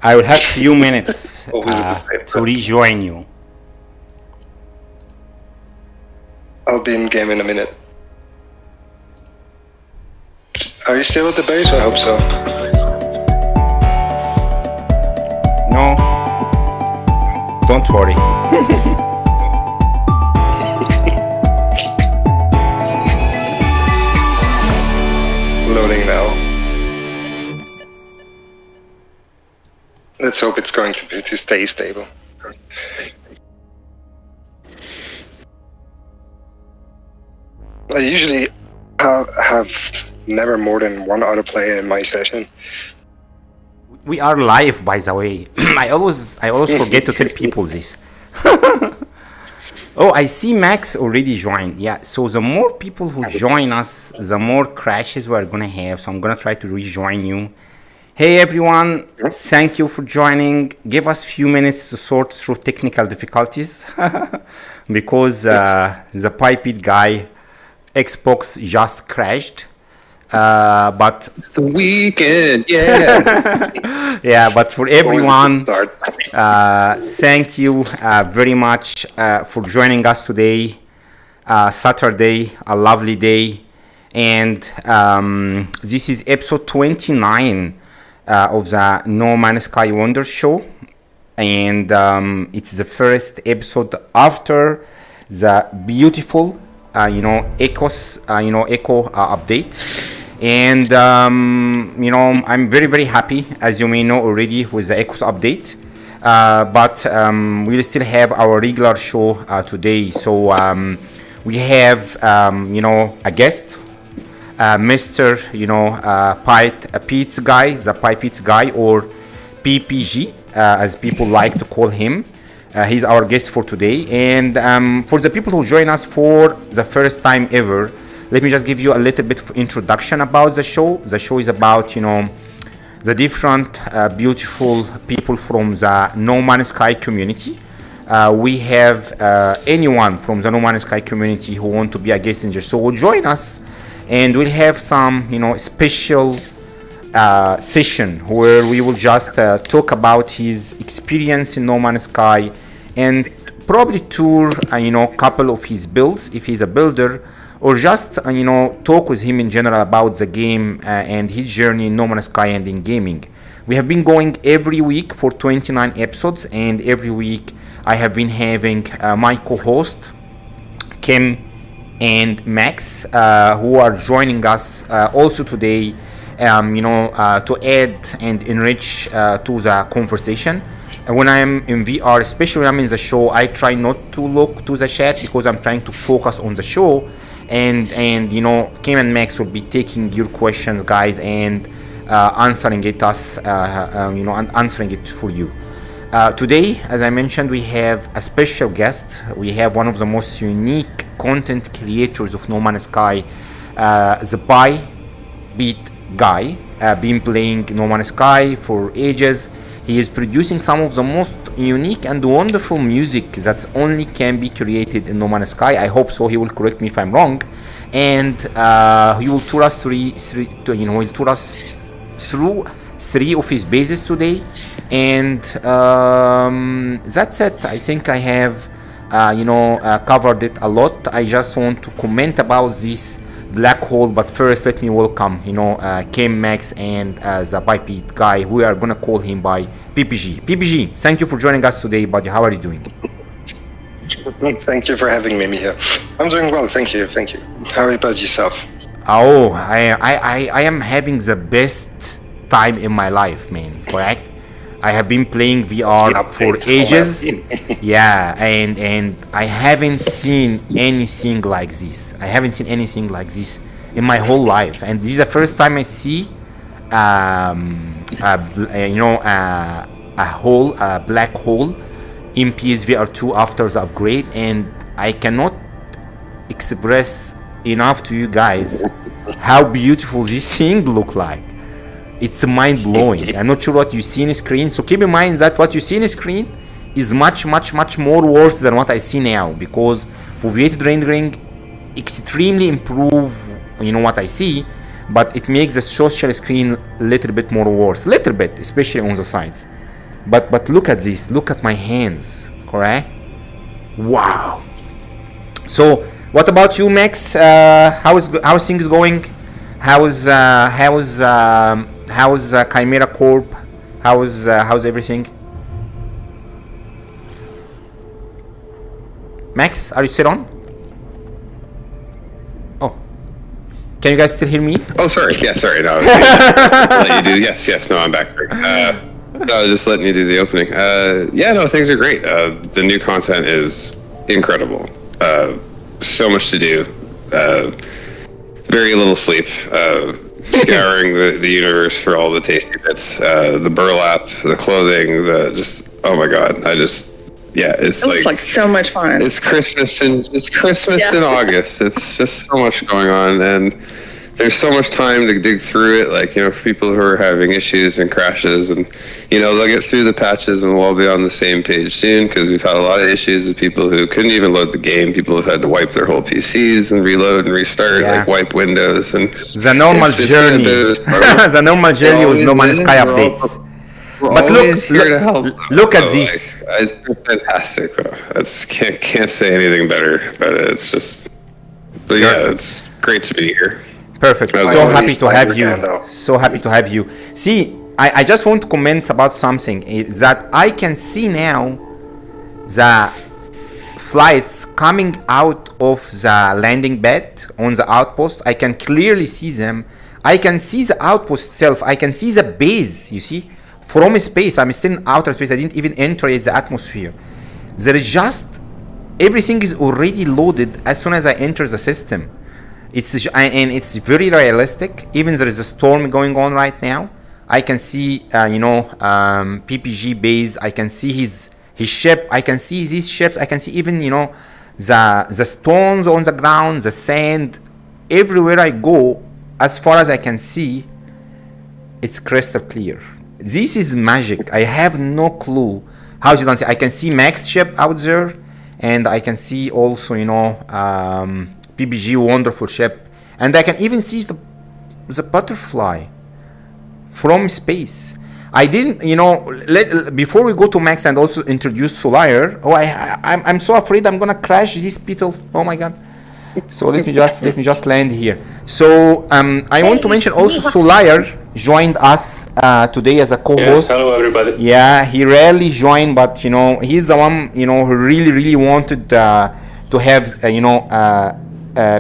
I will have few minutes to rejoin you. I'll be in game in a minute. Are you still at the base? I hope so. No, don't worry. Loading now. Let's hope it's going to stay stable. I usually have never more than one other player in my session. We are live, by the way. I always forget to tell people this. Oh, I see Max already joined. Yeah, so the more people who join us, the more crashes we're gonna have. So I'm gonna try to rejoin you. Hey everyone, thank you for joining. Give us a few minutes to sort through technical difficulties because the ByteBeat Guy Xbox just crashed. But it's the weekend, yeah. Yeah, but for everyone, thank you very much for joining us today. Saturday, a lovely day, and this is episode 29 of the NMS Wonders Show, and it's the first episode after the beautiful, Echo update. And I'm very, very happy, as you may know already, with the Echoes update. But we'll still have our regular show today. So we have, a guest, Mr. ByteBeat Guy, the ByteBeat Guy, or PPG, as people like to call him. He's our guest for today. And for the people who join us for the first time ever, let me just give you a little bit of introduction about the show. The show is about, the different beautiful people from the No Man's Sky community. We have anyone from the No Man's Sky community who want to be a guest in the show will join us, and we'll have some, special session where we will just talk about his experience in No Man's Sky and probably tour, couple of his builds if he's a builder, or just talk with him in general about the game and his journey in No Man's Sky and in gaming. We have been going every week for 29 episodes, and every week I have been having my co-host Kim and Max who are joining us also today, to add and enrich to the conversation. And when I'm in VR, especially when I'm in the show, I try not to look to the chat because I'm trying to focus on the show. And Kim and Max will be taking your questions, guys, and answering it answering it for you. Today, as I mentioned, we have a special guest. We have one of the most unique content creators of No Man's Sky, the ByteBeat Guy. Been playing No Man's Sky for ages. He is producing some of the most unique and wonderful music that only can be created in No Man's Sky. I hope so. He will correct me if I'm wrong, and he will tour us through three of his bases today. And that's it. I think I have covered it a lot. I just want to comment about this black hole, but first let me welcome Kim, Max, and the ByteBeat Guy. We are gonna call him by PPG. PPG, thank you for joining us today, buddy. How are you doing? Thank you for having me here. I'm doing well, thank you. How about yourself? Oh, I am having the best time in my life, man. Correct? I have been playing VR for ages. Yeah, and I haven't seen anything like this. I haven't seen anything like this in my whole life. And this is the first time I see a black hole in PSVR 2 after the upgrade, and I cannot express enough to you guys how beautiful this thing look like. It's mind-blowing. I'm not sure what you see in the screen, so keep in mind that what you see in the screen is much more worse than what I see now, because foveated rendering extremely improve what I see, but it makes the social screen a little bit more worse, especially on the sides. But look at this. Look at my hands. Correct? Wow. So what about you, Max? How's things going? How's Chimera Corp? How's everything? Max, are you still on? Oh, can you guys still hear me? Oh, sorry. Yeah, sorry. No, let you do. Yes. No, I'm back. No, just letting you do the opening. Yeah, no, things are great. The new content is incredible. So much to do. Very little sleep. Scouring the universe for all the tasty bits. The burlap, the clothing, oh my god. It looks like so much fun. It's Christmas in August. It's just so much going on, and there's so much time to dig through it. Like, for people who are having issues and crashes, and they'll get through the patches, and we'll all be on the same page soon, because we've had a lot of issues with people who couldn't even load the game. People have had to wipe their whole PCs and reload and restart, wipe Windows, and the normal journey. The normal journey with No Man's Sky updates. But here to help. Look at this. It's fantastic, though. Can't say anything better. But it's just, it's great to be here. Perfect. So happy to have you. So happy to have you. See, I just want to comment about something. Is that I can see now the flights coming out of the landing bed on the outpost. I can clearly see them. I can see the outpost itself. I can see the base. You see. From space, I'm still in outer space. I didn't even enter the atmosphere. There is just everything is already loaded as soon as I enter the system. It's very realistic. Even there is a storm going on right now. I can see PPG base. I can see his ship. I can see these ships. I can see even the stones on the ground, the sand. Everywhere I go, as far as I can see, it's crystal clear. This is magic. I have no clue how you don't see. I can see Max ship out there, and I can see also PBG wonderful ship, and I can even see the butterfly from space. I didn't, before we go to Max and also introduce Solire. Oh, I'm so afraid I'm gonna crash this beetle. Oh my god. So let me just land here. So I want to mention also Solire joined us today as a co-host. Yes, hello everybody. Yeah, he rarely joined, but he's the one who really wanted to have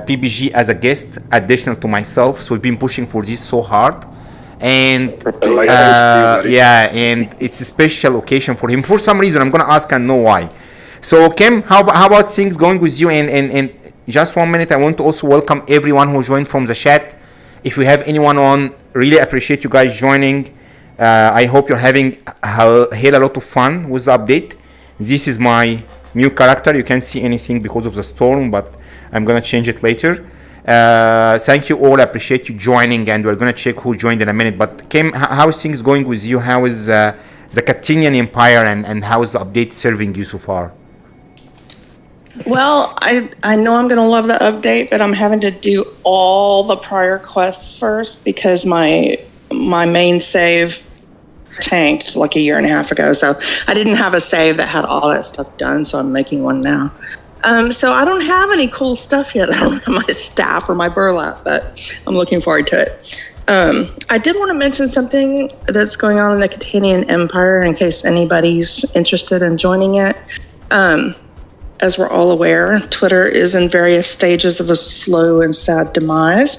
PBG as a guest, additional to myself. So we've been pushing for this so hard, and and it's a special occasion for him for some reason. I'm gonna ask and know why. So Kim, how about things going with you? And just 1 minute, I want to also welcome everyone who joined from the chat. If we have anyone on, really appreciate you guys joining. I hope you're having a lot of fun with the update. This is my new character. You can't see anything because of the storm, but I'm gonna change it later. Thank you all. I appreciate you joining, and we're gonna check who joined in a minute. But Kim, how is things going with you? How is the Catinian Empire, and how is the update serving you so far? Well, I know I'm going to love the update, but I'm having to do all the prior quests first because my main save tanked like a year and a half ago. So I didn't have a save that had all that stuff done, so I'm making one now. So I don't have any cool stuff yet. I don't have my staff or my burlap, but I'm looking forward to it. I did want to mention something that's going on in the Catanian Empire in case anybody's interested in joining it. As we're all aware, Twitter is in various stages of a slow and sad demise.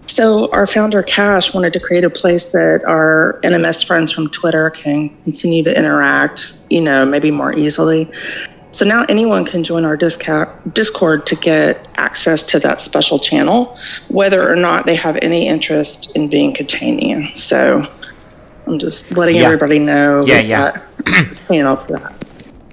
So our founder, Cash, wanted to create a place that our NMS friends from Twitter can continue to interact, maybe more easily. So now anyone can join our Discord to get access to that special channel, whether or not they have any interest in being Catanian. So I'm just letting everybody know that, for that.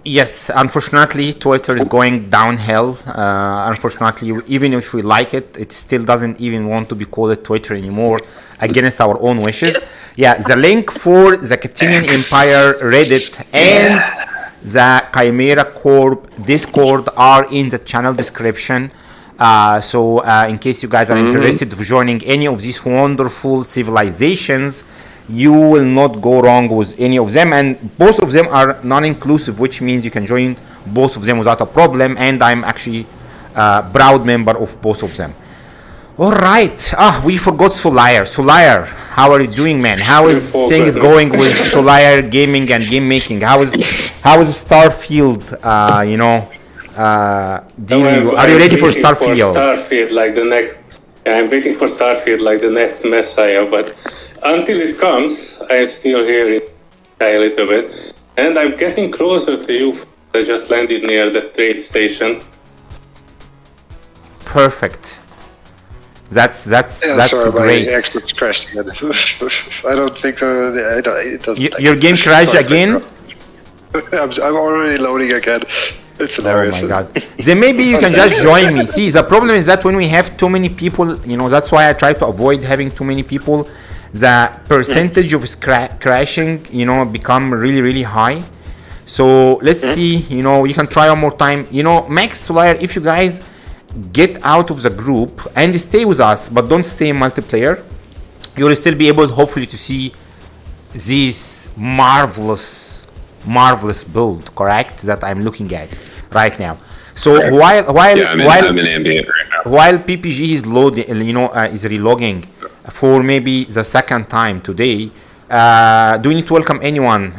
Yes, unfortunately, Twitter is going downhill. Unfortunately, even if we like it, it still doesn't even want to be called Twitter anymore, against our own wishes. Yeah, the link for the Catinian Empire Reddit and the Chimera Corp Discord are in the channel description. So in case you guys are interested in joining any of these wonderful civilizations, You will not go wrong with any of them, and both of them are non-inclusive, which means you can join both of them without a problem, and I'm actually a proud member of both of them. All right. We forgot Solire. Solire, how are you doing, man? How is things going with Solire gaming and game making? How is Starfield? Are you ready for Starfield? I'm waiting for Starfield like the next Messiah, but until it comes, I'm still here a little bit, and I'm getting closer to you. I just landed near the train station. Perfect. That's sorry, great. My Xbox crashed again. I don't think so. It doesn't. Your game crashed again? I'm already loading again. It's hilarious. Oh my god. Then maybe you can just join me. See, the problem is that when we have too many people, that's why I try to avoid having too many people. The percentage of crashing, become really, really high. So let's see, we can try one more time. Max, Solire, if you guys get out of the group and stay with us, but don't stay in multiplayer, you will still be able, hopefully, to see this marvelous build, correct, that I'm looking at right now. So I'm in ambient right now. while PPG is loading, is relogging for maybe the second time today, do we need to welcome anyone,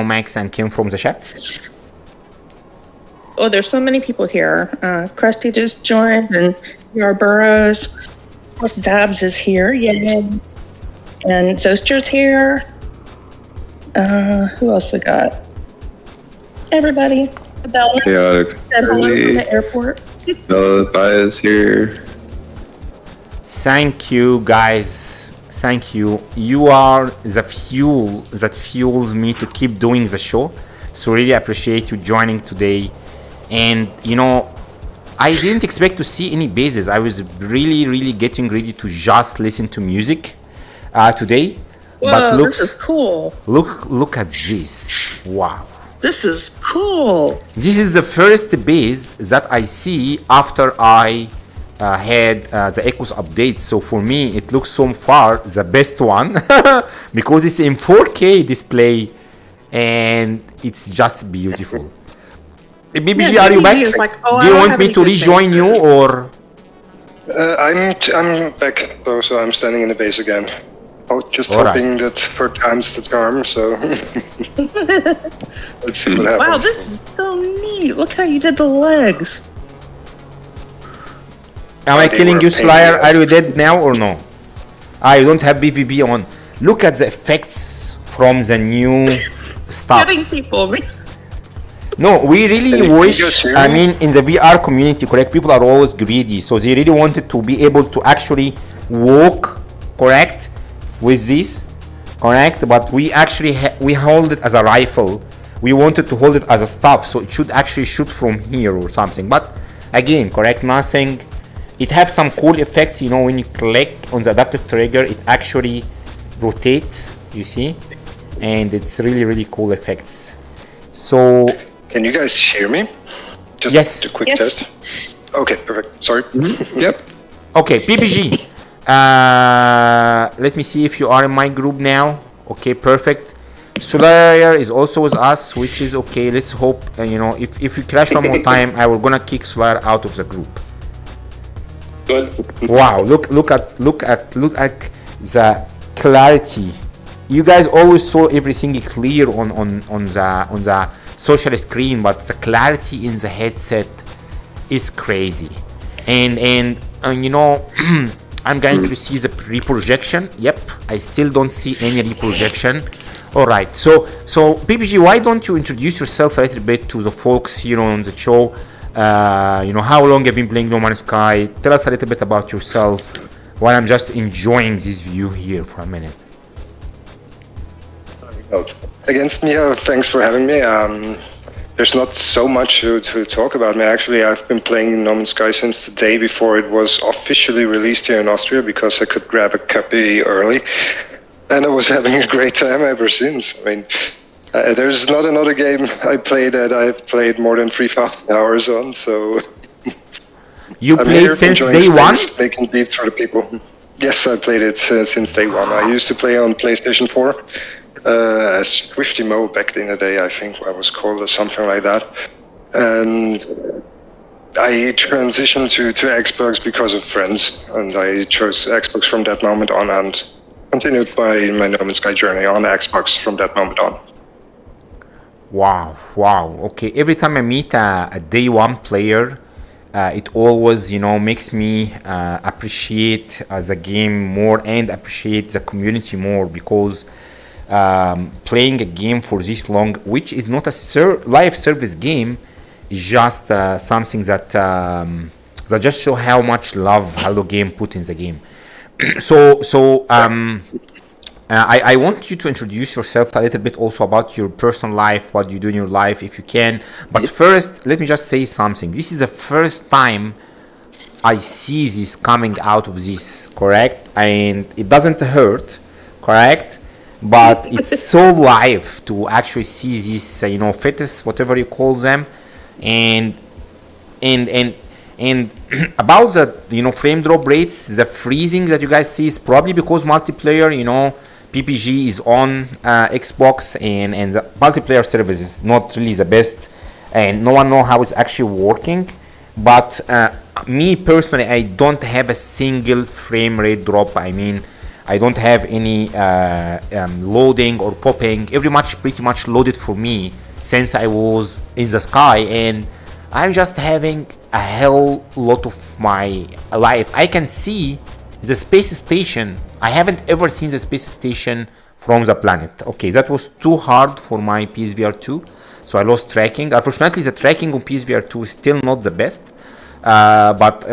Max and Kim from the chat? Oh, there's so many people here. Krusty just joined, and your Burrows. Of course, Zabs is here. Yay. And Zoster's here. Who else we got? Everybody. Bella Chaotic. said hello from the airport. Bella is here. Thank you, guys. Thank you. You are the fuel that fuels me to keep doing the show. So really appreciate you joining today. And I didn't expect to see any bases. I was really, really getting ready to just listen to music today. Whoa, but this is cool. Look at this. Wow. This is cool. This is the first base that I see after I had the Echoes update. So for me, it looks so far the best one because it's in 4K display and it's just beautiful. BBG, are you back? Like, do you want me to rejoin you or? I'm back, so I'm standing in the base again. Just hoping that third time's the charm. So let's see what happens. Wow, this is so neat. Look how you did the legs. Am I killing you, Solire? Are you dead now or no? You don't have BVB on. Look at the effects from the new stuff. Getting people. No, we really wish, in the VR community, correct, people are always greedy, so they really wanted to be able to actually walk, correct, with this, correct, but we actually, we hold it as a rifle. We wanted to hold it as a staff, so it should actually shoot from here or something, but again, correct, nothing. It has some cool effects, when you click on the adaptive trigger, it actually rotates, you see, and it's really, really cool effects. So, can you guys hear me? Just yes. a quick test. Okay, perfect. Sorry. Yep. Okay, PPG. Let me see if you are in my group now. Okay, perfect. Solire is also with us, which is okay. Let's hope, if we crash one more time, I will gonna kick Solire out of the group. Good. Wow, look at the clarity. You guys always saw everything clear on the social screen, but the clarity in the headset is crazy. And I'm going to see the reprojection. Yep, I still don't see any reprojection. All right, so PPG, why don't you introduce yourself a little bit to the folks here on the show? How long have you been playing No Man's Sky? Tell us a little bit about yourself while I'm just enjoying this view here for a minute. Against me, thanks for having me. There's not so much to talk about me. Actually, I've been playing No Man's Sky since the day before it was officially released here in Austria because I could grab a copy early. And I was having a great time ever since. There's not another game I played that I've played more than 3,000 hours on, so... You played since day one? Making beats for the people. Yes, I played it since day one. I used to play on PlayStation 4 as Swifty Mo back in the day, I think I was called, or something like that. And I transitioned to Xbox because of friends, and I chose Xbox from that moment on and continued my No Man's Sky journey on Xbox from that moment on. Wow. Okay, every time I meet a day one player, it always, makes me appreciate the game more and appreciate the community more, because playing a game for this long, which is not a live service game, is just something that just show how much love Hello Game put in the game. I want you to introduce yourself a little bit also about your personal life, what you do in your life, if you can. But first, let me just say something. This is the first time I see this coming out of this, correct? And it doesn't hurt, correct? But it's so live to actually see this, fetus, whatever you call them, and about the frame drop rates, the freezing that you guys see is probably because multiplayer, PPG is on Xbox, and the multiplayer service is not really the best, and no one know how it's actually working. But me personally, I don't have a single frame rate drop. I mean, I don't have any loading or popping. Pretty much loaded for me since I was in the sky, and I'm just having a hell lot of my life. I can see the space station. I haven't ever seen the space station from the planet. Okay, that was too hard for my PSVR 2, so I lost tracking. Unfortunately, the tracking on PSVR 2 is still not the best. But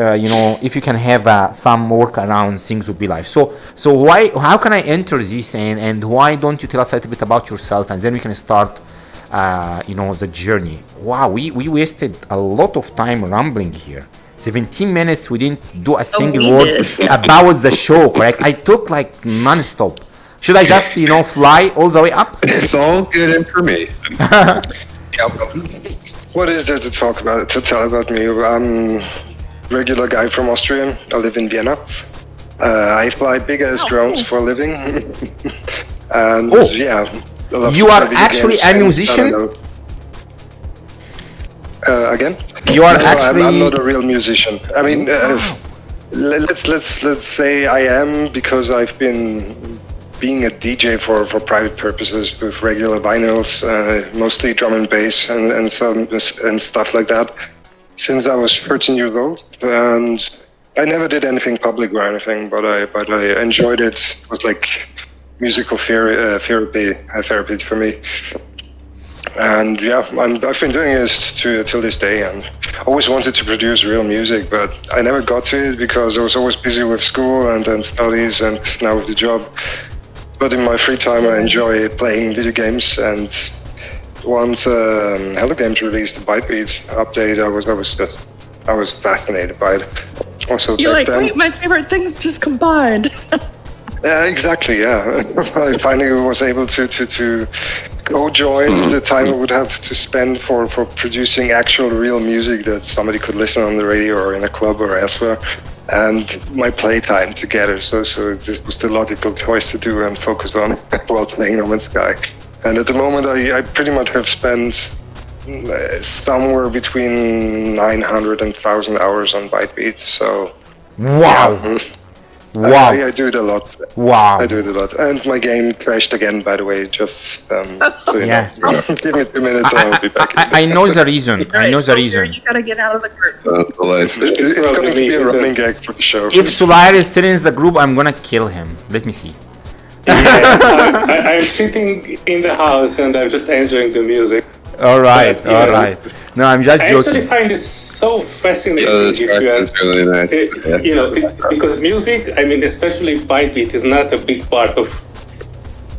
if you can have some workaround, things would be live. So how can I enter this, and why don't you tell us a little bit about yourself, and then we can start the journey. Wow, we wasted a lot of time rambling here. 17 minutes, we didn't do a single word about the show, correct? I took like non-stop. Should I just, fly all the way up? It's all good information. What is there to tell about me? I'm a regular guy from Austria. I live in Vienna. I fly big-ass drones for a living. And you are actually a musician? Again? You are actually... I'm not a real musician. I mean, let's say I am, because I've been being a DJ for private purposes with regular vinyls, mostly drum and bass and stuff like that, since I was 13 years old. And I never did anything public or anything, but I enjoyed it. It was like musical therapy for me. And I've been doing it till this day, and always wanted to produce real music, but I never got to it because I was always busy with school and then studies and now with the job. But in my free time, I enjoy playing video games, and once Hello Games released the ByteBeat update, I was fascinated by it. Also, you're like, wait, my favorite things just combined. Exactly, yeah. I finally was able to go join the time I would have to spend for producing actual real music that somebody could listen on the radio or in a club or elsewhere, and my playtime together. So this was the logical choice to do and focus on while playing No Man's Sky. And at the moment, I pretty much have spent somewhere between 900 and 1,000 hours on ByteBeat. So wow. Yeah. Wow. I do it a lot. Wow. I do it a lot. And my game crashed again, by the way, just so you know. Give me 2 minutes and I'll be back. I know the reason. I know the reason. You gotta get out of the group. It's going to be a running gag for the show. If Solar is still in the group, I'm gonna kill him. Let me see. I'm sitting in the house and I'm just enjoying the music. All right. No, I'm just joking. I actually find it so fascinating. It's really nice. Because music, I mean, especially ByteBeat, is not a big part of,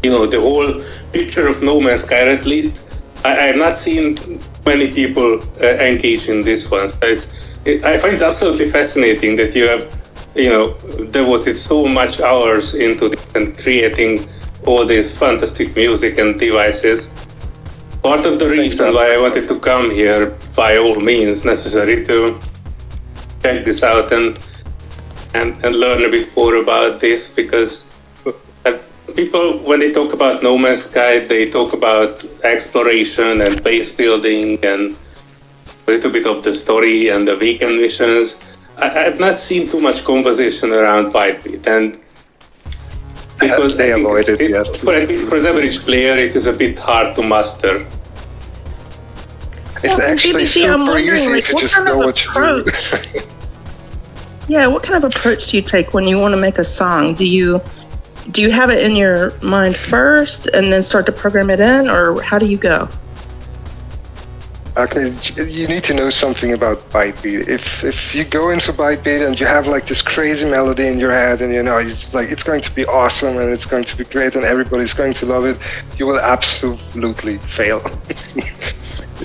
the whole picture of No Man's Sky. At least I have not seen many people engage in this one. So I find it absolutely fascinating that you have, devoted so much hours into this and creating all this fantastic music and devices. Part of the reason why I wanted to come here, by all means necessary, to check this out and and learn a bit more about this, because people, when they talk about No Man's Sky, they talk about exploration and base building and a little bit of the story and the weekend missions. I've not seen too much conversation around ByteBeat, and because They avoid it, yes. for at least for the average player, it is a bit hard to master. It's actually BBC, I'm super wondering, easy like, if you what just kind know of what to do. approach? Yeah, what kind of approach do you take when you want to make a song? Do you have it in your mind first and then start to program it in, or how do you go? Okay, you need to know something about ByteBeat. If you go into ByteBeat and you have like this crazy melody in your head, and you know it's like it's going to be awesome and it's going to be great and everybody's going to love it, you will absolutely fail.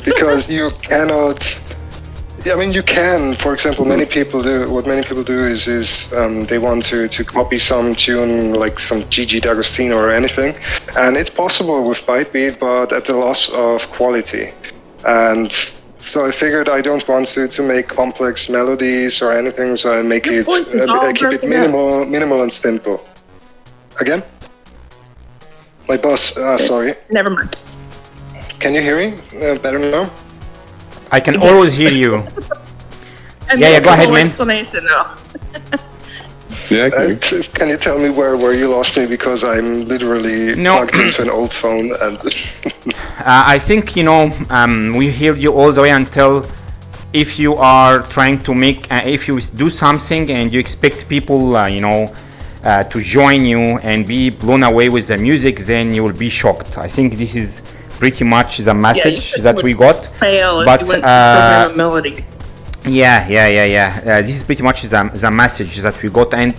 Because you cannot. I mean, you can. For example, many people do. What many people do is they want to copy some tune, like some Gigi D'Agostino or anything, and it's possible with ByteBeat, but at the loss of quality. And so I figured I don't want to make complex melodies or anything, so I make Your it voice is all I keep it broken up. minimal and simple. Again, my boss. Sorry. Never mind. Can you hear me better now? I can Yes. always hear you. And Yeah, then go the ahead, whole man. Explanation now. Yeah, I can. Can you tell me where you lost me, because I'm literally No. plugged into an old phone and I think we heard you all the way until if you are trying to make if you do something and you expect people to join you and be blown away with the music, then you will be shocked. I think this is pretty much the message that we got. Fail if But you went to program a melody. Yeah. This is pretty much the message that we got, and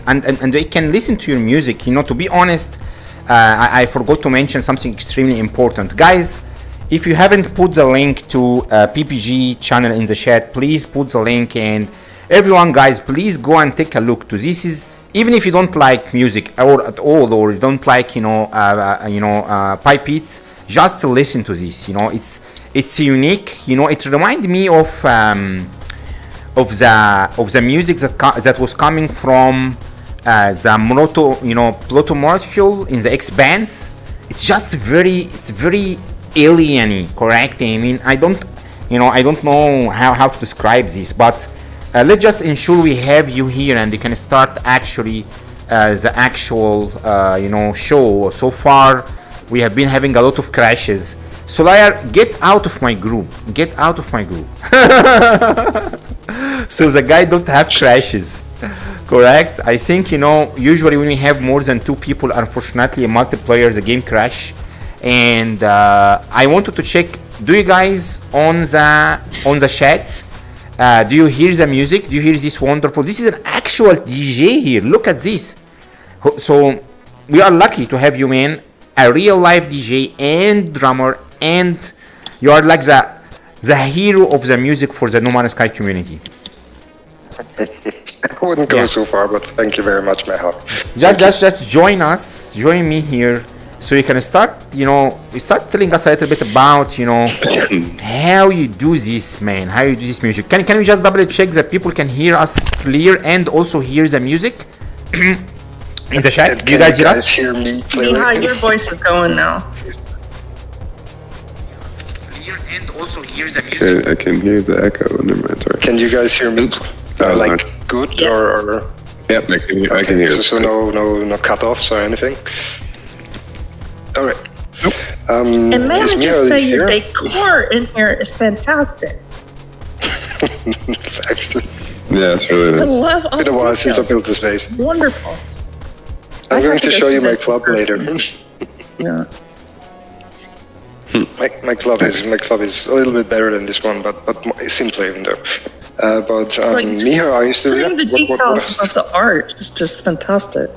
they can listen to your music. To be honest, I forgot to mention something extremely important, guys. If you haven't put the link to PPG channel in the chat, please put the link, and everyone, guys, please go and take a look to this. Is even if you don't like music or at all, or you don't like pipe beats, just listen to this. It's unique. It reminds me of the music that was coming from the Pluto molecule in the X bands. It's very alien-y, correct? I mean, I don't know how to describe this, but let's just ensure we have you here and you can start actually the actual show. So far we have been having a lot of crashes. Solar, get out of my group. Get out of my group. So the guy don't have crashes. Correct? I think usually when we have more than 2 people, unfortunately in multiplayer the game crash. And I wanted to check, do you guys on the chat, do you hear the music? Do you hear this wonderful? This is an actual DJ here. Look at this. So we are lucky to have you, man, a real live DJ and drummer, and you are like the hero of the music for the No Man's Sky community. I wouldn't go so far, but thank you very much, Mehal. Just join me here, so you can start telling us a little bit about how you do this, man, how you do this music. Can we just double check that people can hear us clear and also hear the music in the chat? Do you guys hear us? Hear me clearly? Yeah, your voice is going now. And also hear the music. I can hear the echo. Never mind, sorry. Can you guys hear me? was Like on. good Yeah. or Yep, I can hear. so no cut-offs or anything? All right. And may is I Mira just say your here? decor in here is fantastic. Thanks. Yeah, it's really I nice. love all Been a the while since I details. built this base. Wonderful. I'm I going have to to go show see you my this club in later. person. Yeah. My club is a little bit better than this one, but simpler even though. Like, just Mihir, are you still here? putting the details of the art is just fantastic.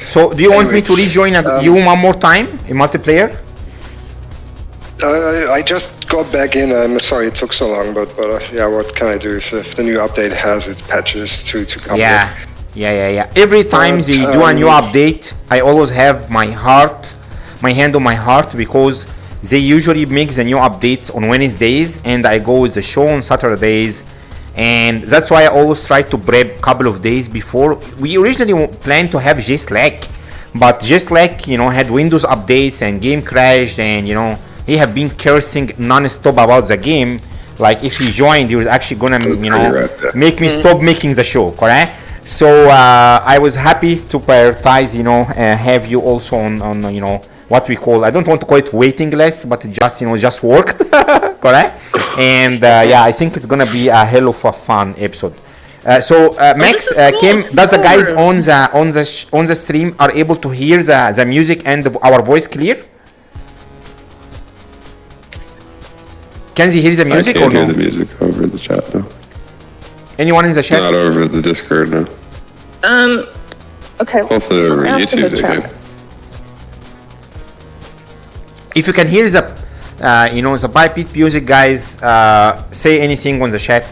So do you want me to rejoin you one more time in multiplayer? I just got back in. I'm sorry it took so long, but yeah, what can I do if the new update has its patches to come? Yeah. Every time they do a new update, I always have my hand on my heart, because they usually make the new updates on Wednesdays and I go with the show on Saturdays, and that's why I always try to prep a couple of days before. We originally planned to have Slack, but Slack, had Windows updates and game crashed, and he have been cursing non-stop about the game. Like if he joined, he was actually gonna make me stop making the show, correct? So I was happy to prioritize, have you also on what we call, I don't want to call it waiting list, but it just worked, correct? And I think it's gonna be a hell of a fun episode. So Max, Kim, does the guys on the stream are able to hear the music and our voice clear? Can they hear the music or no? I can't hear the music over the chat, no. Anyone in the chat? Not over the Discord, no. Okay. Hopefully over YouTube they can. If you can hear the ByteBeat music, guys, say anything on the chat,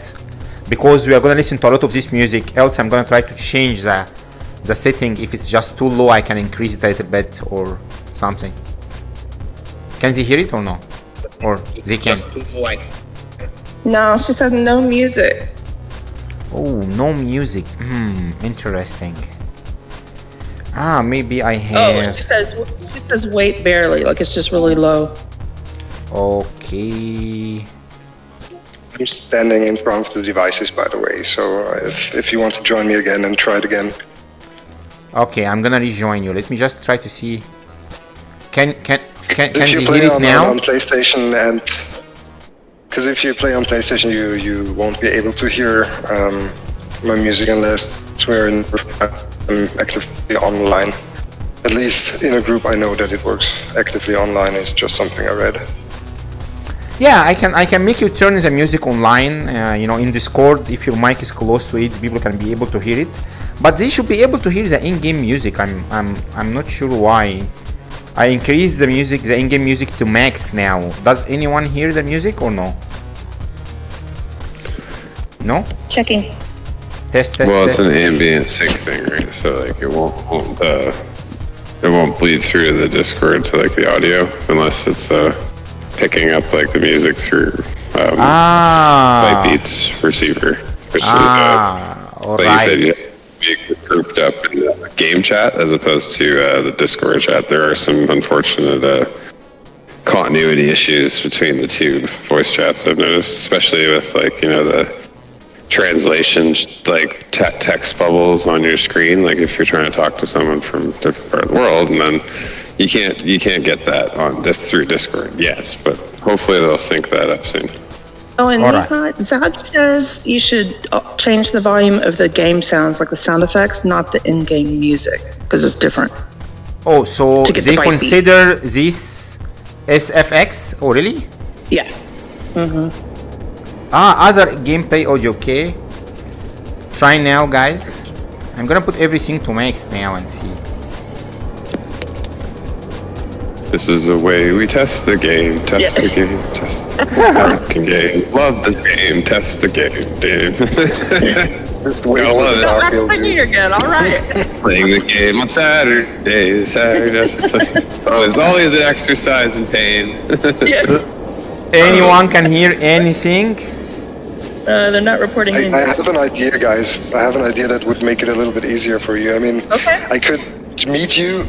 because we are gonna listen to a lot of this music. Else, I'm gonna try to change the setting. If it's just too low, I can increase it a little bit or something. Can they hear it or no? Or they can? No, she says no music. Oh, no music. Interesting. Maybe I have. Oh, she says wait barely, like it's just really low. Okay. I'm standing in front of the devices, by the way, so if you want to join me again and try it again. Okay, I'm gonna rejoin you. Let me just try to see. Can if you they play hear it on now? PlayStation, and because if you play on PlayStation, you won't be able to hear my music unless we're actively online. At least in a group, I know that it works actively online. It's just something I read. Yeah, I can make you turn the music online. In Discord, if your mic is close to it, people can be able to hear it. But they should be able to hear the in-game music. I'm not sure why. I increased the in-game music to max now. Does anyone hear the music or no? No? Checking. Test. Well, it's an ambient sync thing, right? So like it won't bleed through the Discord to like the audio unless it's picking up like the music through ByteBeat's receiver. All like right. you said, you be grouped up in the game chat as opposed to the Discord chat. There are some unfortunate continuity issues between the two voice chats I've noticed, especially with like the translation, like text bubbles on your screen. Like if you're trying to talk to someone from a different part of the world, and then you can't get that on through Discord. Yes, but hopefully they'll sync that up soon. Oh, and Alright. Zad says you should change the volume of the game sounds, like the sound effects, not the in-game music, because it's different. Oh, so To get they the ByteBeat. consider this SFX? Oh, really? Yeah. Other gameplay audio. Okay. Try now, guys. I'm gonna put everything to max now and see. This is a way we test the game, test the game, test the fucking game. Love this game, test the game, dude. Just wait I for love the it. dark building. again, all right. Playing the game on Saturday. It's always an exercise in pain. Anyone can hear anything? They're not reporting I have an idea, guys. I have an idea that would make it a little bit easier for you. I mean, I could meet you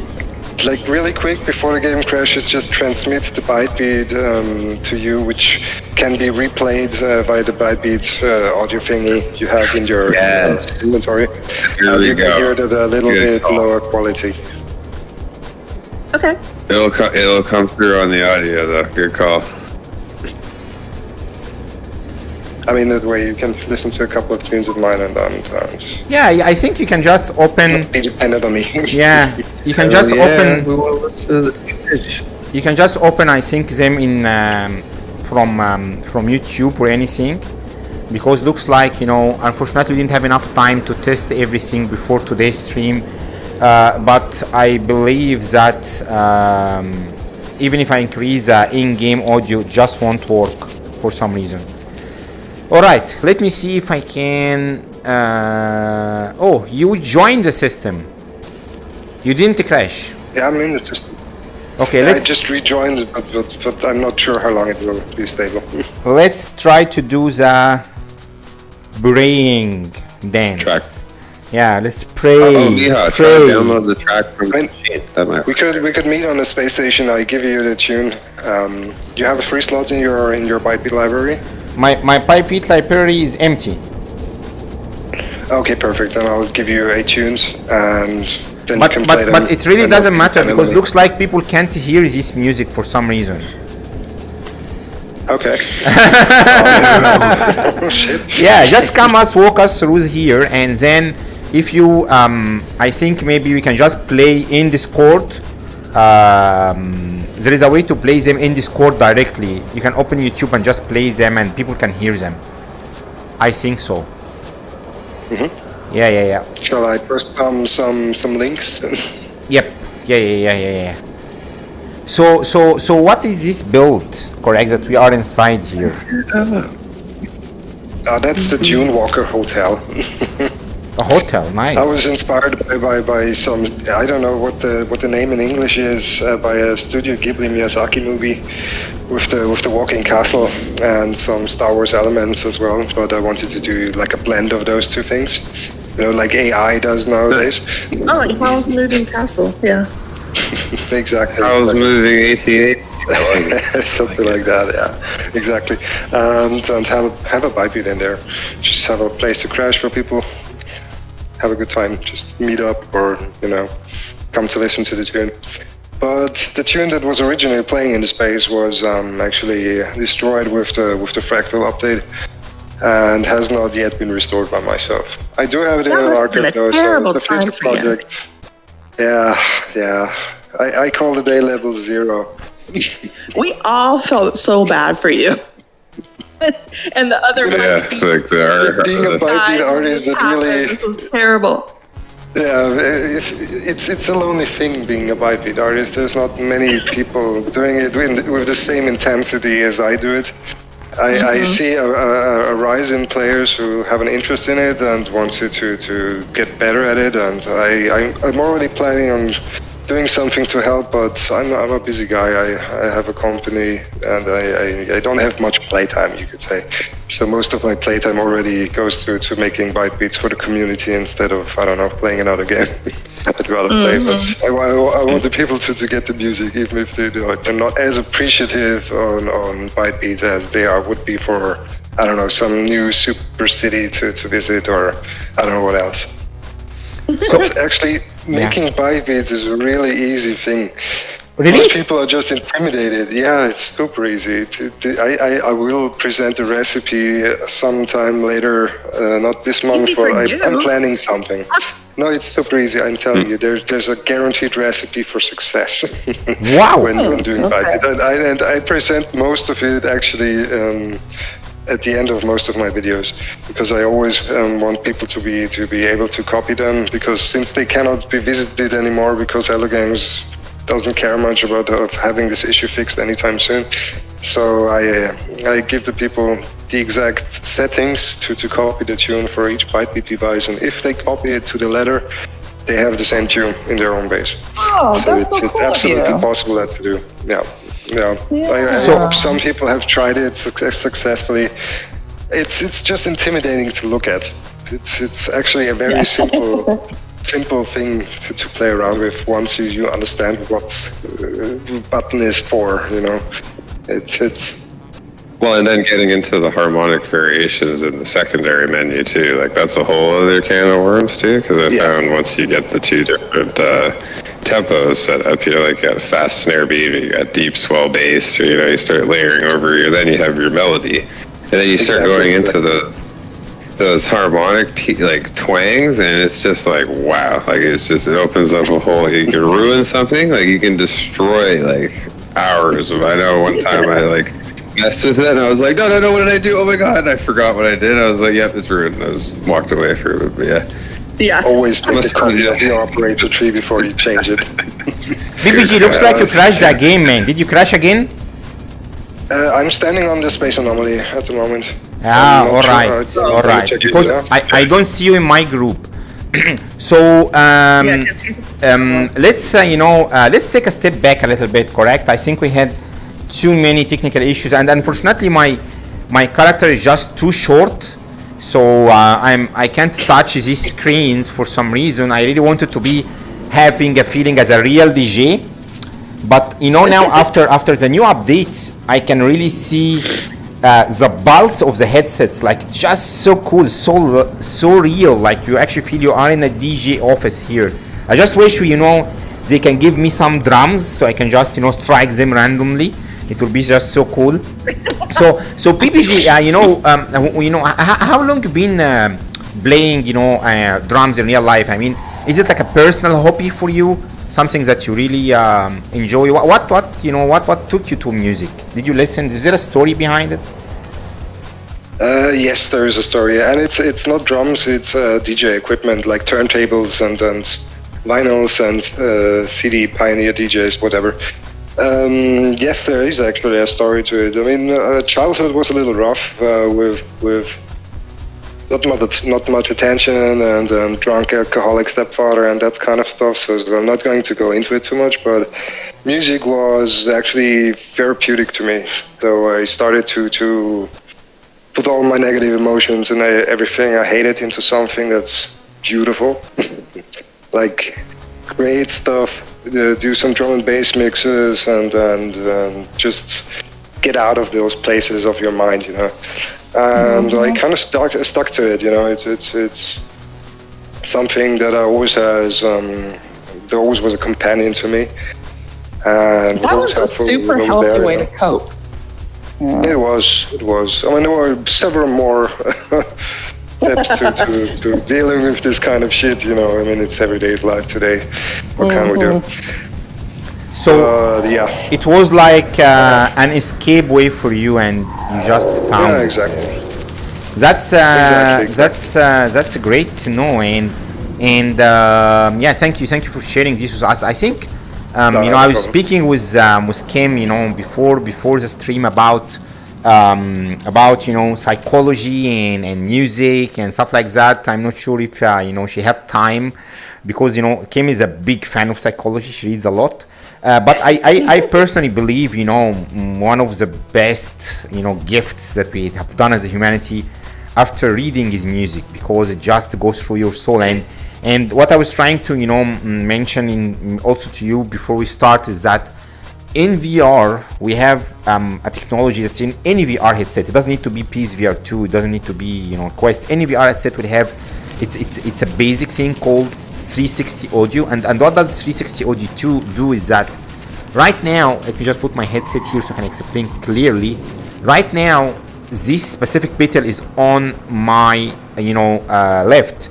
like really quick before the game crashes, just transmit the ByteBeat to you, which can be replayed via the ByteBeat audio thingy you have in your inventory. Here we you go. can hear it at a little Good bit call. lower quality. Okay. It'll come through on the audio though. Good call. I mean, that way you can listen to a couple of tunes of mine and Yeah, I think you can just open. be dependent on me. Yeah, you can just open. We will listen to the footage. You can just open. I think them in from YouTube or anything, because looks like unfortunately we didn't have enough time to test everything before today's stream. But I believe that even if I increase in-game audio, it just won't work for some reason. Alright, let me see if I can... oh, you joined the system. You didn't crash. Yeah, I'm in the system. Okay, Yeah, I let's just rejoined, but I'm not sure how long it will be stable. let's try to do the praying dance. Track. Yeah, let's pray. Oh, Miha, try pray. to download the track from the machine. That might We could meet on the space station. I give you the tune. You have a free slot in your ByteBeat library. My ByteBeat library is empty. Okay, perfect. Then I'll give you 8 tunes, and then you can play them. But it really and doesn't then matter because randomly. looks like people can't hear this music for some reason. Okay. Oh, shit. Yeah, just walk us through here, and then if you, I think maybe we can just play in Discord. There is a way to play them in Discord directly. You can open YouTube and just play them, and people can hear them. I think so. Yeah. Shall I post some links? Yep. Yeah. So what is this build, correct, that we are inside here? That's the Dune Walker Hotel. A hotel, nice. I was inspired by some, I don't know what the name in English is, by a Studio Ghibli Miyazaki movie with the walking castle and some Star Wars elements as well. But I wanted to do like a blend of those two things, like AI does nowadays. Oh, like Howl's Moving Castle. Yeah. Exactly. I was moving 88. Something like that, yeah, exactly. And have a ByteBeat in there. Just have a place to crash for people. Have a good time. Just meet up, or come to listen to the tune. But the tune that was originally playing in the space was actually destroyed with the Fractal update, and has not yet been restored by myself. I do have it in an archive though, so it's a future project. Yeah. I call the day level 0. We all felt so bad for you. And the other Being a ByteBeat artist, that really, this was terrible. Yeah, it's a lonely thing being a ByteBeat artist. There's not many people doing it with the same intensity as I do it. I see a rise in players who have an interest in it and want to get better at it, and I'm already planning on doing something to help, but I'm a busy guy. I have a company, and I don't have much playtime, you could say. So most of my playtime already goes to making ByteBeats for the community instead of, I don't know, playing another game. I'd rather play, but I want the people to get the music, even if they're not as appreciative on ByteBeats as they would be for, I don't know, some new super city to visit, or I don't know what else. So actually, making ByteBeats is a really easy thing. Really? Most people are just intimidated. Yeah, it's super easy. I will present a recipe sometime later, not this month, but I'm planning something. No, it's super easy. I'm telling you, there's a guaranteed recipe for success. Wow! when doing ByteBeat, and I present most of it actually at the end of most of my videos, because I always want people to be able to copy them, because since they cannot be visited anymore because Hello Games doesn't care much about having this issue fixed anytime soon. So I give the people the exact settings to copy the tune for each ByteBeat device, and if they copy it to the letter, they have the same tune in their own base. Oh, so that's it's absolutely possible that to do. Yeah. I hope some people have tried it successfully. It's just intimidating to look at. It's actually a very simple thing to play around with once you understand what button is for. It's well, and then getting into the harmonic variations in the secondary menu too, like that's a whole other can of worms too, because I found once you get the two different tempos set up, you got a fast snare beat, you got deep swell bass, or you start layering over, then you have your melody, and then you start going into those harmonic twangs, and it's just like, wow, it opens up a whole, you can ruin something, you can destroy hours of, I know one time I messed with it, and I was like, no, what did I do? Oh my god, and I forgot what I did. I was like, yep, it's ruined. I just walked away from it, but yeah. Always make a copy of the operator tree before you change it. BBG, looks like you crashed that game, man. Did you crash again? I'm standing on the space anomaly at the moment. All right. Because I don't see you in my group. So let's let's take a step back a little bit, correct? I think we had too many technical issues, and unfortunately my character is just too short So I can't touch these screens for some reason. I really wanted to be having a feeling as a real DJ, but now after the new updates, I can really see the pulse of the headsets. Like, it's just so cool, so real. Like, you actually feel you are in a DJ office here. I just wish they can give me some drums so I can just strike them randomly. It will be just so cool. So PPG, how long you been playing drums in real life? I mean, is it like a personal hobby for you? Something that you really enjoy? What took you to music? Did you listen? Is there a story behind it? Yes, there is a story, and it's not drums. It's DJ equipment like turntables and vinyls and CD Pioneer DJs, whatever. Yes, there is actually a story to it. I mean, childhood was a little rough with not much attention and drunk alcoholic stepfather and that kind of stuff. So I'm not going to go into it too much, but music was actually therapeutic to me. So I started to put all my negative emotions and everything I hated into something that's beautiful, like great stuff. Do some drum and bass mixes and just get out of those places of your mind, And I kind of stuck to it, It's something that I always has. There always was a companion to me, and that was a super healthy way to cope. Yeah. It was. I mean, there were several more steps to dealing with this kind of shit. I mean, it's everyday's life today. What can we do? So it was like an escape way for you, and you just found it. Exactly. That's great to know, and thank you for sharing this with us. I think I was speaking with Kim before the stream about psychology and music and stuff like that. I'm not sure if she had time, because Kim is a big fan of psychology. She reads a lot. But I personally believe, one of the best, gifts that we have done as a humanity after reading is music, because it just goes through your soul. And what I was trying to, mention also to you before we start is that in VR, we have a technology that's in any VR headset. It doesn't need to be PSVR 2. It doesn't need to be, Quest. Any VR headset would have, it's a basic thing called 360 audio, and what does 360 audio do is that right now, let me just put my headset here so I can explain clearly. Right now, this specific pedal is on my left.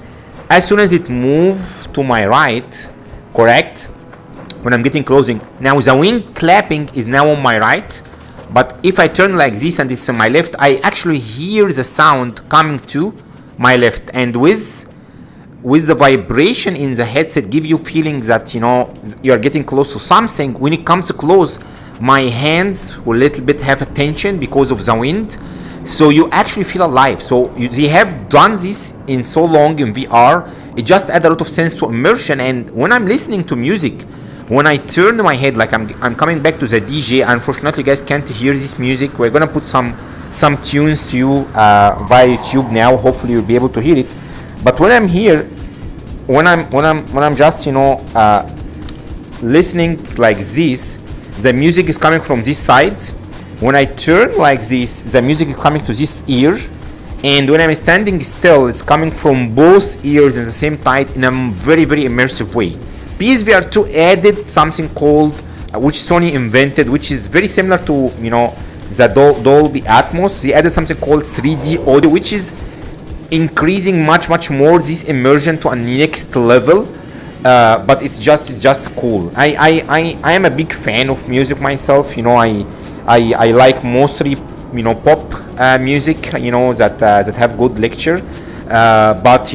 As soon as it moves to my right, correct, when I'm getting closing, now the wing clapping is now on my right, but if I turn like this and it's on my left, I actually hear the sound coming to my left, and with the vibration in the headset give you feeling that you are getting close to something. When it comes to close, my hands will a little bit have a tension because of the wind, so you actually feel alive. So they have done this in so long in VR. It just adds a lot of sense to immersion. And when I'm listening to music, when I turn my head, like I'm coming back to the DJ, unfortunately you guys can't hear this music. We're gonna put some tunes to you via YouTube now. Hopefully you'll be able to hear it. But when I'm here, when I'm just listening like this, the music is coming from this side. When I turn like this, the music is coming to this ear, and when I'm standing still, it's coming from both ears at the same time in a very, very immersive way. PSVR 2 added something called, which Sony invented, which is very similar to the Dolby Atmos. They added something called 3D audio, which is increasing much more this immersion to a next level. But it's just cool. I am a big fan of music myself. I like mostly pop music, that have good lecture. But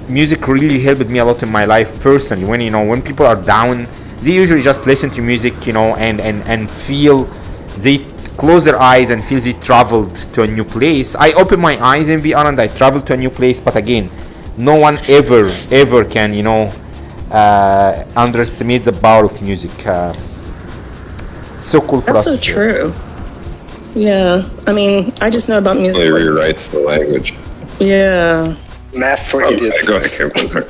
music really helped me a lot in my life personally. When people are down, they usually just listen to music, and feel, they close their eyes and feel they traveled to a new place. I open my eyes in VR and I travel to a new place, but again, no one ever can underestimate the power of music. So cool for us. That's so true. Yeah, I mean, I just know about music. It rewrites the language. Yeah. Math for Okay, idiots. go ahead, Kim. Sorry.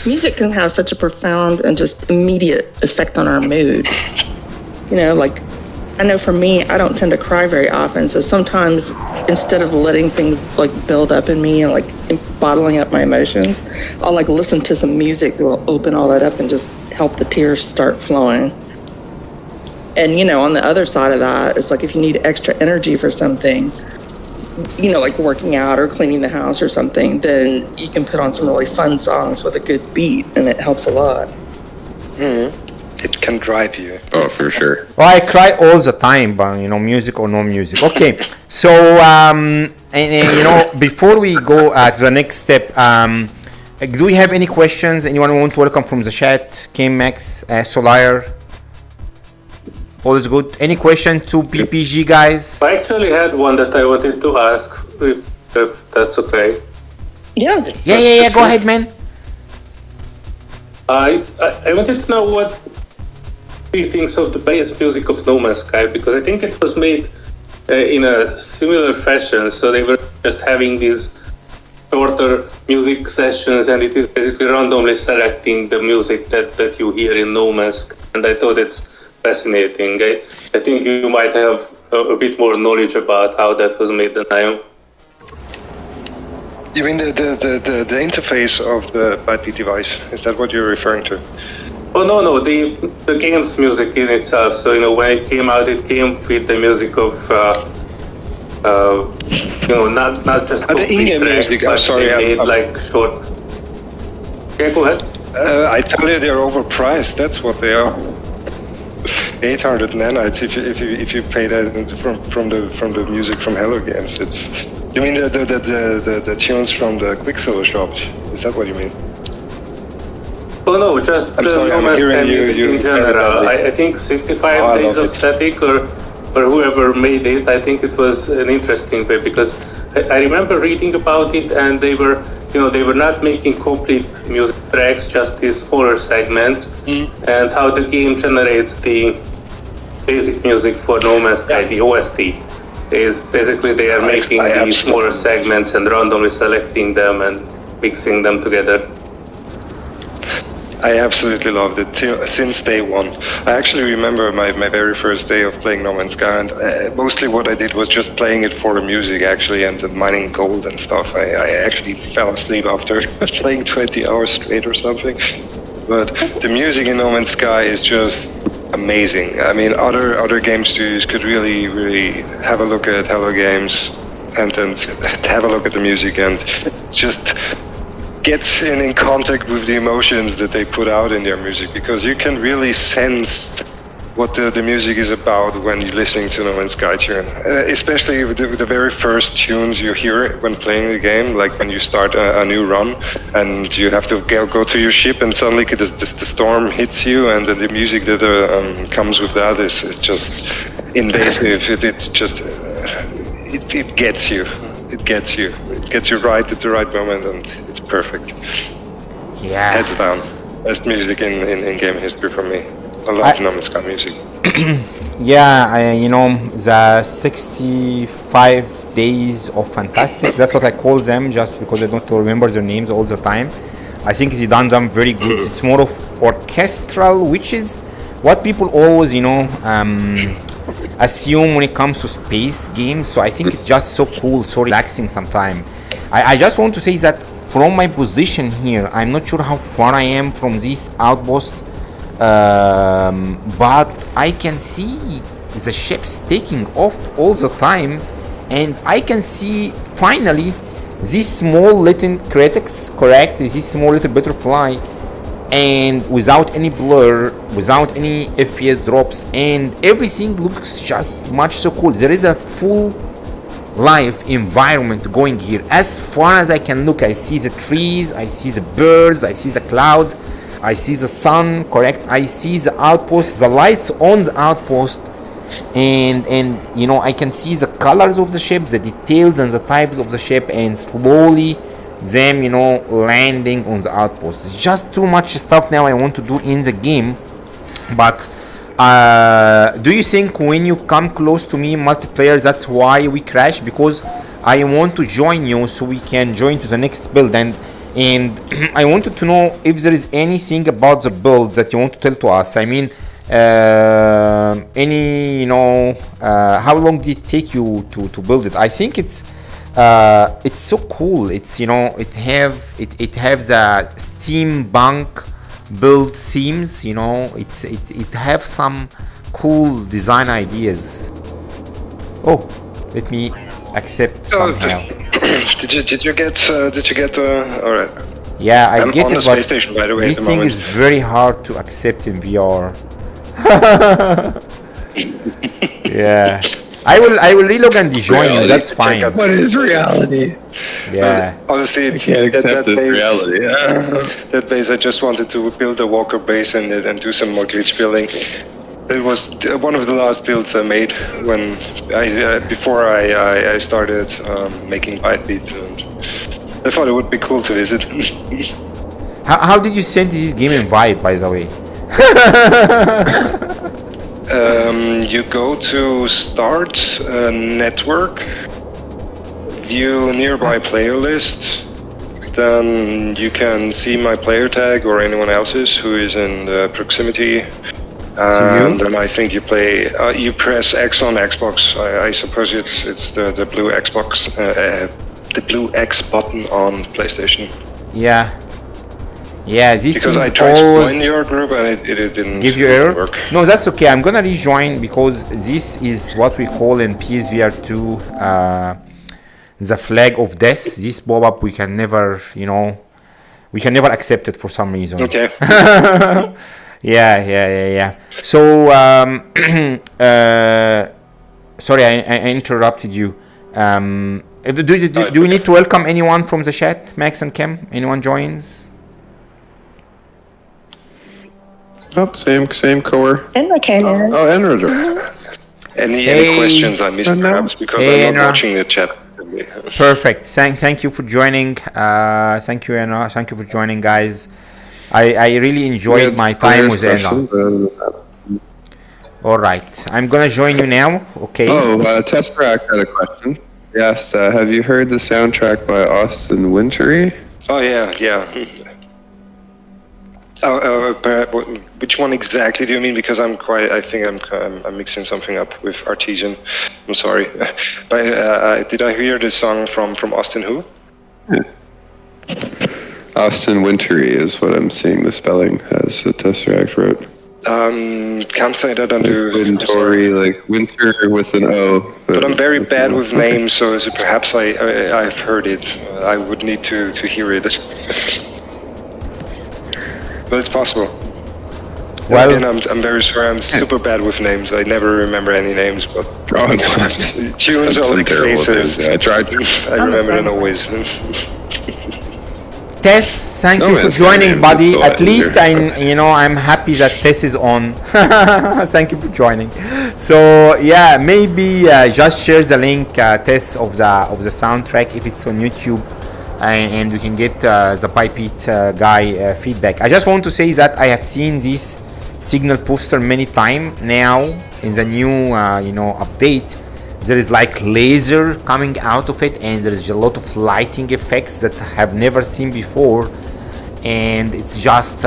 Music can have such a profound and just immediate effect on our mood. You know, like, I know for me, I don't tend to cry very often. So sometimes instead of letting things like build up in me and like bottling up my emotions, I'll like listen to some music that will open all that up and just help the tears start flowing. And, you know, on the other side of that, it's like if you need extra energy for something, you know, like working out or cleaning the house or something, then you can put on some really fun songs with a good beat and it helps a lot. It can drive you. Oh, for sure. Well, I cry all the time, but you know, music or no music. Okay, so and you know, before we go to the next step, do we have any questions? Anyone want to welcome from the chat? Kim, Max, Solar. All is good. Any question to PPG guys? I actually had one that I wanted to ask, if that's okay. Yeah. Yeah. Go ahead, man. I wanted to know what he thinks of the bass music of No Man's Sky, because I think it was made in a similar fashion. So they were just having these shorter music sessions, and it is basically randomly selecting the music that you hear in No Man's Sky. And I thought it's fascinating. I think you might have a bit more knowledge about how that was made than I am. You mean the interface of the ByteBeat device? Is that what you're referring to? Oh no, the game's music in itself. So, you know, when it came out, it came with the music of you know, not just The in-game tracks, music. but I'm sorry, they made like short. Yeah, go ahead. I tell you, they're overpriced. That's what they are. 800 nanites if you pay that from the music from Hello Games. It's, you mean the tunes from the Quicksilver shop? Is that what you mean? Oh no, just I'm sorry, No I'm Man's Sky hearing music you in general. very I think 65 I Days love of it. Static or whoever made it, I think it was an interesting way, because I remember reading about it, and they were not making complete music tracks, just these smaller segments, and how the game generates the basic music for No Man's Sky, the OST, is basically they are making I these smaller segments and randomly selecting them and mixing them together. I absolutely loved it since day one. I actually remember my very first day of playing No Man's Sky, and mostly what I did was just playing it for the music, actually, and mining gold and stuff. I actually fell asleep after playing 20 hours straight or something. But the music in No Man's Sky is just amazing. I mean, other game studios could really have a look at Hello Games and have a look at the music and just get in contact with the emotions that they put out in their music, because you can really sense what the music is about when you're listening to No Man's Sky tune. Especially with the very first tunes you hear when playing the game, like when you start a new run and you have to go to your ship and suddenly the storm hits you, and the music that comes with that is just invasive. It gets you. It gets you right at the right moment, and it's perfect. Yeah. Heads down. Best music in game history for me. I love No Man's Sky music. Yeah, you know, the 65 days of fantastic, that's what I call them, just because I don't remember their names all the time. I think they done them very good. It's more of orchestral, which is what people always, you know, assume when it comes to space games. So I think it's just so cool, so relaxing sometimes. I just want to say that from my position here, I'm not sure how far I am from this outpost, but I can see the ships taking off all the time, and I can see finally this small little critics, correct, this small little butterfly, and without any blur, without any FPS drops, and everything looks just much so cool. There is a full life environment going here. As far as I can look, I see the trees, I see the birds, I see the clouds, I see the sun, correct, I see the outpost, the lights on the outpost, and you know, I can see the colors of the ship, the details and the types of the ship, and slowly them, you know, landing on the outpost. It's just too much stuff now I want to do in the game. But do you think when you come close to me multiplayer, that's why we crash? Because I want to join you so we can join to the next build. And I wanted to know if there is anything about the build that you want to tell to us. I mean, how long did it take you to build it? I think it's so cool. It's it has a steampunk build themes. It have some cool design ideas. Oh, let me accept somehow. Did you get all right? Yeah, I I'm get on it, the but space station, by the way, this at the thing moment. is very hard to accept in VR. Yeah, I will relog and rejoin you. That's fine. What is reality? Yeah, Honestly, I can't accept this reality. That base, I just wanted to build a walker base in it and do some more glitch building. It was one of the last builds I made when before I started making ByteBeat, and I thought it would be cool to visit. how did you send this game invite, by the way? You go to Start Network, view nearby player list, then you can see my player tag or anyone else's who is in the proximity. And then I think you play. You press X on Xbox. I suppose it's the blue Xbox, the blue X button on PlayStation. Yeah. Yeah, this Because I thing's tried to always join your group and it didn't give you error. work. No, that's okay. I'm gonna rejoin because this is what we call in PSVR 2 the flag of death. This pop-up we can never, accept it for some reason. Okay. Yeah. So, sorry, I interrupted you. Do we need to welcome anyone from the chat, Max and Kim? Anyone joins? Oh, same core. Enra came in. Oh, Enra. Any questions I missed perhaps because I'm not watching the chat. Perfect. Thank you for joining. Thank you, Enra. Thank you for joining, guys. I really enjoyed my time with Enra. All right, I'm gonna join you now. Okay. Oh, Tesseract had a question. Yes, have you heard the soundtrack by Austin Wintory? Oh yeah. Which one exactly do you mean? Because I think I'm mixing something up with Artesian. I'm sorry. But did I hear the song from Austin who? Austin Wintory is what I'm seeing the spelling as Tesseract wrote. Can't say that under Wintory, like winter with an O. But I'm very bad with names, so perhaps I've heard it. I would need to hear it. But it's possible. Well, again, I'm very sorry. I'm super bad with names. I never remember any names, but tunes or like faces. I tried. I remember them always. Tess, thank you for joining, buddy. At least I'm happy that Tess is on. Thank you for joining. So yeah, maybe just share the link, Tess, of the soundtrack if it's on YouTube, and we can get the ByteBeat Guy feedback. I just want to say that I have seen this signal poster many times now in the new update. There is like laser coming out of it, and there is a lot of lighting effects that I have never seen before, and it's just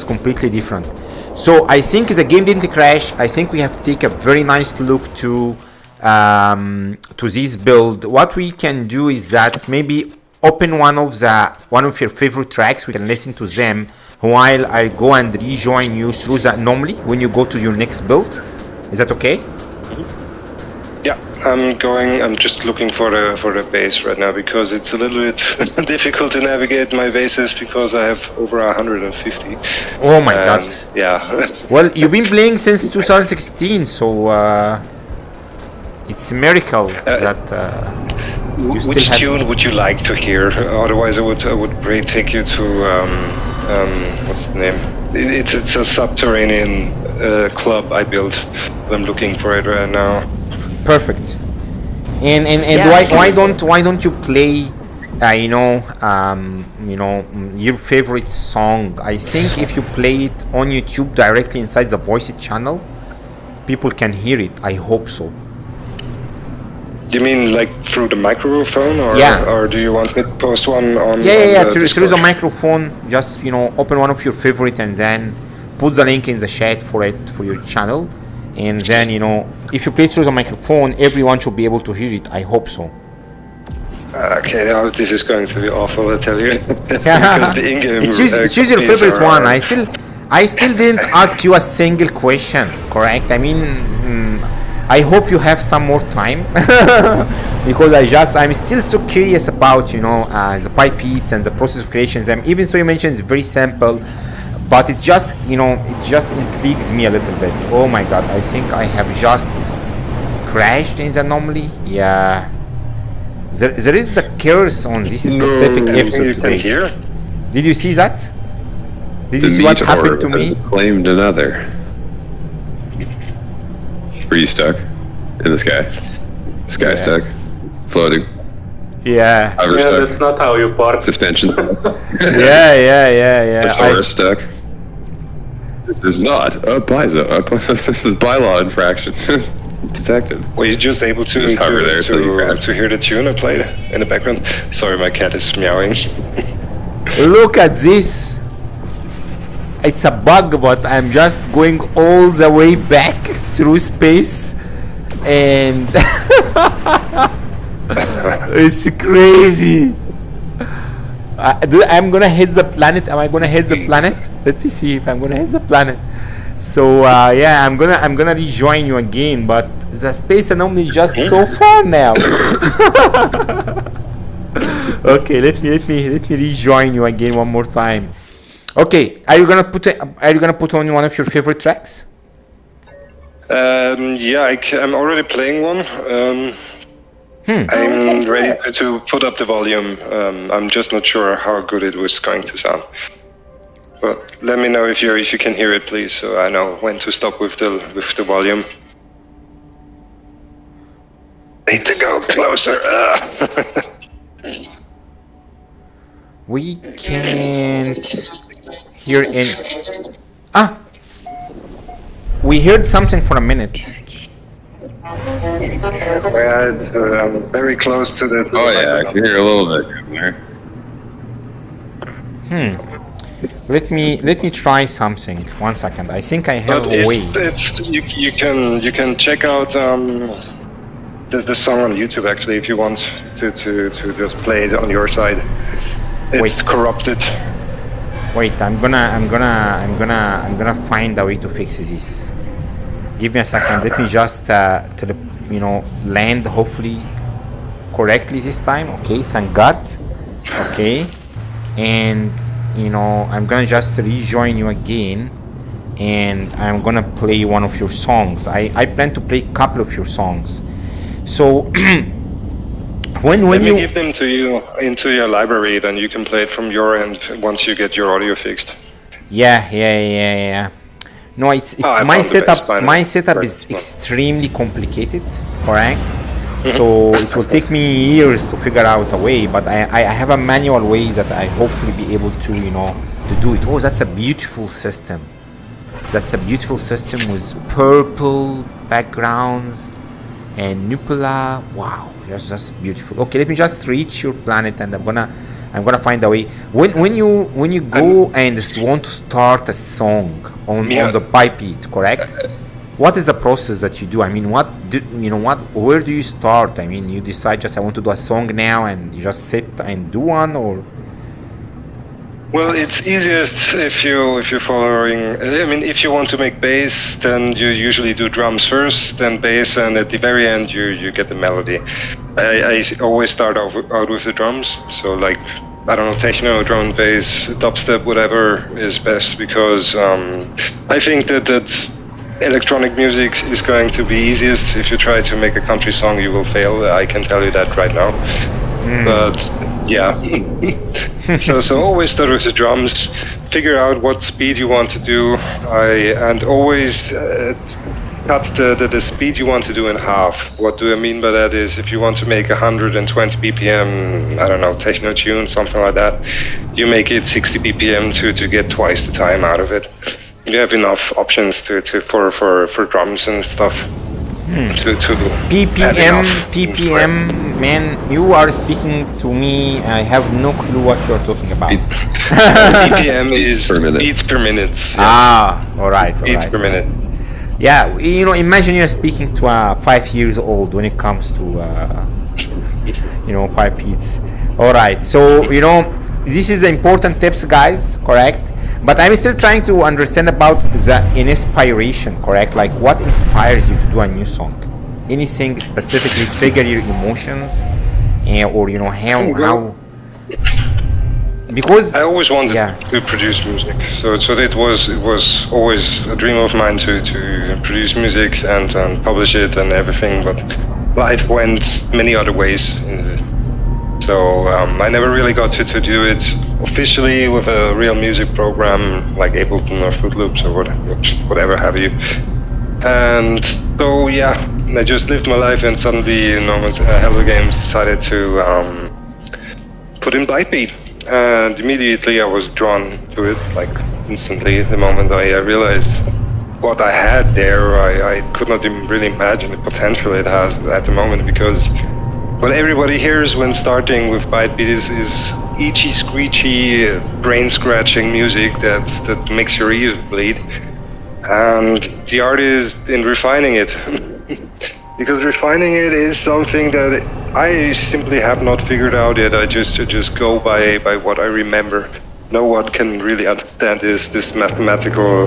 completely different. So I think the game didn't crash. I think we have to take a very nice look to this build. What we can do is that maybe open one of your favorite tracks. We can listen to them while I go and rejoin you through the anomaly when you go to your next build. Is that okay? Yeah, I'm just looking for the base right now because it's a little bit difficult to navigate my bases because I have over 150. Oh my god. Yeah. Well, you've been playing since 2016, so it's a miracle that which tune would you like to hear? Otherwise I would take you to what's the name? It's a subterranean club I built. I'm looking for it right now. Perfect. And Yeah. why don't you play your favorite song? I think if you play it on YouTube directly inside the voice channel, people can hear it. I hope so. You mean like through the microphone, or do you want me to post one on? Through the microphone. Just open one of your favorite and then put the link in the chat for your channel, and then if you play through the microphone, everyone should be able to hear it. I hope so. Okay, now this is going to be awful, I tell you. Because the in-game choose your favorite one. I still didn't ask you a single question, correct? I mean, I hope you have some more time because I'm still so curious about the ByteBeats and the process of creation. Even so, you mentioned it's very simple, but it just intrigues me a little bit. Oh my God, I think I have just crashed in the anomaly. Yeah. There is a curse on this specific episode today. Did you see that? Did you see what happened to me? Claimed another. Were you stuck in the sky? Sky stuck, floating. Yeah. Stuck. That's not how you park. Suspension. Yeah. Thesaurus stuck. This is not a This is bylaw infraction. Detected. Were you just able to hear the tune I played in the background? Sorry, my cat is meowing. Look at this. It's a bug, but I'm just going all the way back through space, and it's crazy. I'm gonna hit the planet. Am I gonna hit the planet? Let me see if I'm gonna hit the planet. So I'm gonna rejoin you again, but the space anomaly is just so far now. Okay, let me rejoin you again one more time. Okay, are you gonna put on one of your favorite tracks? I'm already playing one. I'm ready to put up the volume. I'm just not sure how good it was going to sound. But let me know if you can hear it, please, so I know when to stop with the volume. Need to go closer. We can't hear any. We heard something for a minute. I'm very close to the. Oh yeah, I can hear a little bit there. Let me try something. 1 second. I think I have a way. You can check out the song on YouTube actually if you want to just play it on your side. It's corrupted. Wait, I'm gonna find a way to fix this. Give me a second. Let me just land hopefully correctly this time. Okay, thank God. Okay, and I'm gonna just rejoin you again, and I'm gonna play one of your songs. I plan to play a couple of your songs. So when Let me you give them to you into your library, then you can play it from your end once you get your audio fixed. Yeah. No, it's my setup. My setup is extremely complicated, correct? So it will take me years to figure out a way, but I have a manual way that I hopefully be able to to do it. Oh, that's a beautiful system. That's a beautiful system with purple backgrounds and Nupola. Wow, that's beautiful. Okay, let me just reach your planet, and I'm gonna find a way. When you go and want to start a song on the ByteBeat, correct? What is the process that you do? I mean, where do you start? I mean, you decide I want to do a song now, and you just sit and do one, or? Well, it's easiest if you're following. I mean, if you want to make bass, then you usually do drums first, then bass, and at the very end you get the melody. I always start out with the drums. So like, I don't know, techno, drum and bass, dubstep, whatever is best, because I think that electronic music is going to be easiest. If you try to make a country song, you will fail. I can tell you that right now. But yeah, so always start with the drums. Figure out what speed you want to do. And always cut the speed you want to do in half. What do I mean by that is, if you want to make 120 BPM, I don't know, techno tune, something like that, you make it 60 BPM to get twice the time out of it. You have enough options for drums and stuff. to add ppm enough. ppm, man, you are speaking to me. I have no clue what you're talking about. BPM is per minute. beats per minute. Yes. All right, Beats per minute. Yeah, imagine you're speaking to a 5 years old when it comes to pipe beats. All right, so this is important tips, guys, correct? But I'm still trying to understand about the inspiration, correct? Like, what inspires you to do a new song? Anything specifically trigger your emotions, or how? Because I always wanted yeah. to produce music, so it was always a dream of mine to produce music and publish it and everything. But life went many other ways. So I never really got to do it officially with a real music program like Ableton or Fruit Loops or whatever have you. And so yeah, I just lived my life, and suddenly Hello Games decided to put in ByteBeat. And immediately I was drawn to it, like instantly. The moment I realized what I had there, I could not even really imagine the potential it has at the moment, because what everybody hears when starting with ByteBeat is itchy, screechy, brain-scratching music that makes your ears bleed. And the art is in refining it. Because refining it is something that I simply have not figured out yet. I just go by what I remember. No one can really understand this mathematical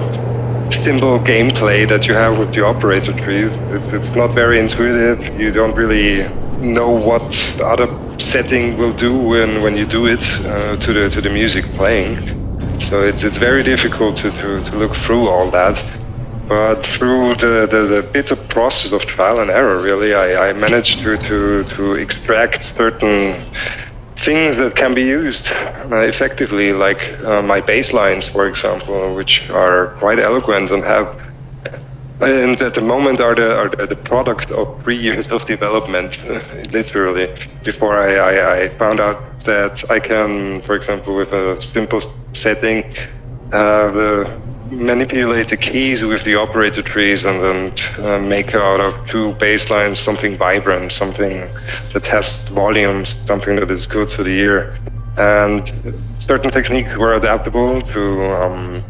symbol gameplay that you have with the operator trees. It's not very intuitive. You don't really know what the other setting will do when you do it to the music playing. So it's very difficult to look through all that. But through the bitter process of trial and error, really, I managed to extract certain things that can be used effectively, like my bass lines, for example, which are quite eloquent and at the moment are the product of 3 years of development, literally, before I found out that I can, for example, with a simple setting, manipulate the keys with the operator trees and then make out of two bass lines something vibrant, something that has volume, something that is good to the ear. And certain techniques were adaptable to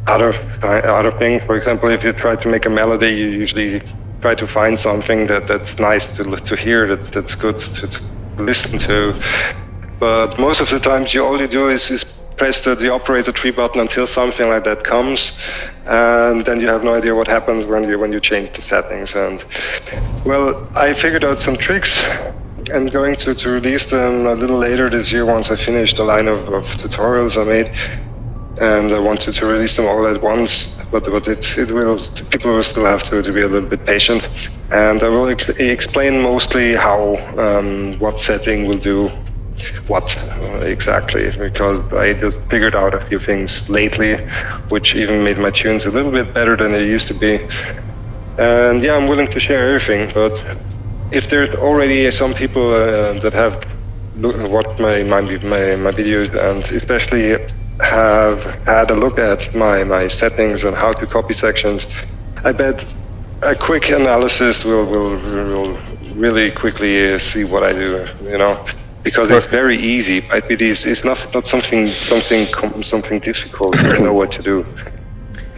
other things. For example, if you try to make a melody, you usually try to find something that's nice to hear, that's good to listen to. But most of the times, all you do is press the operator tree button until something like that comes, and then you have no idea what happens when you change the settings. And well, I figured out some tricks. I'm going to release them a little later this year once I finish the line of tutorials I made, and I wanted to release them all at once. But people will still have to be a little bit patient, and I will explain mostly how what setting will do what exactly, because I just figured out a few things lately which even made my tunes a little bit better than they used to be. And yeah, I'm willing to share everything, but if there's already some people that have watched my videos and especially have had a look at my settings and how to copy sections, I bet a quick analysis will really quickly see what I do, because it's very easy. ByteBeat is not something difficult. I know what to do,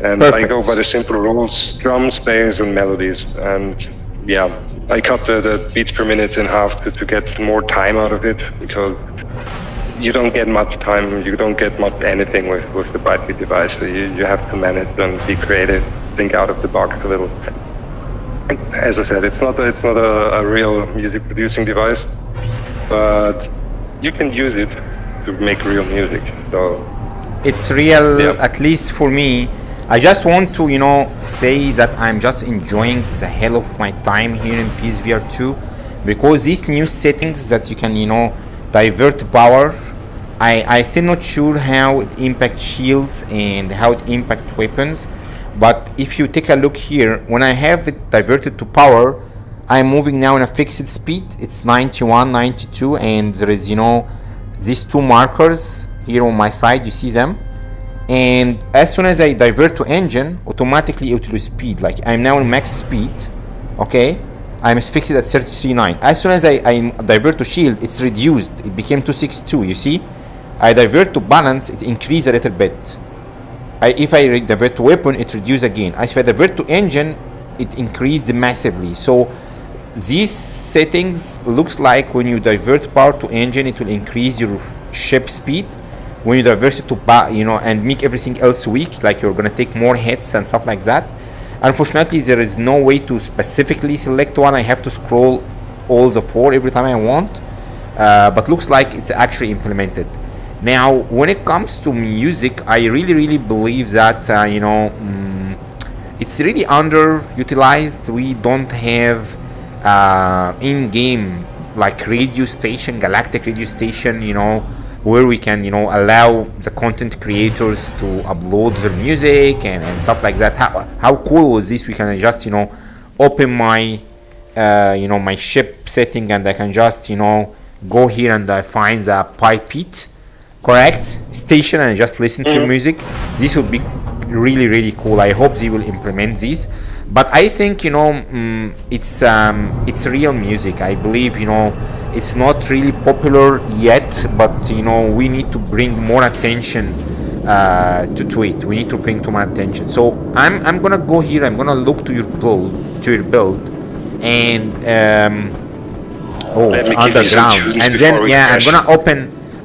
and I go by the simple rules: drums, bass, and melodies. And yeah, I cut the beats per minute in half to get more time out of it, because you don't get much time, you don't get much anything with the ByteBeat device. So you have to manage and be creative, think out of the box a little. As I said, it's not a real music producing device, but you can use it to make real music. So it's real, at least for me. I just want to, say that I'm just enjoying the hell of my time here in PSVR 2, because these new settings that you can, divert power, I still not sure how it impacts shields and how it impacts weapons. But if you take a look here, when I have it diverted to power, I'm moving now in a fixed speed. It's 91, 92, and there is, these two markers here on my side. You see them? And as soon as I divert to engine, automatically it will speed. Like, I'm now in max speed, Okay, I'm fixed at 33.9. As soon as I divert to shield, it's reduced. It became 262. You see, I divert to balance, it increased a little bit. If I divert to weapon, it reduced again. If I divert to engine, it increased massively. So these settings looks like when you divert power to engine, it will increase your ship speed. When you divert it to and make everything else weak, like you're gonna take more hits and stuff like that. Unfortunately, there is no way to specifically select one. I have to scroll all the 4 every time I want. But looks like it's actually implemented. Now, when it comes to music, I really believe that it's really underutilized. We don't have in-game like radio station, galactic radio station, where we can allow the content creators to upload their music and stuff like that. How cool was this? We can just open my my ship setting, and I can just go here and I find the ByteBeat correct station and just listen to music. This would be really cool. I hope they will implement this, but I think it's real music. I believe it's not really popular yet, but we need to bring more attention to it. We need to bring too much attention. So I'm gonna go here. I'm gonna look to your build, and it's underground. And then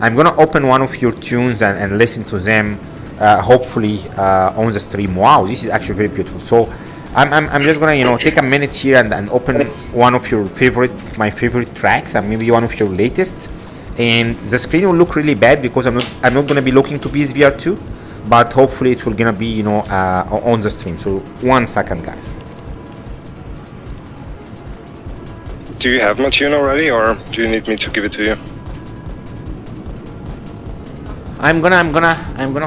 I'm gonna open one of your tunes and listen to them. Hopefully on the stream. Wow, this is actually very beautiful. So I'm just gonna take a minute here and open one of my favorite tracks, and maybe one of your latest. And the screen will look really bad because I'm not gonna be looking to PSVR 2, but hopefully it will gonna be on the stream. So 1 second, guys. Do you have my tune already, or do you need me to give it to you? I'm gonna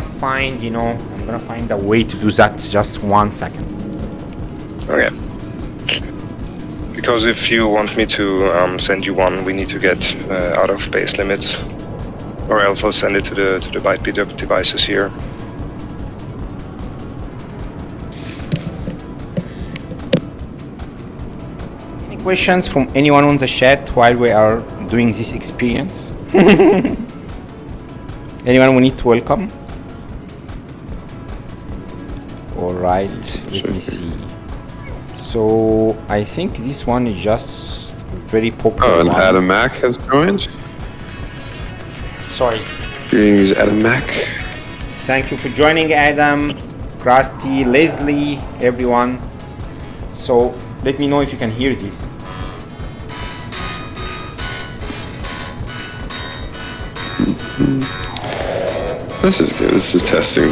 find a way to do that. Just 1 second. Okay. Because if you want me to send you one, we need to get out of base limits, or else I'll send it to the ByteBeat devices here. Any questions from anyone on the chat while we are doing this experience? Anyone we need to welcome? All right, let me see. So I think this one is just very popular. Oh, and Adam Mack has joined. Sorry. Greetings, Adam Mack. Thank you for joining, Adam, Krusty, Leslie, everyone. So let me know if you can hear this. This is good. This is testing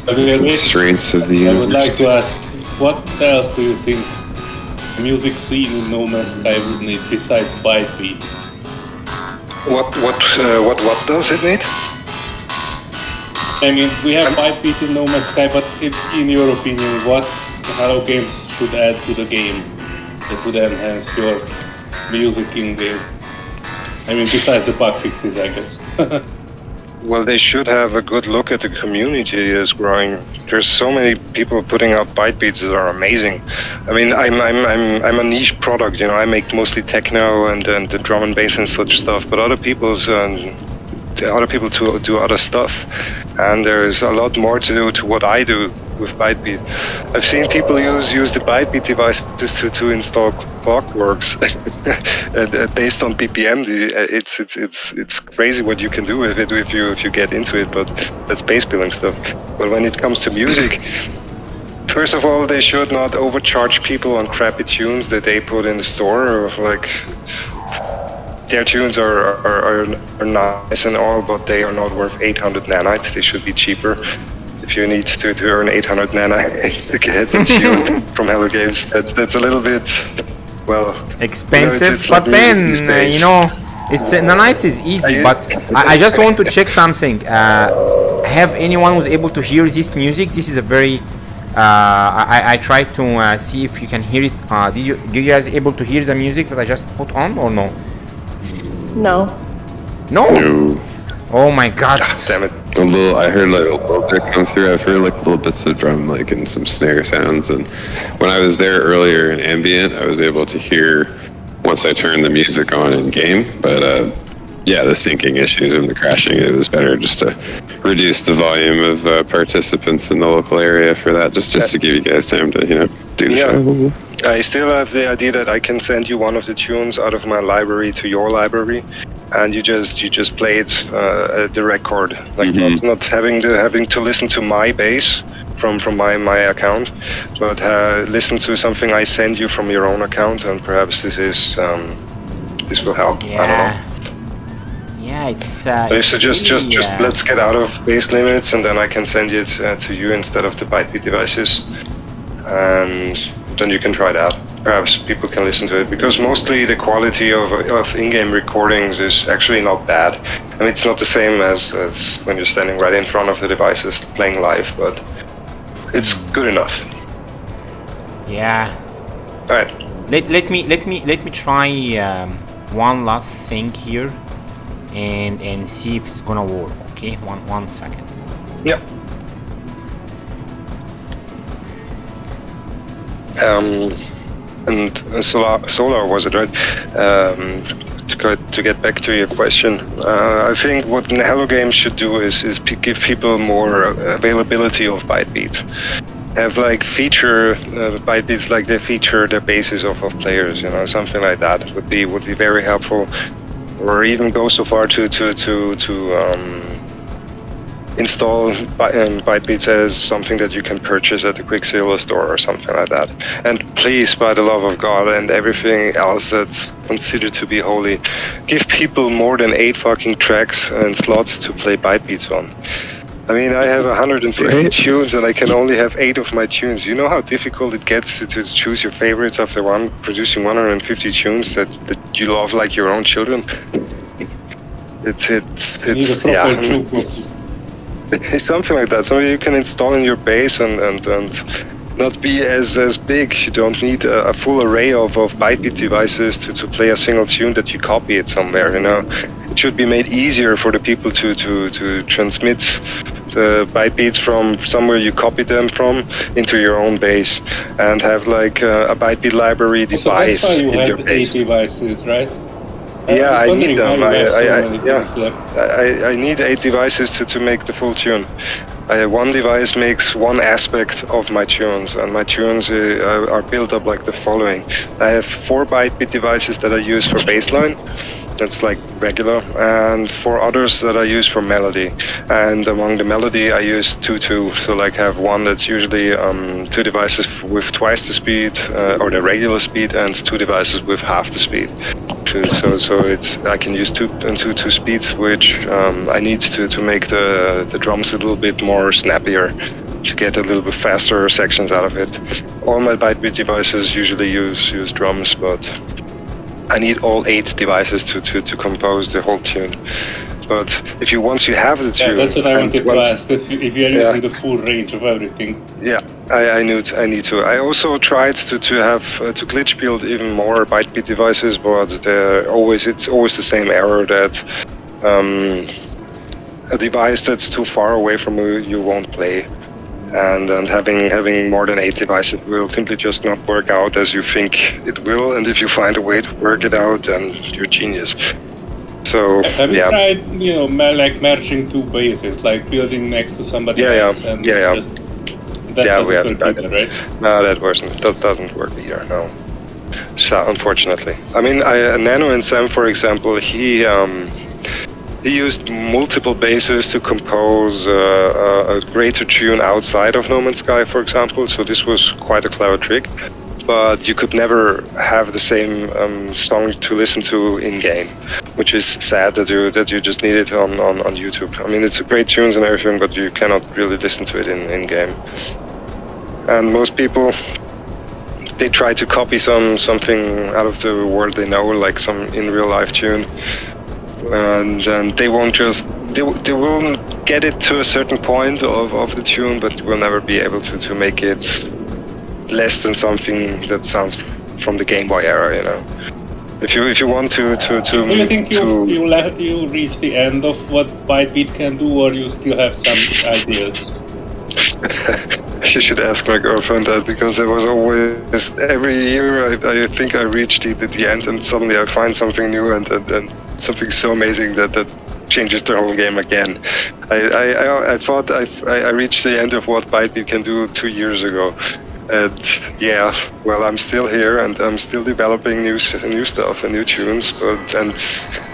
the constraints of the universe. I would like to ask, what else do you think the music scene in No Man's Sky would need besides ByteBeat? What does it need? I mean, we have ByteBeat in No Man's Sky, but in your opinion, what Hello Games should add to the game that would enhance your music in game? I mean, besides the bug fixes, I guess. Well, they should have a good look at the community is growing. There's so many people putting out ByteBeats that are amazing. I mean, I'm a niche product, I make mostly techno and the drum and bass and such stuff, but other people do other stuff, and there's a lot more to do to what I do with ByteBeat. I've seen people use the ByteBeat devices to install clockworks and based on BPM. It's crazy what you can do with it if you get into it, but that's bass billing stuff. But when it comes to music, first of all, they should not overcharge people on crappy tunes that they put in the store, or like their tunes are nice and all, but they are not worth 800 nanites. They should be cheaper. If you need to earn 800 nanites to get a tune from Hello Games, that's a little bit, well, expensive. It's but like then it's nanites is easy. But I just want to check something. Have anyone was able to hear this music? This is a very I tried to see if you can hear it. Did you guys able to hear the music that I just put on, or no? No. No. Oh my god. Damn it. I heard like a little bit come through. I've heard like little bits of drum, like and some snare sounds. And when I was there earlier in ambient, I was able to hear once I turned the music on in game. But yeah, the syncing issues and the crashing, it was better just to reduce the volume of participants in the local area for that, just to give you guys time to do the show. I still have the idea that I can send you one of the tunes out of my library to your library, and you just play it the record, like not having to listen to my bass from my account, but listen to something I send you from your own account, and perhaps this will help. Yeah. I don't know. Yeah, it's. So just let's get out of base limits, and then I can send it to you instead of the ByteBeat devices, and then you can try it out. Perhaps people can listen to it, because mostly the quality of in-game recordings is actually not bad. I mean, it's not the same as when you're standing right in front of the devices playing live, but it's good enough. Yeah. All right. Let me try one last thing here, and see if it's gonna work. Okay, one second. Yep. And Solar was it, right? To get back to your question, I think what Hello Games should do is give people more availability of ByteBeat. Have like feature ByteBeats like they feature the bases of players, something like that would be very helpful. Or even go so far to install ByteBeats as something that you can purchase at the Quicksilver store or something like that. And please, by the love of God and everything else that's considered to be holy, give people more than 8 fucking tracks and slots to play ByteBeats on. I mean, I have 150 tunes and I can only have 8 of my tunes. You know how difficult it gets to choose your favorites after producing 150 tunes that you love like your own children? It's something like that. Something you can install in your base and not be as big. You don't need a full array of ByteBeat devices to play a single tune that you copy it somewhere. It should be made easier for the people to transmit the ByteBeats from somewhere you copied them from into your own base, and have like a ByteBeat library device so that's why you in your have base. 8 devices, right? Yeah, I need them. I I need 8 devices to make the full tune. One device makes one aspect of my tunes, and my tunes are built up like the following. I have 4 ByteBeat devices that I use for bassline. That's like regular, and 4 others that I use for melody. And among the melody, I use 2-2. So like have one that's usually 2 devices with twice the speed or the regular speed, and 2 devices with half the speed. So I can use 2 speeds, which I need to make the drums a little bit more snappier, to get a little bit faster sections out of it. All my ByteBeat devices usually use drums, but I need all 8 devices to compose the whole tune. But once you have the tune, that's what I wanted to ask. If you are using the full range of everything. Yeah, I need to. I also tried to have to glitch build even more ByteBeat devices, but it's always the same error that a device that's too far away from you won't play. And having more than 8 devices will simply just not work out as you think it will. And if you find a way to work it out, then you're genius. So have you tried, like merging 2 bases, like building next to somebody else? We have tried it. Right? No, that doesn't work either. No, so unfortunately. I mean, Nano and Sam, for example, he used multiple bases to compose a greater tune outside of No Man's Sky, for example. So this was quite a clever trick, but you could never have the same song to listen to in game, which is sad that you just need it on YouTube. I mean, it's a great tunes and everything, but you cannot really listen to it in game. And most people, they try to copy something out of the world they know, like some in real life tune. And they won't they will get it to a certain point of the tune, but will never be able to make it less than something that sounds from the Game Boy era, if you want to Do you think you reach the end of what ByteBeat can do, or you still have some ideas? You should ask my girlfriend that, because there was always, every year I think I reach the end, and suddenly I find something new and something so amazing that changes the whole game again. I thought I reached the end of what ByteBeat can do 2 years ago. And yeah, well, I'm still here and I'm still developing new stuff and new tunes, and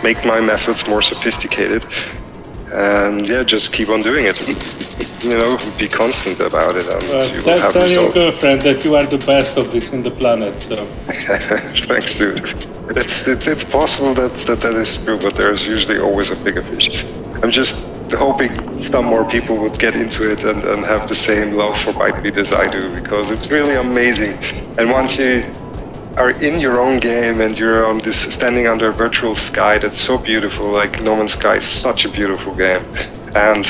make my methods more sophisticated. And yeah, just keep on doing it. You know, be constant about it, and you will have tell your results. girlfriend that you are the best of this in the planet. So Thanks, dude. It's possible that is true, but there's usually always a bigger fish. I'm just hoping some more people would get into it and have the same love for ByteBeat as I do, because it's really amazing. And once you are in your own game and you're on this standing under a virtual sky that's so beautiful, like No Man's Sky is such a beautiful game. And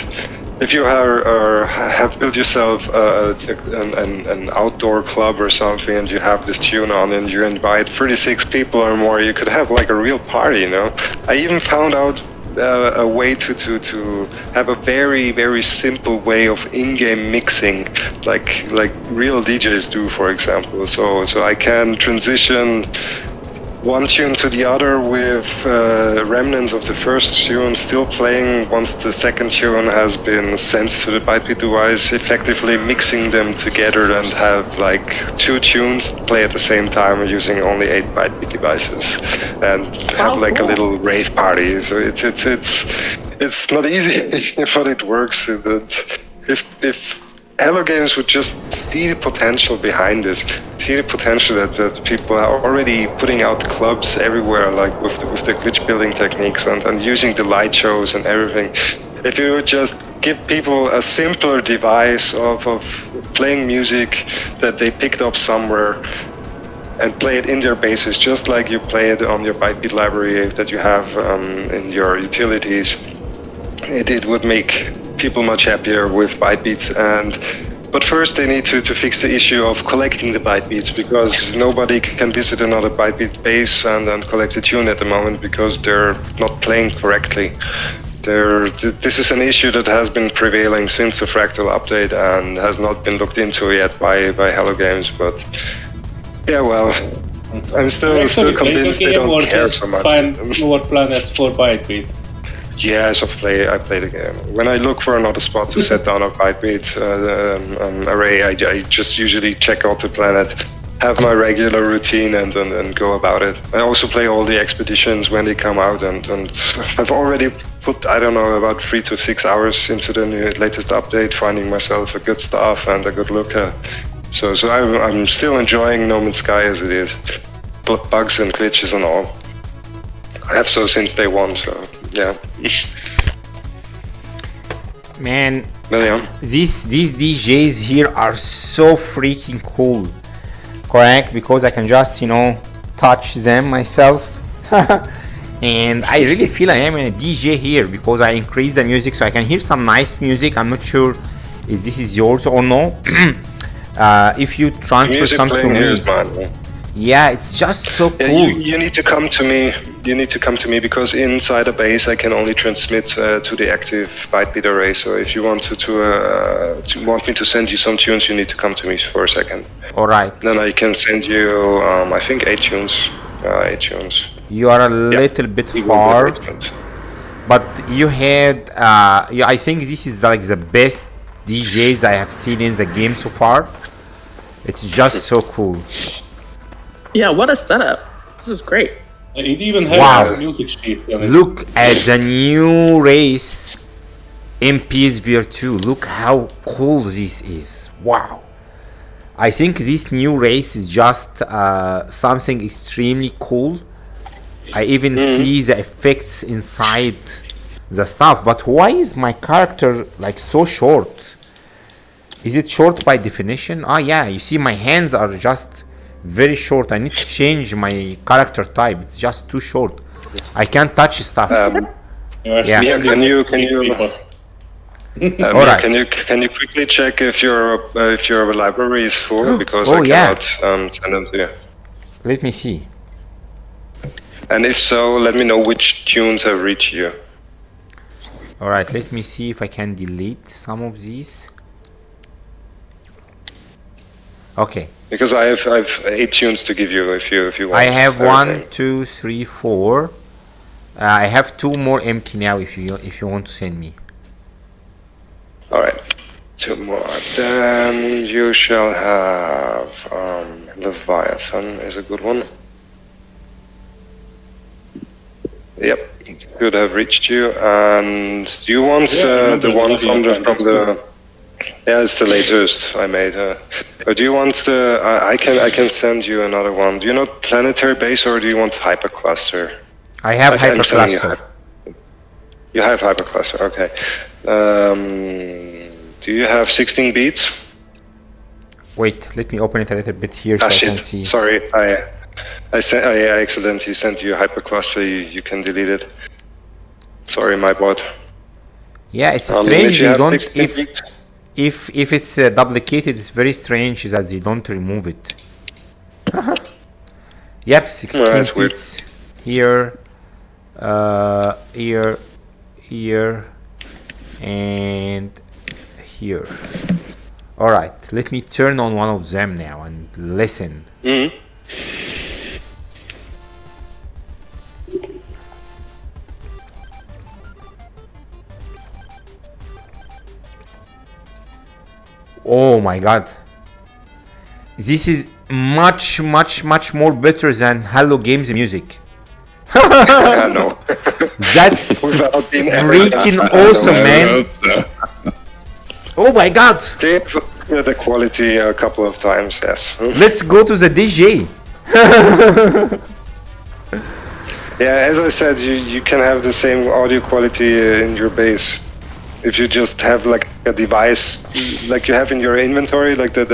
if you have built yourself an outdoor club or something, and you have this tune on and you invite 36 people or more, you could have like a real party, you know? I even found out a way to have a very, very simple way of in-game mixing, like real DJs do, for example. So I can transition one tune to the other with remnants of the first tune still playing once the second tune has been sent to the ByteBeat device, effectively mixing them together and have like 2 tunes play at the same time using only 8 ByteBeat devices, and have like a little rave party. So it's not easy, but it works. That if Hello Games would just see the potential behind this, see the potential that people are already putting out clubs everywhere, like with the glitch building techniques and using the light shows and everything. If you would just give people a simpler device of playing music that they picked up somewhere and play it in their bases, just like you play it on your ByteBeat library that you have in your utilities, it would make people much happier with ByteBeats. But first they need to fix the issue of collecting the ByteBeats, because nobody can visit another ByteBeat base and collect a tune at the moment because they're not playing correctly. This is an issue that has been prevailing since the Fractal update and has not been looked into yet by Hello Games. But yeah, well, I'm still convinced they don't care so much. Find more planets for ByteBeat. Yes, I play the game. When I look for another spot to set down a ByteBeat array, I just usually check out the planet, have my regular routine, and go about it. I also play all the expeditions when they come out, and I've already put, I don't know, about 3 to 6 hours into the latest update, finding myself a good staff and a good look. So I'm still enjoying No Man's Sky as it is. Bugs and glitches and all. I have so since day one, so yeah. Man, Yeah. these DJs here are so freaking cool, correct? Because I can just, touch them myself. And I really feel I am a DJ here because I increase the music so I can hear some nice music. I'm not sure if this is yours or no. If you transfer some to me. Yeah, it's just so cool. You need to come to me. You need to come to me because inside a base I can only transmit to the active ByteBeat array. So if you want want me to send you some tunes, you need to come to me for a second. All right. Then I can send you, I think 8 tunes. 8 tunes. You are a little bit far, but you had. I think this is like the best DJs I have seen in the game so far. It's just so cool. Yeah, what a setup. This is great. It even has a music sheet on it. Look at the new race in PSVR 2. Look how cool this is. Wow. I think this new race is just something extremely cool. I even see the effects inside the stuff. But why is my character like so short? Is it short by definition? Oh yeah, you see my hands are just very short. I need to change my character type. It's just too short. I can't touch stuff. Can you All right. can you quickly check if your library is full, because I cannot send them to you. Let me see. And if so, let me know which tunes have reached you. All right, let me see if I can delete some of these. Okay. Because I have 8 tunes to give you if you want. I have everything. 1, 2, 3, 4. I have 2 more empty now if you want to send me. All right, 2 more. Then you shall have Leviathan is a good one. Yep, could have reached you. And do you want the one from the? Yeah, it's the latest I made. Or do you want the? I can send you another one. Do you know Planetary Base or do you want Hypercluster? I have I'm sending Hypercluster. You have Hypercluster, okay. Do you have 16 beats? Wait, let me open it a little bit here so I can see. Sorry, I accidentally sent you Hypercluster. You can delete it. Sorry, my bot. Yeah, it's strange. If you You have don't 16 beats. if it's duplicated. It's very strange that they don't remove it. Yep, 16 that's weird. bits here, here, and here. All right, let me turn on one of them now and listen. Mm-hmm. Oh my god, this is much more better than Hello Games music. I know. That's Without being freaking arrogant. awesome, I man. hope so. Oh my god, They improved the quality a couple of times, yes. let's go to the DJ. Yeah, as I said, you can have the same audio quality in your bass. If you just have like a device, like you have in your inventory, like the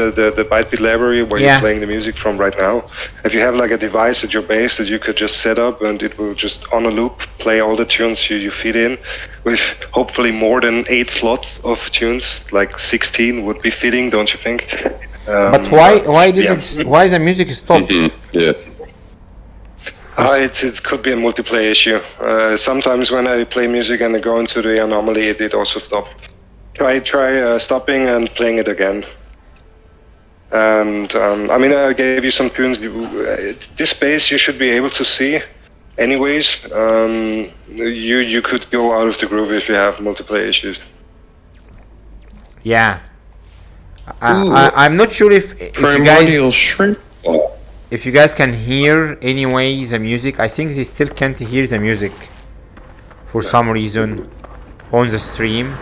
ByteBeat library where Yeah. you're playing the music from right now. If you have like a device at your bass that you could just set up and it will just on a loop play all the tunes you feed in, with hopefully more than 8 slots of tunes, like 16 would be fitting, don't you think? But why did yeah. why the music stopped? Yeah. It could be a multiplayer issue. Sometimes when I play music and I go into the anomaly, it also stops. Try stopping and playing it again. And I mean, I gave you some tunes. This bass you should be able to see. Anyways, you could go out of the groove if you have multiplayer issues. Yeah, I'm not sure if Primordial shrimp. if you guys can hear anyway the music. I think they still can't hear the music for some reason on the stream.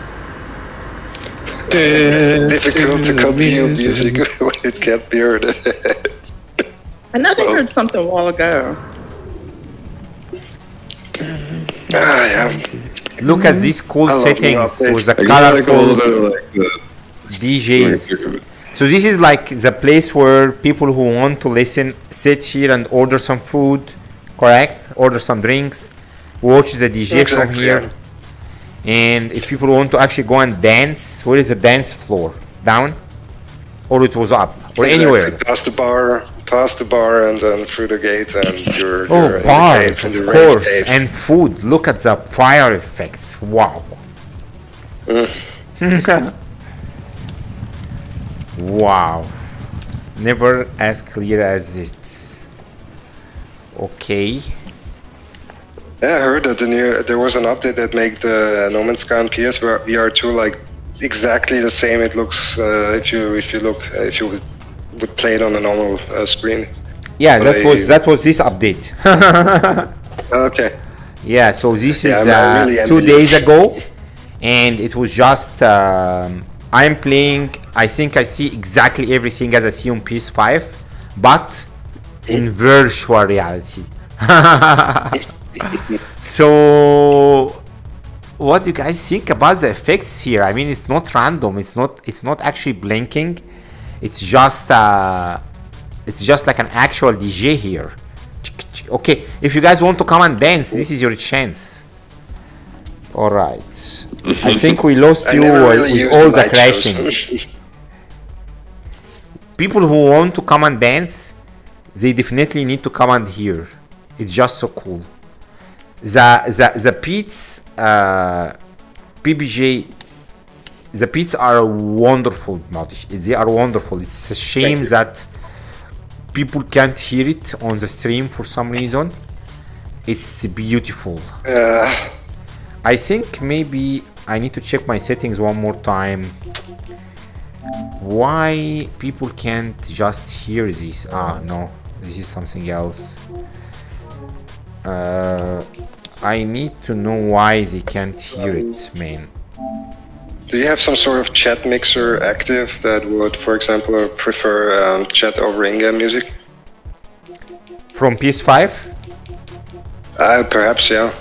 Difficult to copy your music when it can't be heard. I know they heard something a while ago. Yeah. Look at these cool I love settings new with the I got like a little colorful bit of like the DJs. So this is like the place where people who want to listen sit here and order some food, correct? Order some drinks, watch the DJ from Exactly, here. yeah. And if people want to actually go and dance, where is the dance floor? Down? Or it was up? Or anywhere? Past the bar, and then through the gate, and you're Oh, in the bars, cave, in of the rave course, cave. and food. Look at the fire effects. Wow. Wow. Never as clear as it. Okay. Yeah, I heard that there was an update that made the No Man's Sky on PSVR 2 like exactly the same. It looks if you would play it on a normal screen. Yeah, But that was this update. Okay. Yeah, so this is I really 2 envy you. days ago, and it was just I'm playing. I think I see exactly everything as I see on PS5, but in virtual reality. So, what do you guys think about the effects here? I mean, it's not random. It's not actually blinking. It's just like an actual DJ here. Okay, if you guys want to come and dance, this is your chance. All right. I think we lost you never really with used all the nitros. crashing. People who want to come and dance, they definitely need to come and hear. It's just so cool. The beats, PBJ, the beats are wonderful, Madish. They are wonderful. It's a shame that people can't hear it on the stream for some reason. It's beautiful. I think maybe I need to check my settings one more time. Why people can't just hear this? No, this is something else. I need to know why they can't hear it, man. Do you have some sort of chat mixer active that would, for example, prefer chat over in-game music? From PS5? Perhaps, yeah.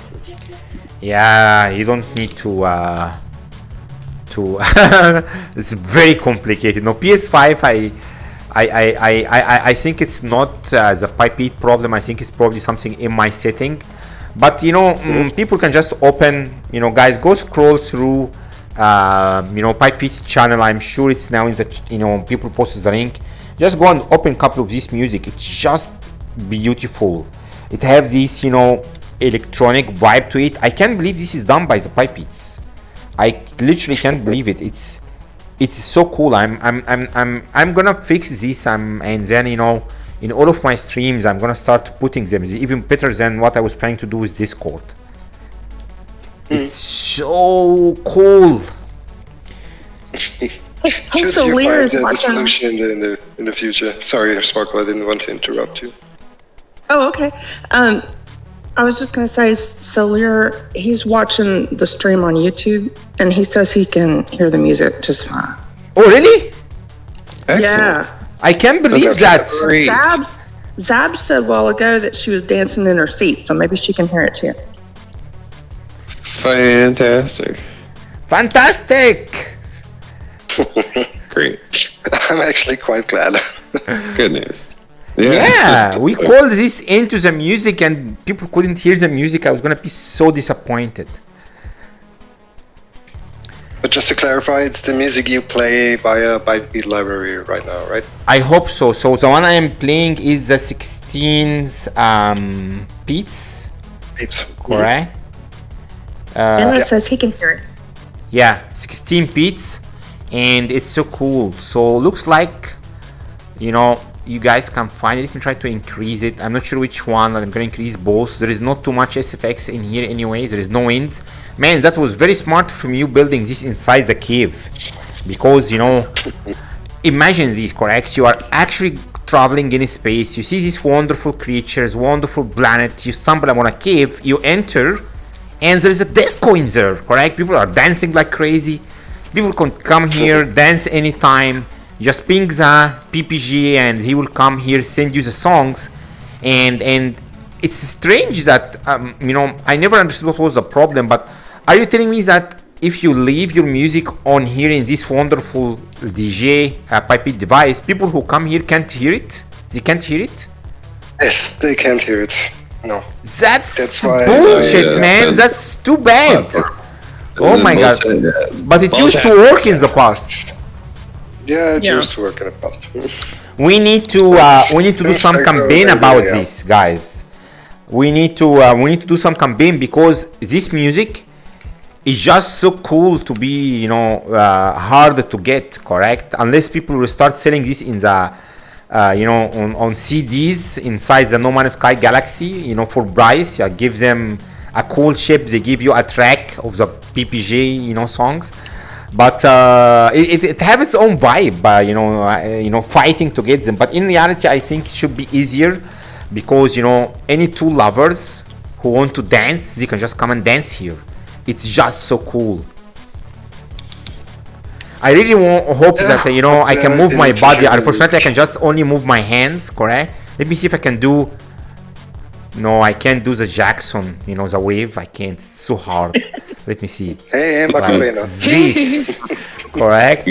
Yeah, you don't need to it's very complicated. No, PS5, I think it's not the ByteBeat problem. I think it's probably something in my setting. But people can just open, guys, go scroll through ByteBeat channel. I'm sure it's now in the people post the link. Just go and open a couple of this music. It's just beautiful. It has this electronic vibe to it. I can't believe this is done by the ByteBeats. I literally can't believe it. It's so cool. I'm gonna fix this and then in all of my streams I'm gonna start putting them. It's even better than what I was planning to do with Discord. It's so cool. Just you find the solution in the future. Sorry, Sparkle, I didn't want to interrupt you. Oh, okay. I was just going to say, Solir, he's watching the stream on YouTube, and he says he can hear the music just fine. Oh, really? Excellent. Yeah. I can't believe that. Zab said a while ago that she was dancing in her seat, so maybe she can hear it too. Fantastic. Fantastic. Great. I'm actually quite glad. Good news. Yeah, we called this into the music and people couldn't hear the music. I was gonna be so disappointed. But just to clarify, it's the music you play via ByteBeat library right now, right? I hope so. So the one I am playing is the 16th beats. Correct? And it says he can hear it. Yeah, 16 beats, and it's so cool. So looks like, you guys can find it. You can try to increase it. I'm not sure which one. I'm gonna increase both. There is not too much SFX in here anyway. There is no wind. Man, that was very smart from you building this inside the cave, because imagine this, correct? You are actually traveling in space. You see these wonderful creatures, wonderful planet. You stumble upon a cave. You enter, and there is a disco in there, correct? People are dancing like crazy. People can come here, dance anytime. Just ping the PPG and he will come here, send you the songs, and it's strange that I never understood what was the problem. But are you telling me that if you leave your music on here in this wonderful DJ ByteBeat device, people who come here can't hear it? They can't hear it? Yes, they can't hear it. No. That's bullshit, man. That's too bad. Oh my god! But it used to work in the past. Yeah, it used to work in the past. We need to do some campaign about this, guys. We need to do some campaign, because this music is just so cool to be hard to get, correct? Unless people will start selling this in the on CDs inside the No Man's Sky Galaxy, for price. Give them a cool chip. They give you a track of the PPG songs. But it have its own vibe, fighting to get them. But in reality, I think it should be easier, because any two lovers who want to dance, they can just come and dance here. It's just so cool. I really hope that I can move my body. Unfortunately, I can just only move my hands. Correct? Let me see if I can do. No, I can't do the Jackson. The wave. I can't. It's so hard. Let me see. Hey, like this. Correct?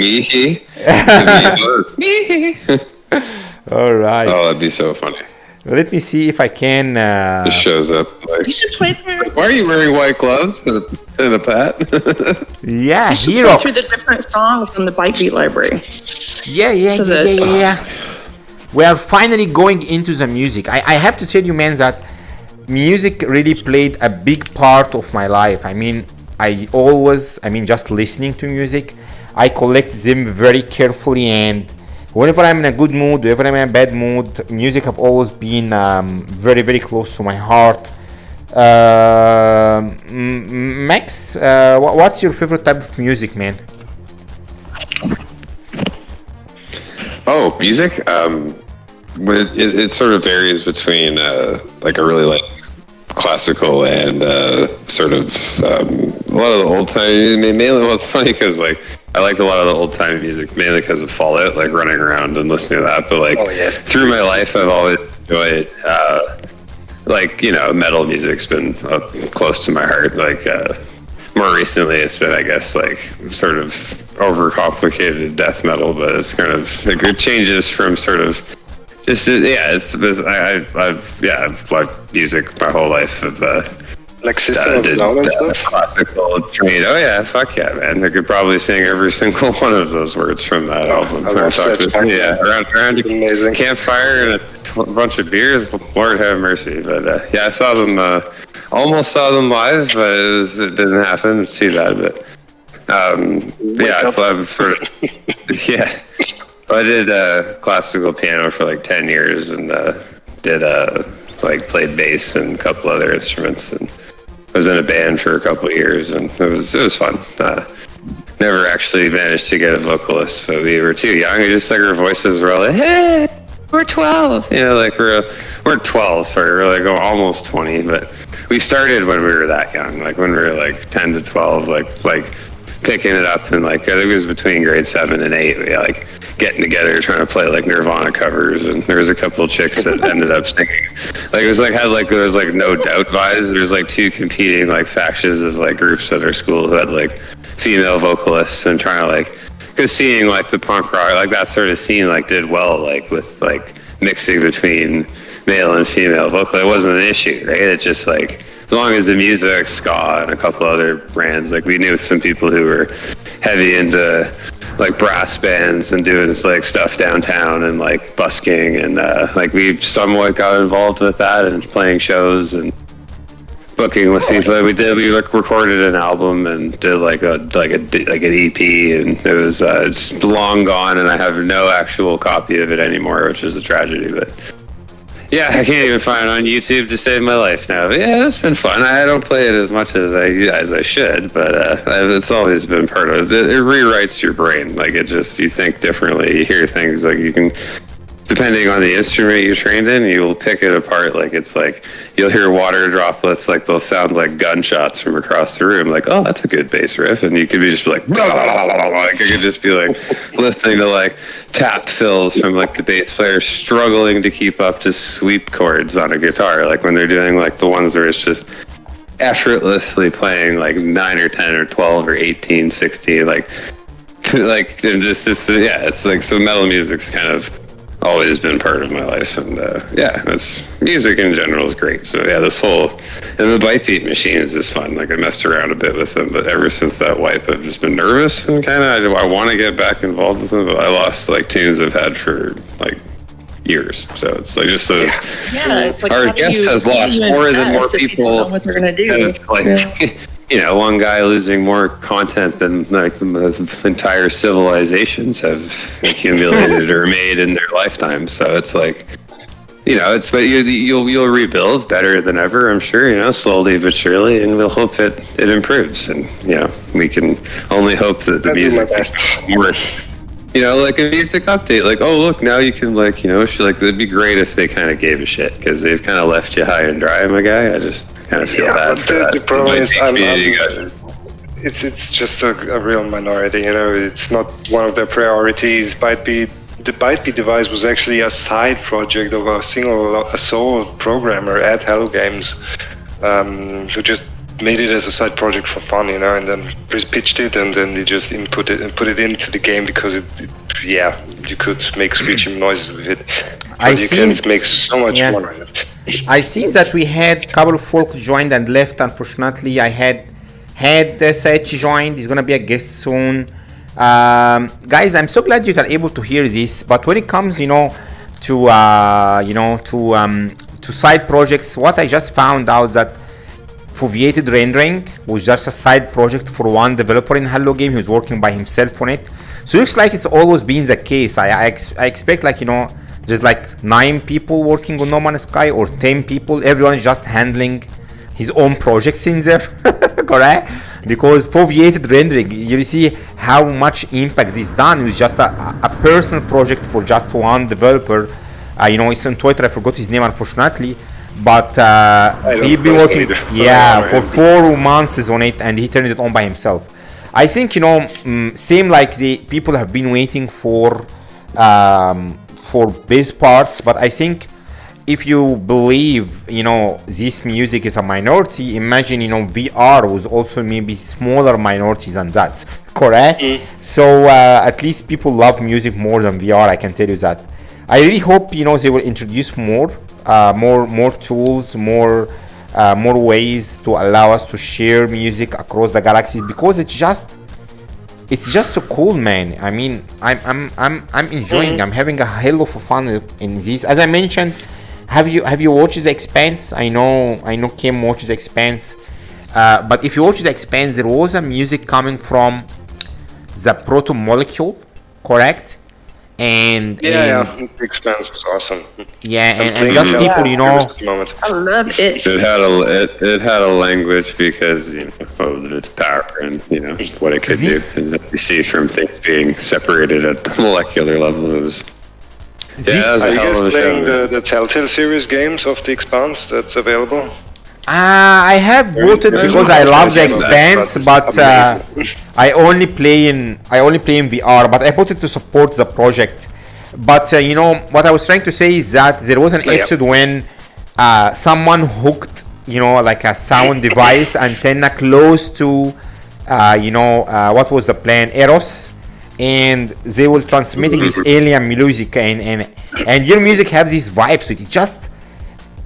All right. Oh, that'd be so funny. Let me see if I can. It shows up. You should play through. Why are you wearing white gloves and a pat? Yeah, you should Heroes. play through the different songs from the ByteBeat library. Yeah. We are finally going into the music. I have to tell you, man, that music really played a big part of my life. I mean, just listening to music, I collect them very carefully, and whenever I'm in a good mood, whenever I'm in a bad mood, music have always been very, very close to my heart. Max, what's your favorite type of music, man? Oh, music. It sort of varies between like I really like classical and sort of a lot of the old time. Mainly, well, it's funny because like I liked a lot of the old time music mainly because of Fallout, like running around and listening to that. But like through my life, I've always enjoyed like metal music's been close to my heart. Like more recently, it's been I guess like sort of overcomplicated death metal, but it's kind of like it changes from sort of. I've loved music my whole life. Like System of Down and stuff? Classical train. Oh yeah, fuck yeah, man. I could probably sing every single one of those words from that album. Around amazing. Campfire and a bunch of beers, Lord have mercy. But I saw them, almost saw them live, but it didn't happen. It's too bad, but I've sort of, yeah. I did classical piano for like 10 years and played bass and a couple other instruments, and I was in a band for a couple of years, and it was fun. Never actually managed to get a vocalist, but we were too young. We just like our voices were all like, hey, we're 12. Like we're 12, sorry, we're like almost 20, but we started when we were that young, like when we were like 10 to 12, like picking it up, and like I think it was between grade 7 and 8. We like getting together trying to play like Nirvana covers, and there was a couple of chicks that ended up singing. Like it was like there was like No Doubt vibes. There was like two competing like factions of like groups at our school who had like female vocalists, and trying to like because seeing like the punk rock like that sort of scene like did well like with like mixing between male and female vocal. It wasn't an issue, right? It just like as long as the music, ska, and a couple other brands, like we knew some people who were heavy into like brass bands and doing this like stuff downtown and like busking, and like we somewhat got involved with that and playing shows and booking with people. We like recorded an album and did like an EP, and it was it's long gone, and I have no actual copy of it anymore, which is a tragedy, but. Yeah, I can't even find it on YouTube to save my life now. But yeah, it's been fun. I don't play it as much as I should, but it's always been part of it. It rewrites your brain. Like it just you think differently. You hear things like you can, depending on the instrument you're trained in, you will pick it apart. Like it's like you'll hear water droplets, like they'll sound like gunshots from across the room. Like, oh, that's a good bass riff, and you could be just like, blah, blah, blah, blah, blah. Like I could just be like listening to like tap fills from like the bass player struggling to keep up to sweep chords on a guitar, like when they're doing like the ones where it's just effortlessly playing like 9 or 10 or 12 or 18, 16, like and just it's like so metal music's kind of always been part of my life, and it's music in general is great. So yeah, this whole and the ByteBeat machines is fun. Like I messed around a bit with them, but ever since that wipe, I've just been nervous and kind of I want to get back involved with them, but I lost like tunes I've had for like years. So it's like just those. Yeah, it's like our guest has lost more than more people. What they're gonna do? Kind of like, one guy losing more content than like the entire civilizations have accumulated or made in their lifetime. So it's like, but you'll rebuild better than ever, I'm sure. Slowly but surely, and we'll hope it improves. And we can only hope that the music works. Like a music update, like, oh look, now you can it'd be great if they kind of gave a shit, because they've kind of left you high and dry, my guy. I just kind of feel bad for that. The problem is, it's just a real minority. It's not one of their priorities. The ByteBeat device was actually a side project of a sole programmer at Hello Games, who just made it as a side project for fun, and then pitched it, and then they just put it into the game because you could make screeching noises with it. It makes so much more of it. I see that we had a couple of folk joined and left. Unfortunately, I had Saichi joined. He's gonna be a guest soon. Guys, I'm so glad you are able to hear this. But when it comes, to to side projects, what I just found out that foveated rendering was just a side project for one developer in Hello Game. He was working by himself on it. So it looks like it's always been the case. I expect, like, there's like 9 people working on No Man's Sky, or 10 people. Everyone is just handling his own projects in there. Correct? Because foveated rendering, you see how much impact this done with just a personal project for just one developer. It's on Twitter. I forgot his name, unfortunately, but he been working for 4 months on it, and he turned it on by himself. I think same like the people have been waiting for bass parts, but I think if you believe this music is a minority, imagine VR was also maybe smaller minority than that. Correct? So at least people love music more than VR, I can tell you that. I really hope they will introduce more tools, more ways to allow us to share music across the galaxies, because it's just so cool, man. I mean, I'm enjoying. I'm having a hell of a fun in this. As I mentioned, have you watched The Expanse? I know Kim watches The Expanse, but if you watch The Expanse, there was a music coming from the Proto Molecule, correct? And The Expanse was awesome. Yeah, and just people, I love it. It had a language because of its power and what it could do, and you see from things being separated at the molecular level. It was. Are you guys playing the Telltale series games of The Expanse that's available? I have bought it because I love The Expanse, but I only play in VR. But I bought it to support the project. But what I was trying to say is that there was an episode when someone hooked like a sound device antenna close to what was the plan, Eros, and they will transmitting this alien music, and your music have these vibes. So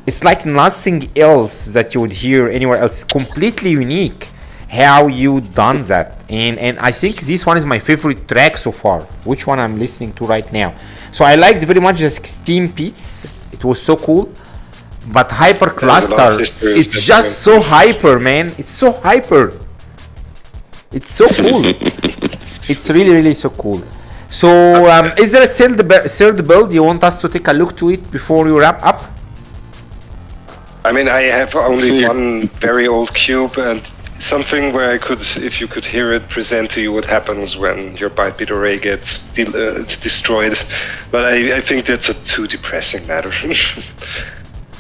it's like nothing else that you would hear anywhere else. Completely unique how you done that, and I think this one is my favorite track so far, which one I'm listening to right now. So I liked very much the 16 beats. It was so cool. But Hyper Cluster, it's just so hyper, man. It's so hyper. It's so cool. It's really, really so cool. So is there a third build you want us to take a look to it before you wrap up? I mean, I have only one very old cube and something where I could, if you could hear it, present to you what happens when your ByteBeat array gets destroyed. But I think that's a too depressing matter.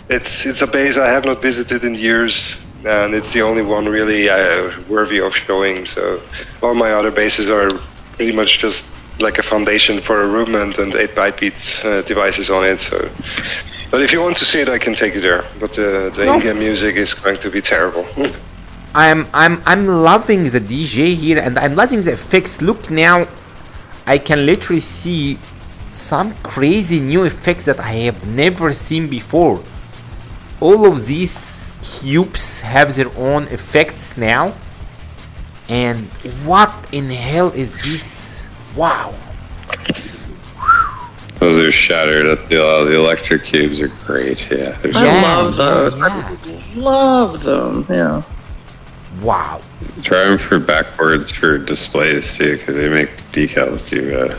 It's a base I have not visited in years, and it's the only one really worthy of showing. So all my other bases are pretty much just like a foundation for a room and 8 ByteBeat devices on it. So. But if you want to see it, I can take you there. But the in-game music is going to be terrible. I'm loving the DJ here, and I'm loving the effects. Look now, I can literally see some crazy new effects that I have never seen before. All of these cubes have their own effects now. And what in hell is this? Wow. Those are shattered. The electric cubes are great. Yeah. I love those. I love them. Yeah. Wow. Try them for backboards for displays too, because they make decals do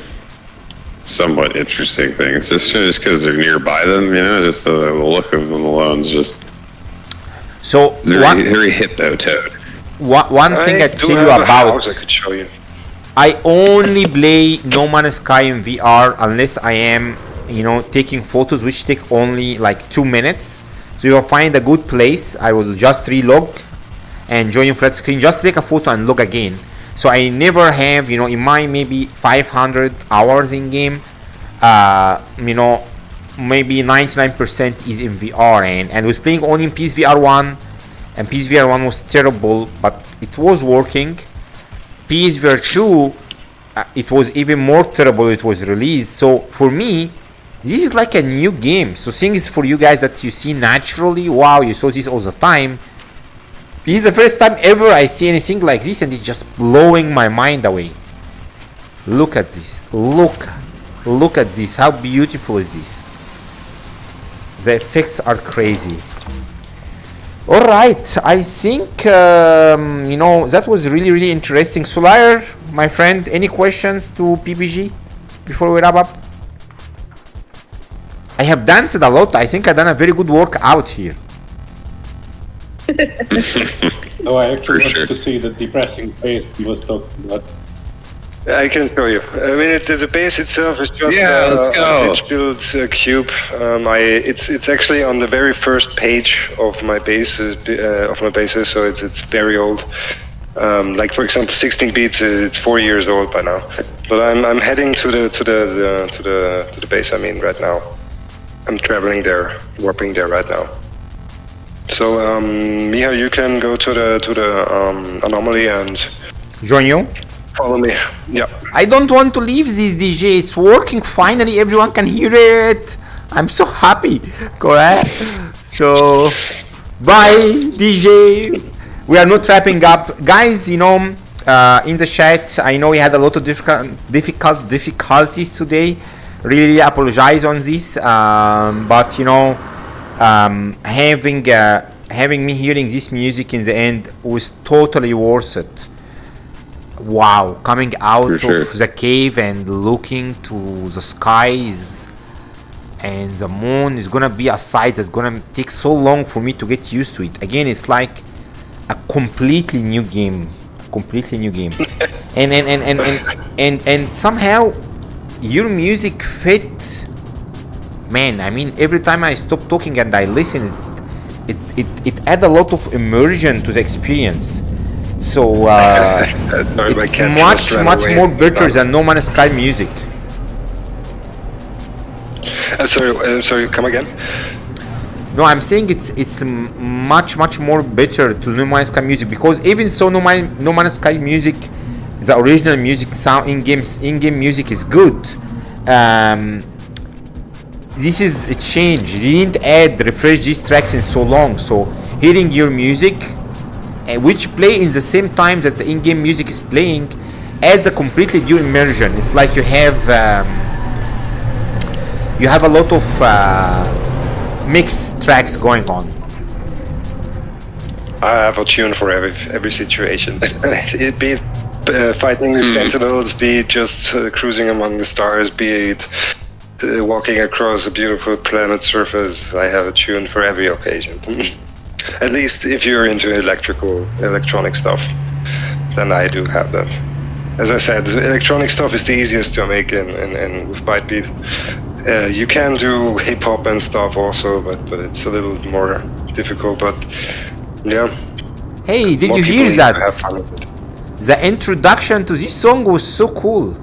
somewhat interesting things. Just because they're nearby them, just the look of them alone is just. So very hypno-toad. One thing I tell you about. I could show you. I only play No Man's Sky in VR unless I am, taking photos, which take only like 2 minutes. So you'll find a good place. I will just relog and join your flat screen. Just take a photo and log again. So I never have, in my maybe 500 hours in game, maybe 99% is in VR, and I was playing only in PSVR 1, and PSVR 1 was terrible, but it was working. PSVR 2, it was even more terrible. It was released. So for me, this is like a new game. So things for you guys that you see naturally, wow, you saw this all the time. This is the first time ever I see anything like this, and it's just blowing my mind away. Look at this. Look at this. How beautiful is this? The effects are crazy. All right, I think that was really interesting. Solar, my friend, any questions to PPG before we wrap up? I have danced a lot. I think I've done a very good workout here. No, I actually wanted sure. to see the depressing face he was talking about. I can show you. I mean, the base itself is just let's go. a pitch-built cube. It's actually on the very first page of my bases, so it's very old. Like for example, 16 beats. It's 4 years old by now. But I'm heading to the base. I mean, right now, I'm traveling there, warping there right now. So Miha, you can go to the anomaly and Join you? follow me. Yeah. I don't want to leave this DJ. It's working finally. Everyone can hear it. I'm so happy. Correct? So, bye, DJ. We are not wrapping up. Guys, in the chat, I know we had a lot of difficulties today. Really apologize on this. But, having me hearing this music in the end was totally worth it. Wow, coming out of the cave and looking to the skies and the moon is gonna be a sight that's gonna take so long for me to get used to it. Again, it's like a completely new game. and somehow your music fit. Man, I mean, every time I stop talking and I listen, it add a lot of immersion to the experience. So it's much more better than No Man's Sky music. Sorry, come again? No, I'm saying it's much more better to No Man's Sky music, because even so No Man's Sky music, the original music sound in-game music is good. This is a change. They didn't refresh these tracks in so long. So hearing your music, which play in the same time that the in-game music is playing, adds a completely new immersion. It's like you have a lot of mixed tracks going on. I have a tune for every situation. It be it fighting the sentinels, be it just cruising among the stars, be it walking across a beautiful planet surface. I have a tune for every occasion. At least if you're into electronic stuff, then I do have that. As I said, electronic stuff is the easiest to make in with ByteBeat. You can do hip hop and stuff also, but it's a little more difficult. But yeah. Hey, did you hear that? The introduction to this song was so cool.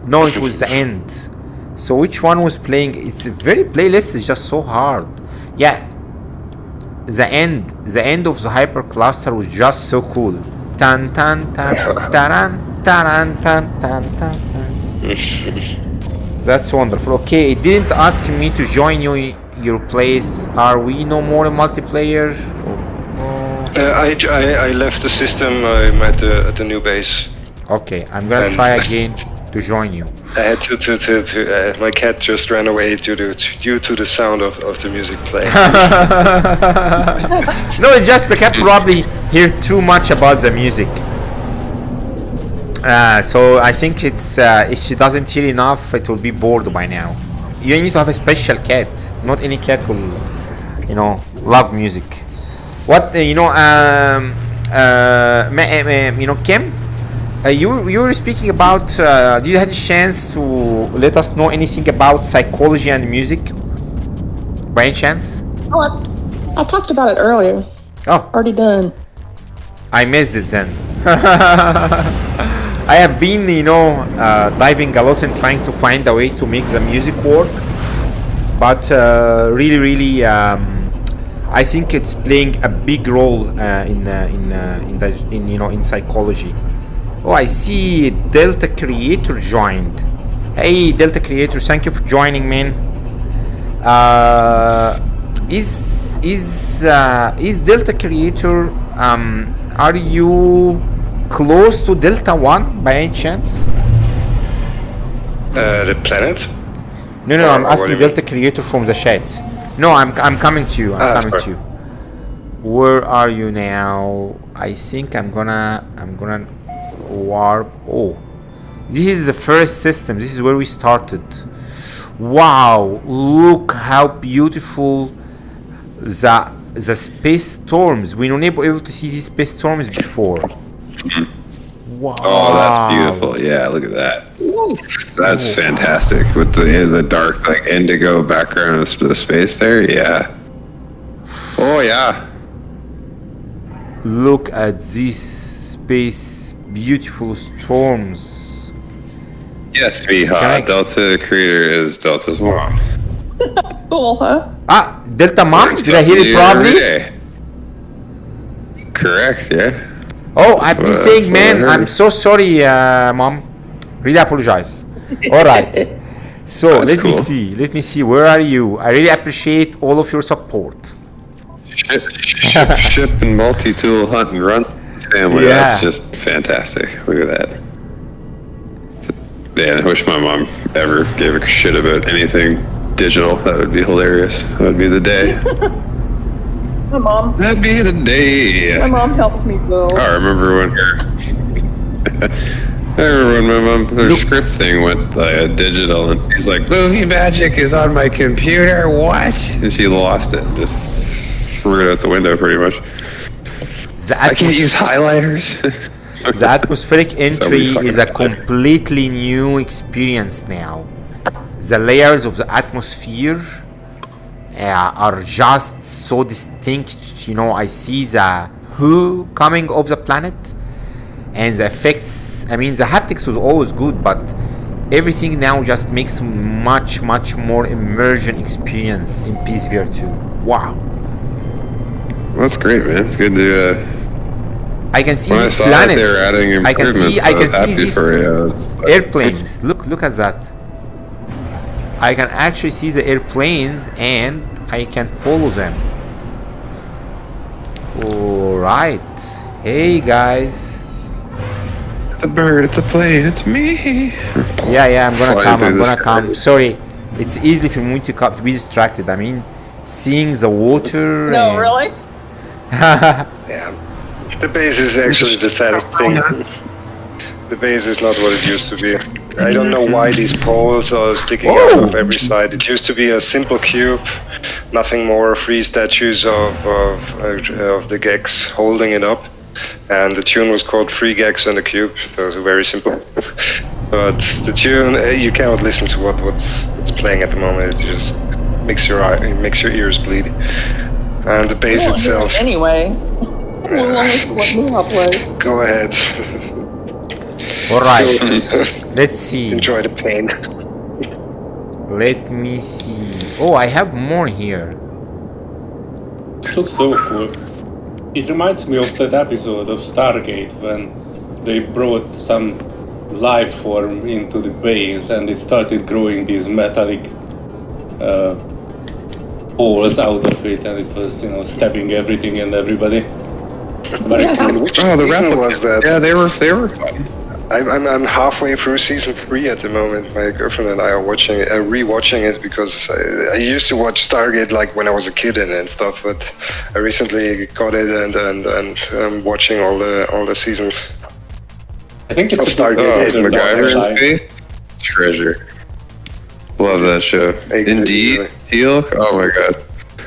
No, it was the end. So which one was playing? It's a very playlist is just so hard. Yeah. The end of the hypercluster was just so cool. Tan tan tan taran taran tan tan tan. That's wonderful. Okay, it didn't ask me to join you your place. Are we no more in multiplayer? I left the system. I'm at the new base. Okay, I'm gonna try again to join you. I had to my cat just ran away due to the sound of the music playing. No, it just the cat probably hear too much about the music. So I think it's if she doesn't hear enough, it will be bored by now. You need to have a special cat. Not any cat will, love music. What Kim? You were speaking about. Did you have a chance to let us know anything about psychology and music? By any chance? Oh, I talked about it earlier. Oh, Already done. I missed it then. I have been, diving a lot and trying to find a way to make the music work, but really, I think it's playing a big role in psychology. Oh, I see Delta Creator joined. Hey, Delta Creator, thank you for joining, man. Is Delta Creator? Are you close to Delta 1 by any chance? The planet? No, I'm Or what asking do you Delta Creator from the chat. No, I'm coming to you. I'm coming to sorry. you. Where are you now? I think I'm gonna warp. Oh, this is the first system. This is where we started. Wow, look how beautiful the space storms. We were not able to see these space storms before. Wow. Oh, that's beautiful. Yeah, look at that. That's fantastic with the dark like indigo background of the space there. Yeah. Oh yeah. Look at these space beautiful storms. Yes, Can I- Miha. Delta Creator is Delta's mom. Cool, huh? Ah, Delta Mom? Learn Did I stuff hear new it every properly? day. Correct. Yeah. Oh, I've been That's saying, what I man, heard. I'm so sorry, Mom. Really apologize. All right. So That's let me cool. see. Let me see. Where are you? I really appreciate all of your support. Ship and multi-tool hunt and run family. Yeah. That's just fantastic. Look at that. Man, I wish my mom ever gave a shit about anything digital. That would be hilarious. That would be the day. My mom. That'd be the day. My mom helps me build. I remember when my mom, her script thing went digital, and she's like, "Movie magic is on my computer." What? And she lost it. Just threw it out the window, pretty much. I can't use highlighters. The atmospheric entry fucking is a bad. completely new experience now. The layers of the atmosphere are just so distinct. You know, I see the who coming off the planet, and the effects. I mean, the haptics was always good, but everything now just makes much more immersion experience in PSVR 2. Wow. That's great, man. It's good to. I can see When I these saw that planets. they were adding I can improvements, see I was happy these for you. It's like- airplanes. Look at that. I can actually see the airplanes and I can follow them. All right. Hey guys. It's a bird. It's a plane. It's me. Yeah. I'm gonna Flying come. through I'm the gonna sky. come. Sorry. It's easy for me to be distracted. I mean, seeing the water. No, and- really? Yeah. The base is actually the saddest thing. The base is not what it used to be. I don't know why these poles are sticking out of every side. It used to be a simple cube, nothing more. 3 statues of the gex holding it up, and the tune was called 3 gex and a cube. So it was very simple. But the tune, you cannot listen to what's playing at the moment. It just makes your ears bleed. And the bass itself. Anyway. Well, let me play. Go ahead. All right. Let's see. Enjoy the pain. Let me see. Oh, I have more here. It looks so cool. It reminds me of that episode of Stargate when they brought some life form into the base and it started growing these metallic balls out of it, and it was, stabbing everything and everybody. Very cool. Oh, the season replicas. was that? Yeah, they were fun. I'm halfway through season 3 at the moment. My girlfriend and I are rewatching it because I used to watch Stargate like when I was a kid and stuff, but I recently got it and I'm watching all the seasons. I think it's Oh, a Stargate. bit MacGyver in like- space. Treasure. Love that show. Exactly. Indeed, Teal. Oh my god.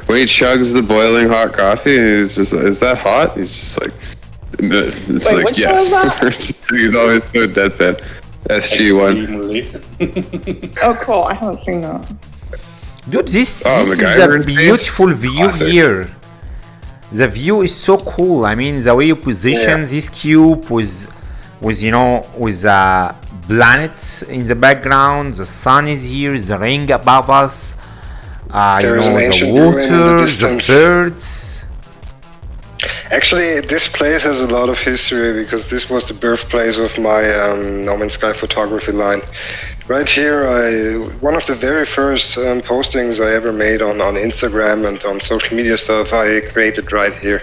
When he chugs the boiling hot coffee, he's just, is that hot? He's just like, it's Wait, like, which show yes. is that? He's always so deadpan. SG1. Extremely. Oh, cool. I haven't seen that. Dude, this Oh, is MacGyver a in space? beautiful view Classic. here. The view is so cool. I mean, the way you position this cube with planets in the background. The sun is here. The ring above us. There is an the ancient ruin in the water, the distance. birds. Actually, this place has a lot of history because this was the birthplace of my No Man's Sky photography line. Right here, one of the very first postings I ever made on Instagram and on social media stuff, I created right here.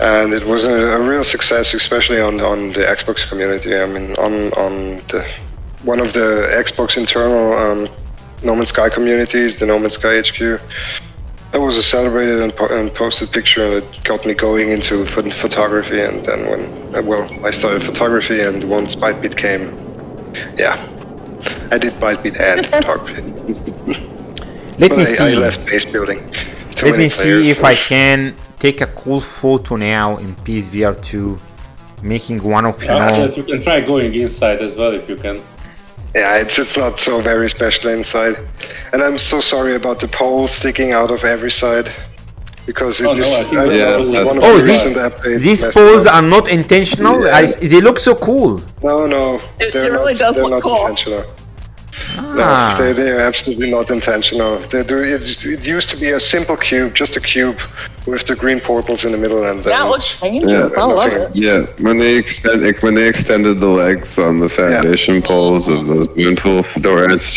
And it was a real success, especially on the Xbox community. I mean, on one of the Xbox internal No Man's Sky communities, the No Man's Sky HQ. That was a celebrated and posted picture, and it got me going into photography. And then when I started photography, and once ByteBeat came, I did ByteBeat and photography. Let me see. I left base building. Let me see if I can take a cool photo now in PSVR 2, making one of You can try going inside as well if you can. Yeah, it's not so very special inside, and I'm so sorry about the pole sticking out of every side, because one of the recent updates. These poles are not intentional. They look so cool. No, it really does look cool. Intentional. No, they're absolutely not intentional. It used to be a simple cube, just a cube with the green portals in the middle, and that looks dangerous. I love it. Yeah, when they extended the legs on the foundation poles of those moon pool doors, it's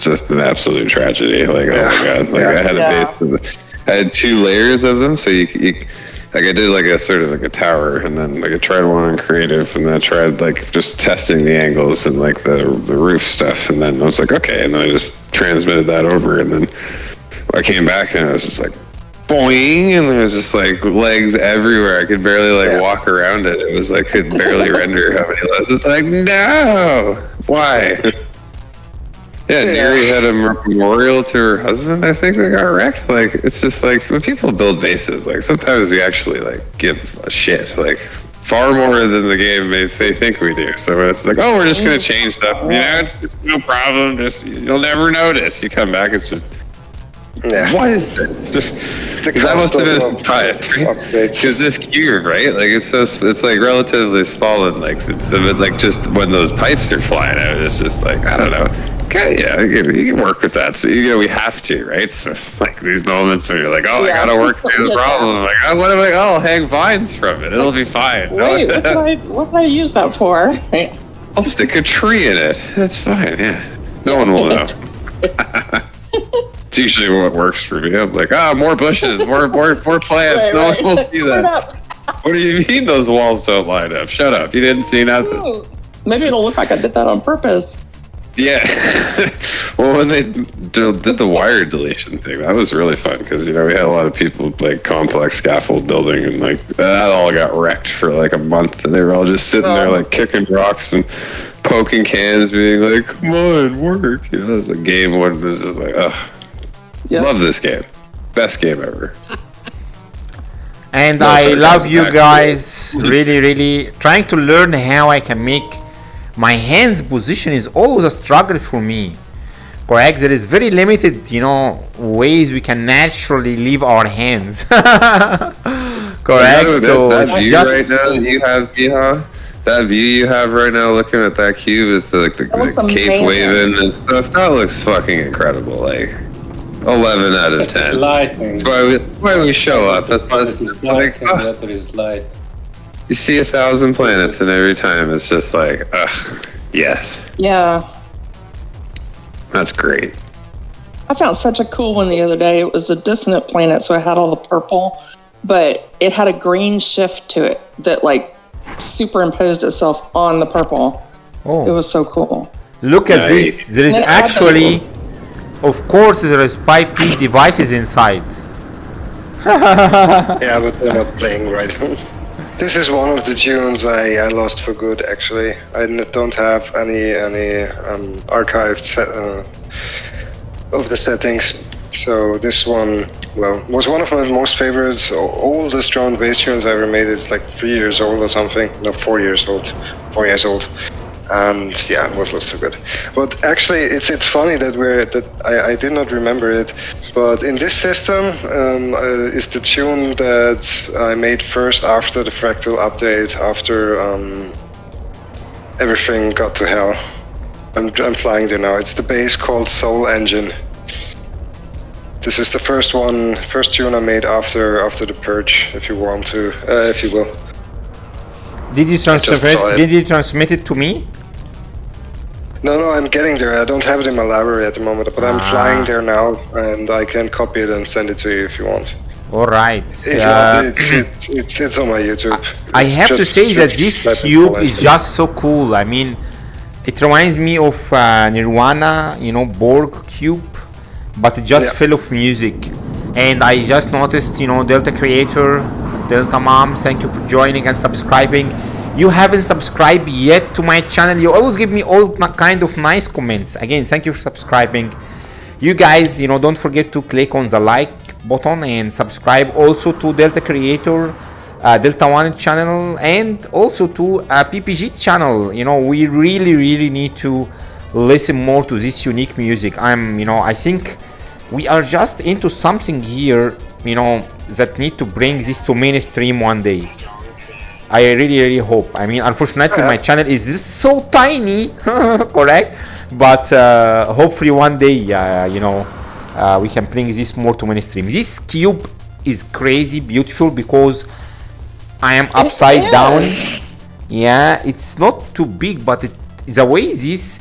just an absolute tragedy. Like, oh my god! Like I had a base. I had 2 layers of them, so you like I did like a sort of like a tower, and then like I tried one on creative, and then I tried like just testing the angles and like the roof stuff, and then I was like, okay, and then I just transmitted that over, and then I came back and I was just like boing, and there was just like legs everywhere. I could barely like walk around it. It was like could barely render how many legs. It's like, no, why? Yeah, Neri had a memorial to her husband, I think, that got wrecked. Like, it's just like, when people build bases, like, sometimes we actually, like, give a shit. Like, far more than the game they think we do. So it's like, oh, we're just going to change stuff. You know, it's no problem. Just, you'll never notice. You come back, it's just, what is this? That must have been a surprise, right? Because this cube, right? Like, it's like relatively small, and like, it's a bit like just when those pipes are flying out, it's just like, I don't know. Okay, yeah, you can work with that. So we have to, right? So it's like these moments where you're like, oh, I gotta work through the problem. Like, oh, what am I? Oh, I'll hang vines from it. It'll be fine. Wait, what did I use that for? I'll stick a tree in it. That's fine. Yeah, no one will know. It's usually what works for me. I'm like, more bushes, more plants. No one will see that. What do you mean those walls don't line up? Shut up. You didn't see nothing. Maybe it'll look like I did that on purpose. Yeah. Well, when they did the wire deletion thing, that was really fun because, we had a lot of people like complex scaffold building, and like that all got wrecked for like a month, and they were all just sitting there like kicking rocks and poking cans, being like, come on, work. It was a game one was just like, love this game. Best game ever. And I love you guys. Really, really trying to learn how I can make my hands position is always a struggle for me. Correct? There is very limited, ways we can naturally leave our hands. Correct? So that view right now that you have, Biha, that view you have right now looking at that cube with the cape waving and stuff, that looks fucking incredible. Like 11 out of 10. That's why we show up. That's like, that is light. You see 1,000 planets, and every time it's just like, yes. Yeah. That's great. I found such a cool one the other day. It was a dissonant planet, so it had all the purple, but it had a green shift to it that like superimposed itself on the purple. Oh. It was so cool. Look at this. There is actually, of course, there is ByteBeat devices inside. Yeah, but they're not playing right. This is one of the tunes I lost for good, actually. I don't have any archived of the settings. So this one, was one of my most favorite, oldest drum and bass tunes I ever made. It's like 3 years old or something. No, 4 years old. 4 years old. And yeah, it was not so good. But actually, it's funny that I did not remember it. But in this system is the tune that I made first after the Fractal update, after everything got to hell. I'm flying there now. It's the bass called Soul Engine. This is the first tune I made after the purge, if you want to, if you will. Did you transmit it to me? No, I'm getting there. I don't have it in my library at the moment, but I'm flying there now, and I can copy it and send it to you if you want. All right. It's on my YouTube. I have to say that this cube is just so cool. I mean, It reminds me of Nirvana, Borg Cube, but just full of music. And I just noticed, Delta Creator, Delta Mom, thank you for joining and subscribing. You haven't subscribed yet to my channel. You always give me all kind of nice comments. Again, thank you for subscribing. You guys, don't forget to click on the like button and subscribe also to Delta Creator, Delta One channel, and also to PPG channel. We really need to listen more to this unique music. I think we are just into something here, that need to bring this to mainstream one day. I really hope. Unfortunately, my channel is so tiny, correct? But hopefully one day, we can bring this more to mainstream. This cube is crazy beautiful because I am upside down. Yeah, it's not too big, but the way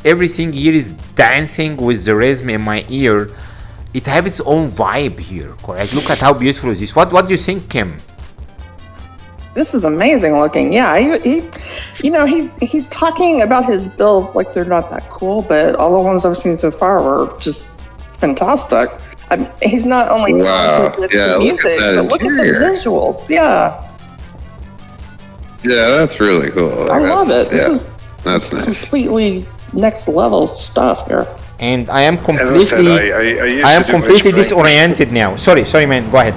everything here is dancing with the rhythm in my ear, it have its own vibe here, correct? Look at how beautiful it is. What do you think, Kim? This is amazing looking. Yeah, he's talking about his builds like they're not that cool, but all the ones I've seen so far were just fantastic. He's not only talented with the music, but look at the visuals. Yeah, that's really cool. I love it. That's nice. Completely next level stuff here. And I am completely disoriented now. Sorry, man. Go ahead.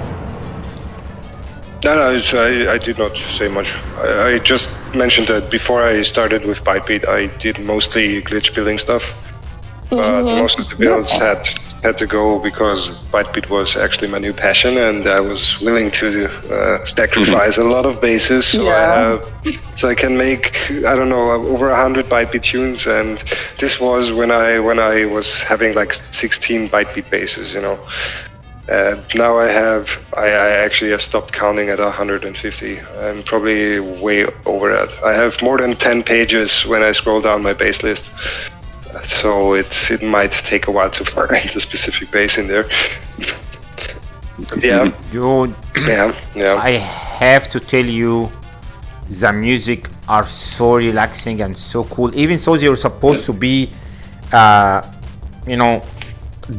No, I did not say much. I just mentioned that before I started with ByteBeat, I did mostly glitch building stuff. But most of the builds had to go because ByteBeat was actually my new passion, and I was willing to sacrifice a lot of bases. So I can make, over 100 ByteBeat tunes, and this was when I was having like 16 ByteBeat bases, Now I actually have stopped counting at 150. I'm probably way over that. I have more than 10 pages when I scroll down my base list. So it might take a while to find the specific base in there. Yeah. Dude, I have to tell you, the music are so relaxing and so cool. Even though they're supposed to be,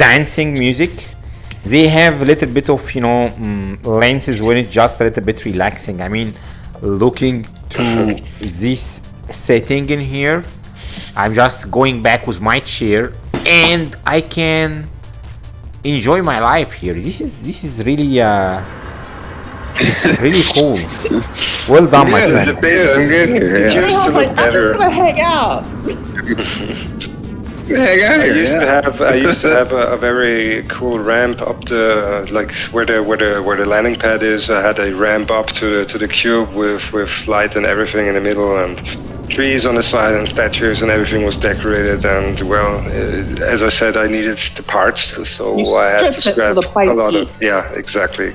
dancing music, they have a little bit of, lenses when it's just a little bit relaxing. Looking to this setting in here, I'm just going back with my chair and I can enjoy my life here. This is really really cool. Well done, my friend. The base, I'm good. Yours to look better. I'm just gonna hang out. I used to have a very cool ramp up the where the landing pad is. I had a ramp up to the cube with light and everything in the middle, and trees on the side and statues, and everything was decorated. And as I said, I needed the parts, so I had to scrap a lot of. Yeah, exactly.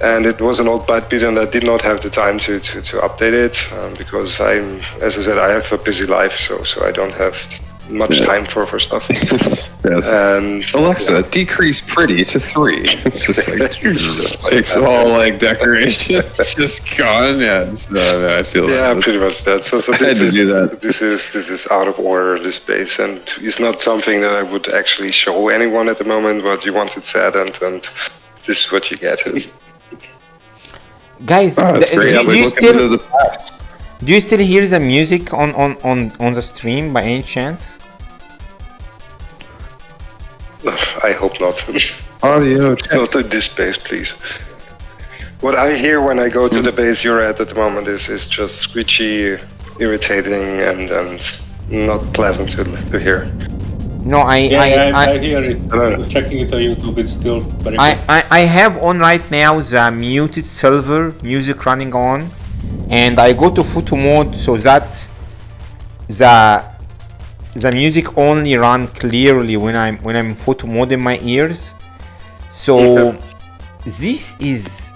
And it was an old ByteBeat, and I did not have the time to update it because as I said, I have a busy life, so I don't have much time for stuff. Yes. And Alexa, decrease pretty to 3. It's just like takes all decoration. It's just gone. Yeah, I feel that. Yeah, pretty much that. So this is out of order, this base, and it's not something that I would actually show anyone at the moment. But you want it said, and this is what you get. Guys, do you still hear the music on the stream by any chance? I hope not. Audio. Not at this base, please. What I hear when I go to the base you're at the moment is just screechy, irritating, and not pleasant to hear. No, I hear it. Checking it on YouTube, it's still very good. I have on right now the muted silver music running on, and I go to photo mode so that the music only run clearly when I'm photo mode in my ears. So this is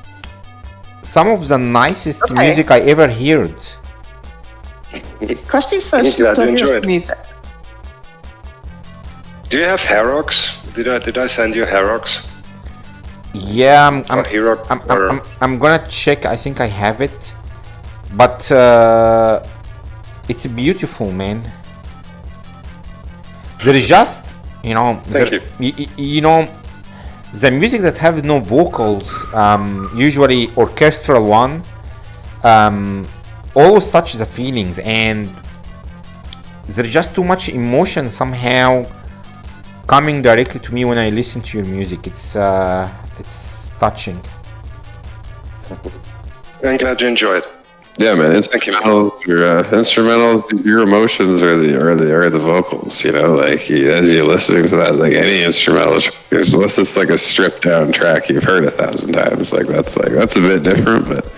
some of the nicest music I ever heard. Krusty says she still hears music. Do you have Herox? Did I send you Herox? Yeah, I'm gonna check. I think I have it, but it's beautiful, man. There is just, Thank you. The music that have no vocals, usually orchestral one, always touch the feelings, and there's just too much emotion somehow coming directly to me when I listen to your music. It's touching. I'm glad you enjoy it. Yeah, man. Thank you, man. Instrumentals, your emotions are the vocals. As you're listening to that, like any instrumental, unless it's like a stripped down track you've heard 1,000 times, that's a bit different. But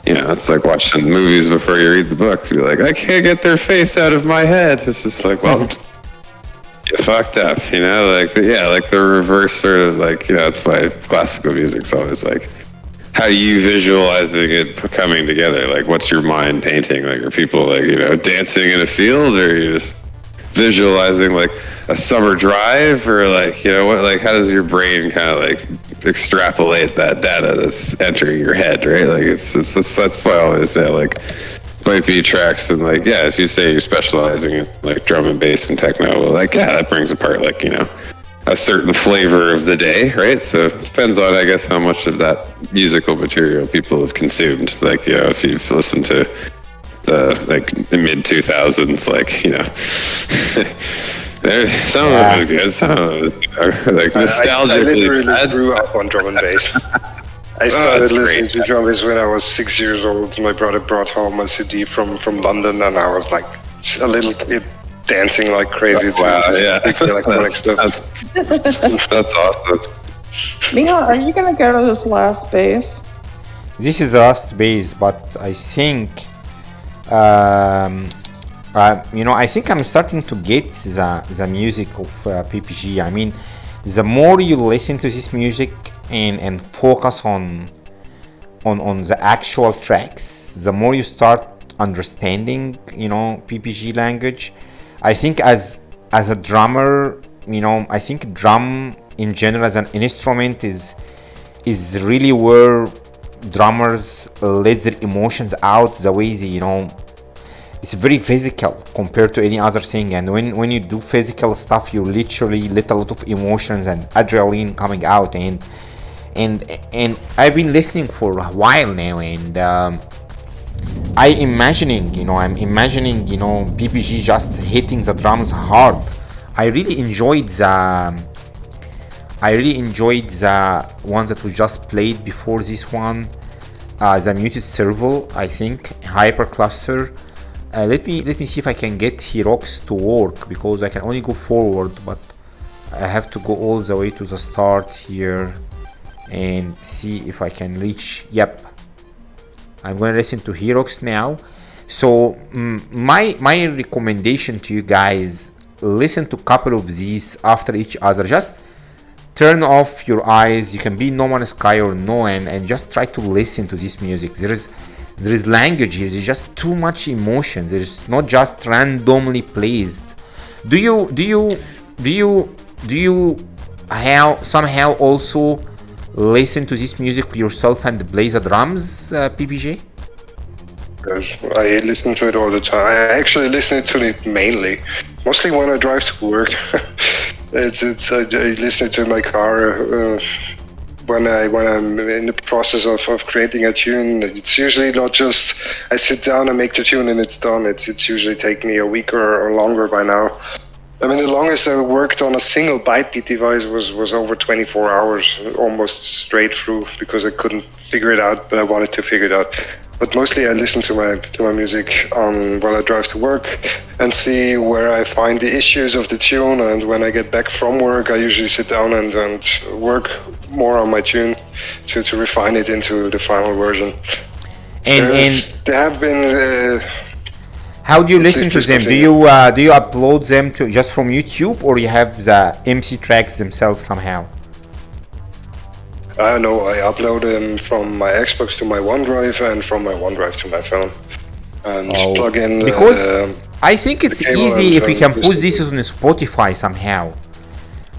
it's like watching movies before you read the book. You're like, I can't get their face out of my head. It's just like, well, you fucked up. Like the reverse sort of that's why classical music's always like, how are you visualizing it coming together? Like, what's your mind painting? Like, are people dancing in a field, or are you just visualizing like a summer drive, or how does your brain kind of extrapolate that data that's entering your head, right? Like, that's why I always say ByteBeat tracks, and if you say you're specializing in drum and bass and techno, well, that brings apart a certain flavor of the day, right? So it depends on, I guess, how much of that musical material people have consumed. If you've listened to the mid 2000s, some of it was good, some of it was nostalgically. I literally grew up on drum and bass. I started listening to drum bass when I was 6 years old. My brother brought home a CD from London, and I was a little bit dancing like crazy. Electronic stuff. That's awesome. Mia, are you gonna go to this last bass? This is the last bass, but I think, I think I'm starting to get the music of PPG. I mean, the more you listen to this music and focus on the actual tracks, the more you start understanding, PPG language. I think as a drummer, I think drum in general as an instrument is really where drummers let their emotions out the way they, it's very physical compared to any other thing. And when you do physical stuff, you literally let a lot of emotions and adrenaline coming out. And I've been listening for a while now, and I'm imagining PPG just hitting the drums hard. I really enjoyed the one that we just played before this one, the muted serval, I think, hypercluster. Let me see if I can get Herox to work, because I can only go forward, but I have to go all the way to the start here and see if I can reach. Yep, I'm gonna listen to Herox now. So my recommendation to you guys, listen to a couple of these after each other. Just turn off your eyes. You can be No Man's Sky or No, and just try to listen to this music. There is language here. There's just too much emotion. There's not just randomly placed. Do you somehow also listen to this music yourself and play the drums, PPG? I listen to it all the time. I actually listen to it mostly when I drive to work. I listen to it in my car when I'm in the process of creating a tune. It's usually not just I sit down and make the tune and it's done. It's usually taken me a week or longer by now. I mean, the longest I worked on a single ByteBeat device was over 24 hours, almost straight through, because I couldn't figure it out, but I wanted to figure it out. But mostly I listen to my music while I drive to work and see where I find the issues of the tune. And when I get back from work, I usually sit down and work more on my tune to refine it into the final version. And there have been. How do you listen to them? Do you upload them to just from YouTube, or you have the MC tracks themselves somehow? No, I upload them from my Xbox to my OneDrive and from my OneDrive to my phone, and plug in. Because I think it's easy if you can put this on Spotify somehow.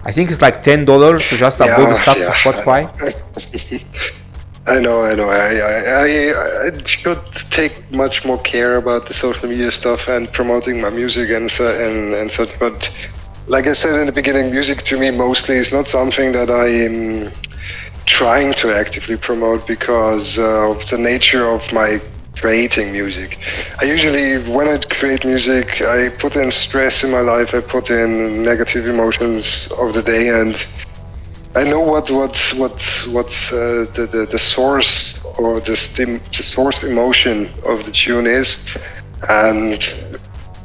I think it's like $10 to just upload the stuff to Spotify. I know. I should take much more care about the social media stuff and promoting my music and such. But like I said in the beginning, music to me mostly is not something that I am trying to actively promote because of the nature of my creating music. I usually, when I create music, I put in stress in my life, I put in negative emotions of the day, and I know what the source or the source emotion of the tune is, and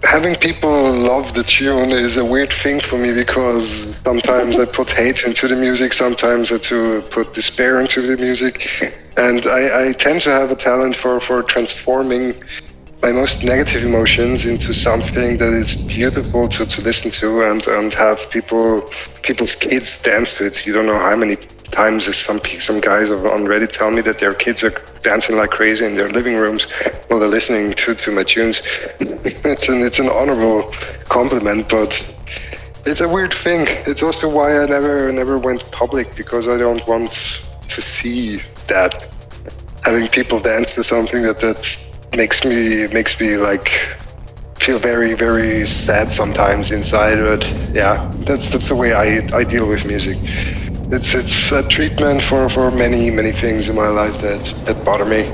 having people love the tune is a weird thing for me because sometimes I put hate into the music, sometimes I put despair into the music, and I tend to have a talent for transforming my most negative emotions into something that is beautiful to listen to and have people's kids dance to it. You don't know how many times some guys on Reddit tell me that their kids are dancing like crazy in their living rooms while they're listening to my tunes. It's an honorable compliment, but it's a weird thing. It's also why I never went public, because I don't want to see that, having people dance to something that makes me like feel very, very sad sometimes inside. But yeah, that's the way I deal with music. It's a treatment for many things in my life that bother me,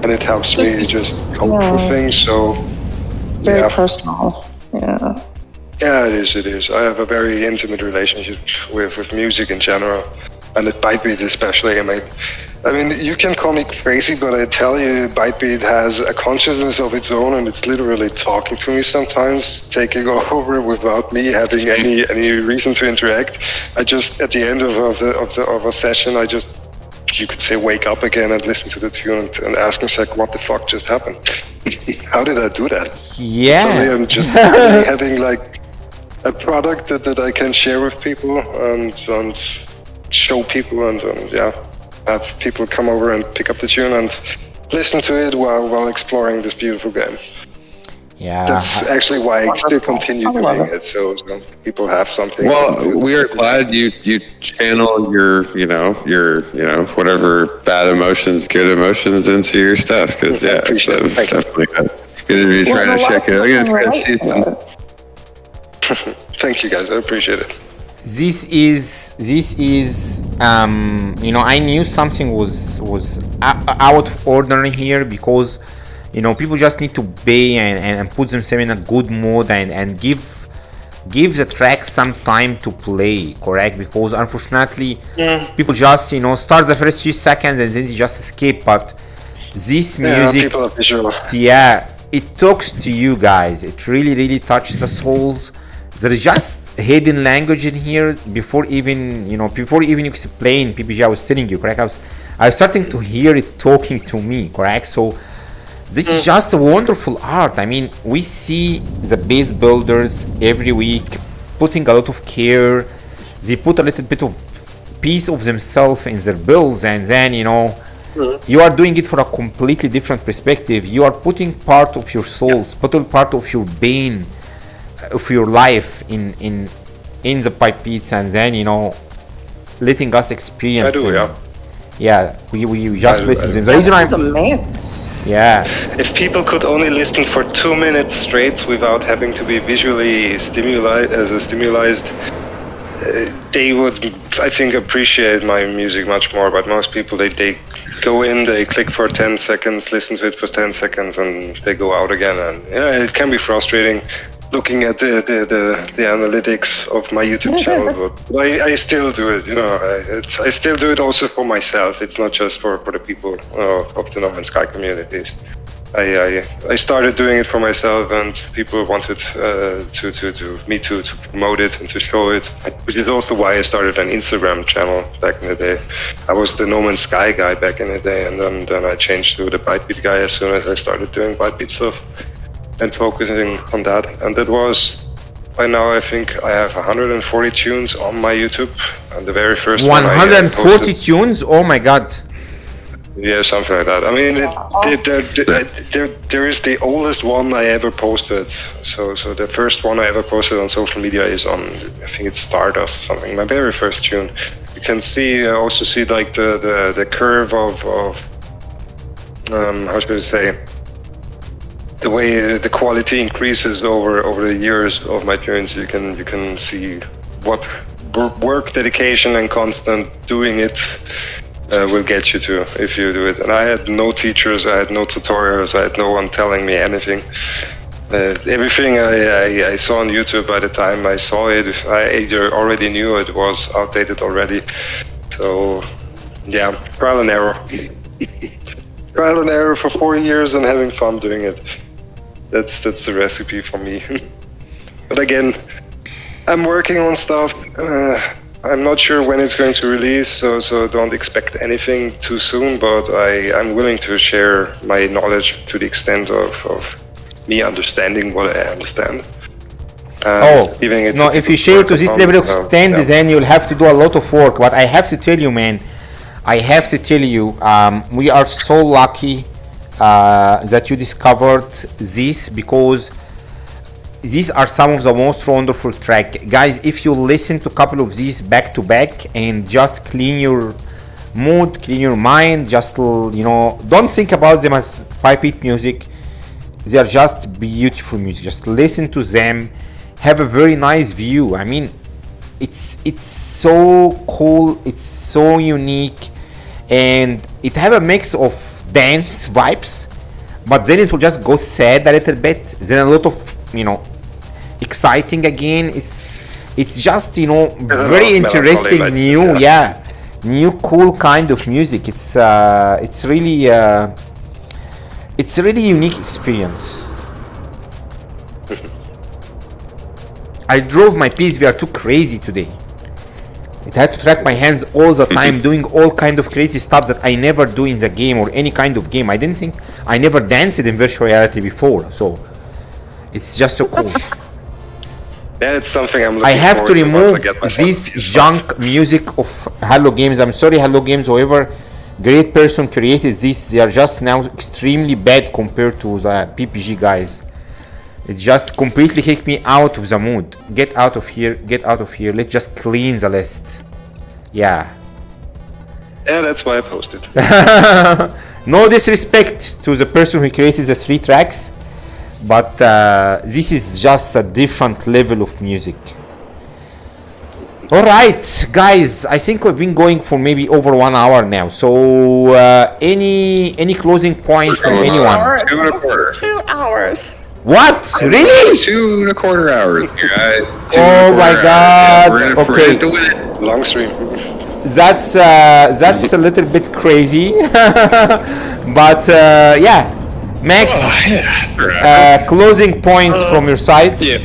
and it helps me just cope through things. So very personal. Yeah. Yeah, it is. I have a very intimate relationship with music in general, and at ByteBeat especially. I mean, you can call me crazy, but I tell you, ByteBeat has a consciousness of its own, and it's literally talking to me sometimes, taking over without me having any reason to interact. I just, at the end of a session, I just, you could say, wake up again and listen to the tune and ask myself, what the fuck just happened? How did I do that? Yeah. Suddenly I'm just having like a product that I can share with people and show people and have people come over and pick up the tune and listen to it while exploring this beautiful game. Yeah. That's actually why I still continue doing it, so people have something. Well, we are glad you channel your whatever bad emotions, good emotions into your stuff, because it's definitely good to be trying to check it. I'm gonna try to see some. Thank you guys, I appreciate it. This is I knew something was out of order here, because people just need to pay and put themselves in a good mood and give the track some time to play, correct? Because unfortunately people just start the first few seconds and then they just skip. But this music, people are visual. It talks to you guys. It really touches the souls. There is just hidden language in here before even you explain PPG. I was telling you, correct? I was starting to hear it talking to me, correct? So this is just a wonderful art. I mean, we see the base builders every week putting a lot of care. They put a little bit of piece of themselves in their builds, and then you are doing it for a completely different perspective. You are putting part of your souls, putting part of your pain, of your life in the ByteBeats, and then letting us experience. I do, we just listen to them. The reason This is amazing. If people could only listen for 2 minutes straight without having to be visually stimulated, they would, I think, appreciate my music much more. But most people, they go in, they click for 10 seconds, listen to it for 10 seconds, and they go out again. And it can be frustrating looking at the analytics of my YouTube channel. But I still do it. I still do it also for myself. It's not just for the people of the No Man's Sky communities. I started doing it for myself, and people wanted me to promote it and to show it, which is also why I started an Instagram channel back in the day. I was the No Man's Sky guy back in the day, and then I changed to the ByteBeat Guy as soon as I started doing ByteBeat stuff and focusing on that. And that was, by now I think I have 140 tunes on my YouTube, and the very first 140 tunes? Oh my god. Yeah, something like that. I mean, there is the oldest one I ever posted. So the first one I ever posted on social media is on, I think it's Stardust or something, my very first tune. You can also see like the curve of how should I say, the way the quality increases over the years of my tunes, you can see what work, dedication, and constant doing it will get you to if you do it. And I had no teachers, I had no tutorials, I had no one telling me anything. Everything I saw on YouTube by the time I saw it, I either already knew it was outdated already. So yeah, trial and error. Trial and error for 4 years and having fun doing it. That's the recipe for me. But again, I'm working on stuff. I'm not sure when it's going to release, so don't expect anything too soon, but I'm willing to share my knowledge to the extent of me understanding what I understand. If you share to this level of extent, then you'll have to do a lot of work. But I have to tell you, man, we are so lucky that you discovered this, because these are some of the most wonderful tracks. Guys, if you listen to a couple of these back to back and just clean your mood, clean your mind, just, don't think about them as ByteBeat music. They are just beautiful music. Just listen to them, have a very nice view. I mean, it's so cool, it's so unique, and it have a mix of dance vibes, but then it will just go sad a little bit, then a lot of exciting again. It's just very interesting, new cool kind of music. It's really unique experience. I drove my PSVR 2 crazy today. It had to track my hands all the time, doing all kind of crazy stuff that I never do in the game or any kind of game. I never danced in virtual reality before, so it's just so cool. Yeah, it's something I'm looking I have to remove to this junk music of Hello Games. I'm sorry, Hello Games, however great person created this, they are just now extremely bad compared to the PPG guys. It just completely kicked me out of the mood. Get out of here, let's just clean the list. Yeah, that's why I posted. No disrespect to the person who created the 3 tracks, but this is just a different level of music. Alright guys, I think we've been going for maybe over 1 hour now, so any closing points from anyone? 2.25. 2 hours. What? Really? 2.25 hours. Oh my god. Okay. Long stream. That's a little bit crazy. But yeah. Max, closing points from your side. Yeah.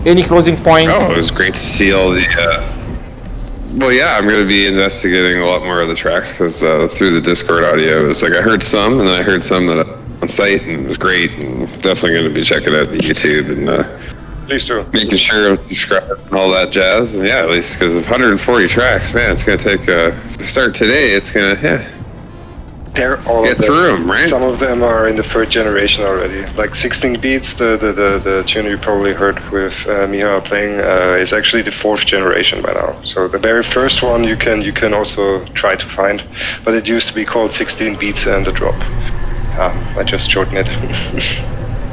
Any closing points? Oh, it was great to see all the well, yeah, I'm going to be investigating a lot more of the tracks, because through the Discord audio, it was like I heard some, and then I heard some that on site, and it was great, and definitely going to be checking out the YouTube and Please do. making sure I'm subscribed and all that jazz. And yeah, at least because of 140 tracks, man, it's going to take start today. It's going to They're all get of them. through them, right? Some of them are in the 3rd generation already. Like 16 Beats, the tune you probably heard with Miha playing, is actually the 4th generation by now. So the very first one you can also try to find, but it used to be called 16 Beats and the Drop. I just shortened it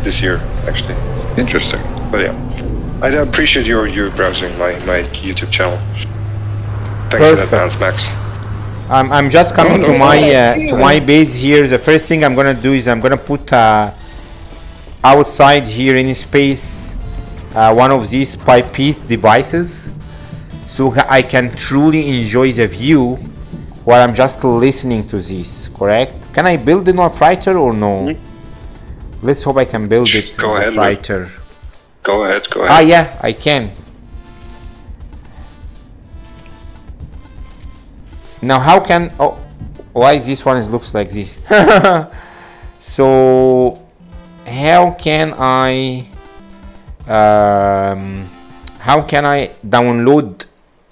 this year, actually. Interesting. But yeah, I appreciate you browsing my YouTube channel. Thanks in advance, Max. I'm just coming to my base here. The first thing I'm gonna do is I'm gonna put outside here in space one of these ByteBeat devices, so I can truly enjoy the view while I'm just listening to this. Correct? Can I build in a fighter or no? Let's hope I can build it Go in a ahead, fighter. Go ahead. Ah, yeah, I can. Now how can why this one looks like this? So how can I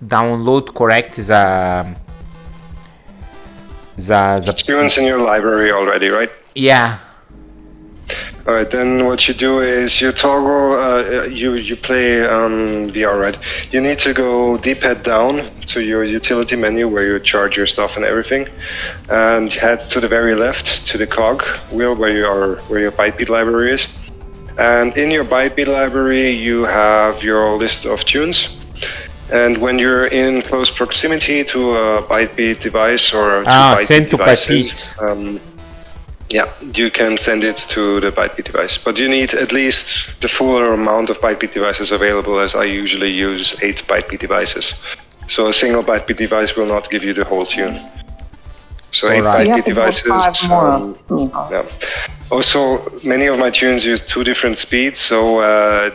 download correct the tunes in your library already, right? Yeah. All right, then what you do is you toggle, you play VR, right? You need to go D-pad down to your utility menu where you charge your stuff and everything, and head to the very left to the cog wheel where your ByteBeat library is. And in your ByteBeat library, you have your list of tunes. And when you're in close proximity to a ByteBeat device or send to devices, yeah, you can send it to the ByteBeat device. But you need at least the fuller amount of ByteBeat devices available, as I usually use 8 ByteBeat devices. So a single ByteBeat device will not give you the whole tune. So 8 ByteBeat devices. Yeah. Also, many of my tunes use 2 different speeds, so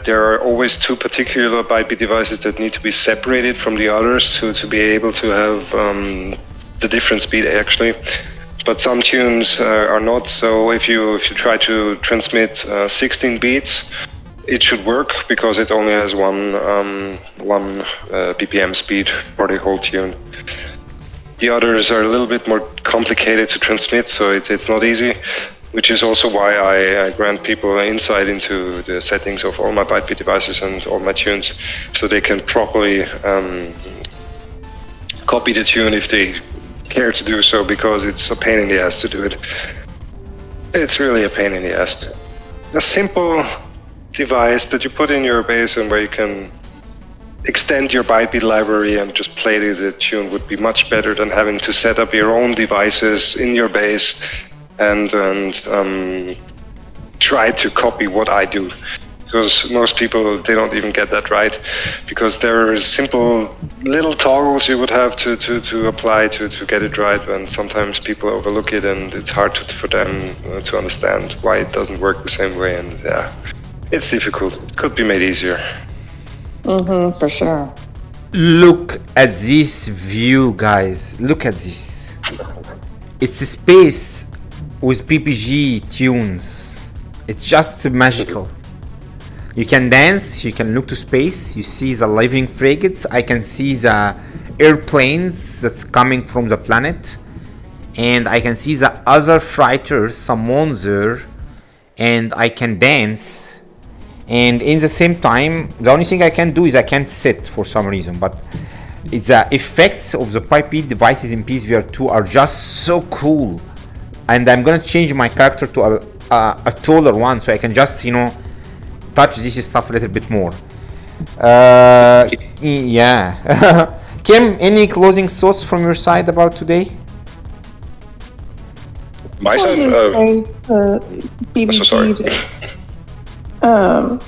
there are always 2 particular ByteBeat devices that need to be separated from the others to be able to have the different speed actually. But some tunes are not, so if you try to transmit 16 beats, it should work because it only has one BPM speed for the whole tune. The others are a little bit more complicated to transmit, so it's not easy, which is also why I grant people insight into the settings of all my ByteBeat devices and all my tunes, so they can properly copy the tune if they care to do so, because it's a pain in the ass to do it. It's really a pain in the ass. A simple device that you put in your bass and where you can extend your ByteBeat library and just play the tune would be much better than having to set up your own devices in your bass and try to copy what I do. Because most people, they don't even get that right, because there are simple little toggles you would have to apply to get it right, and sometimes people overlook it and it's hard for them to understand why it doesn't work the same way, and yeah, it's difficult. It could be made easier. For sure. Look at this view, guys. Look at this. It's a space with PPG tunes. It's just magical. You can dance, you can look to space, you see the living frigates, I can see the airplanes that's coming from the planet, and I can see the other fighters, some monster, and I can dance, and in the same time, the only thing I can do is I can't sit for some reason, but it's the effects of the ByteBeat devices in PSVR 2 are just so cool, and I'm gonna change my character to a taller one, so I can just, touch this stuff a little bit more. Yeah. Kim, any closing thoughts from your side about today? My side? Say to BBG so sorry. that,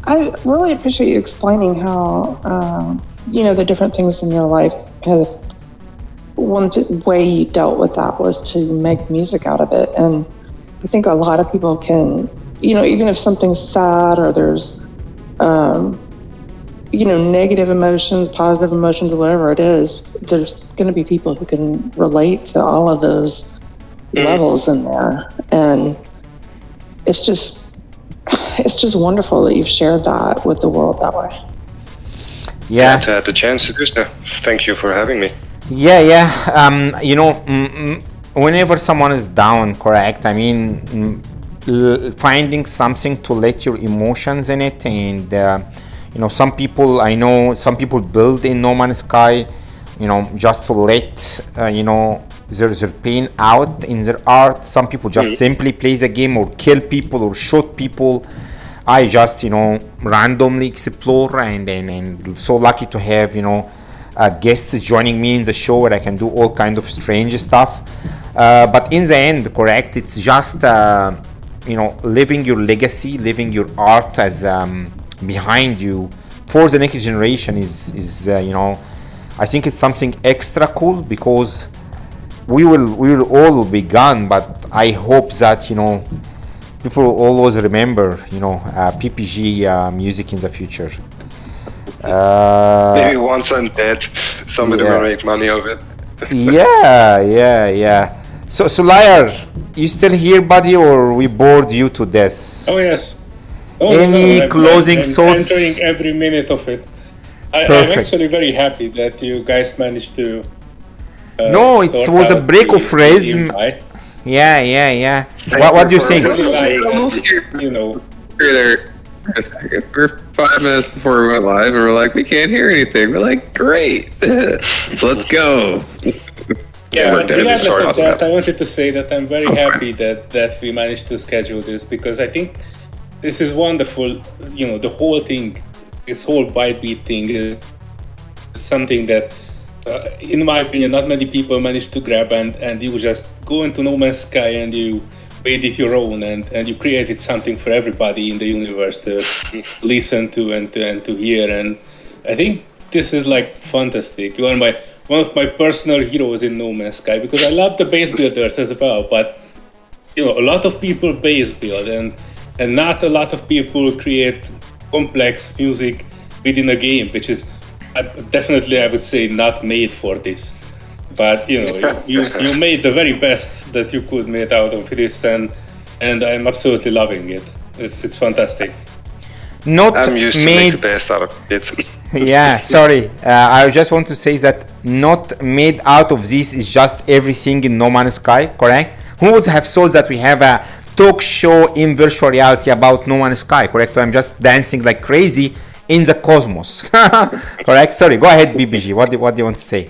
I really appreciate you explaining how, the different things in your life have. One way you dealt with that was to make music out of it. And I think a lot of people can, even if something's sad or there's, negative emotions, positive emotions, whatever it is, there's going to be people who can relate to all of those levels in there. And it's just wonderful that you've shared that with the world that way. Yeah. To have the chance to do so. Thank you for having me. Yeah. Whenever someone is down, correct? I mean, finding something to let your emotions in it, and some people build in No Man's Sky, just to let their pain out in their art. Some people just simply play the game or kill people or shoot people. I just randomly explore, and so lucky to have guests joining me in the show where I can do all kind of strange stuff. But in the end, correct, it's just living your legacy, living your art as behind you for the next generation is I think it's something extra cool, because we will all be gone, but I hope that people will always remember PPG music in the future. Maybe once I'm dead, somebody will make money of it. Yeah. So Liar, you still here, buddy, or we bored you to death? Oh yes. Any closing thoughts? I'm enjoying every minute of it. I'm actually very happy that you guys managed to. No, it was a break of rhythm. Yeah. Thank What do you for think? Really like, playing. you know, We're there for a second. We're 5 minutes before we went live, and we're like, we can't hear anything. We're like, great, let's go. yeah, worked out. regardless Sorry, of awesome. that, I wanted to say that I'm very That's happy that we managed to schedule this, because I think this is wonderful. You know, the whole thing, this whole ByteBeat thing is something that, in my opinion, not many people manage to grab, and you just go into No Man's Sky and you made it your own, and you created something for everybody in the universe to listen to and to hear. And I think this is like fantastic. You are one of my personal heroes in No Man's Sky, because I love the base builders as well, but you know, a lot of people base build, and not a lot of people create complex music within a game, which is definitely, I would say, not made for this. But you know, you made the very best that you could make out of this, and I'm absolutely loving it. It's fantastic. Not I'm used to made. make the best out of it. Yeah, sorry. I just want to say that not made out of this is just everything in No Man's Sky, correct? Who would have thought that we have a talk show in virtual reality about No Man's Sky, correct? I'm just dancing like crazy in the cosmos, correct? Sorry, go ahead, BBG. What do you want to say?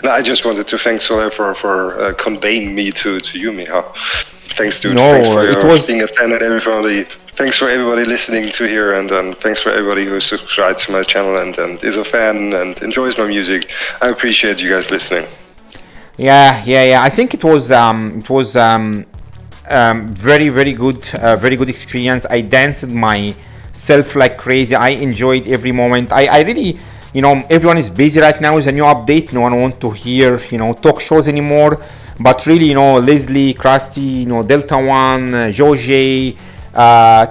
No, I just wanted to thank Soler for conveying me to you, Miha. Thanks, dude. No, thanks for it was- being a fan and everybody. Thanks for everybody listening to here, and thanks for everybody who subscribes to my channel and is a fan and enjoys my music. I appreciate you guys listening. Yeah. I think it was very good experience. I danced myself like crazy. I enjoyed every moment. I really, you know, everyone is busy right now with a new update. No one want to hear, you know, talk shows anymore. But really, you know, Leslie, Krusty, you know, Delta One, Joje,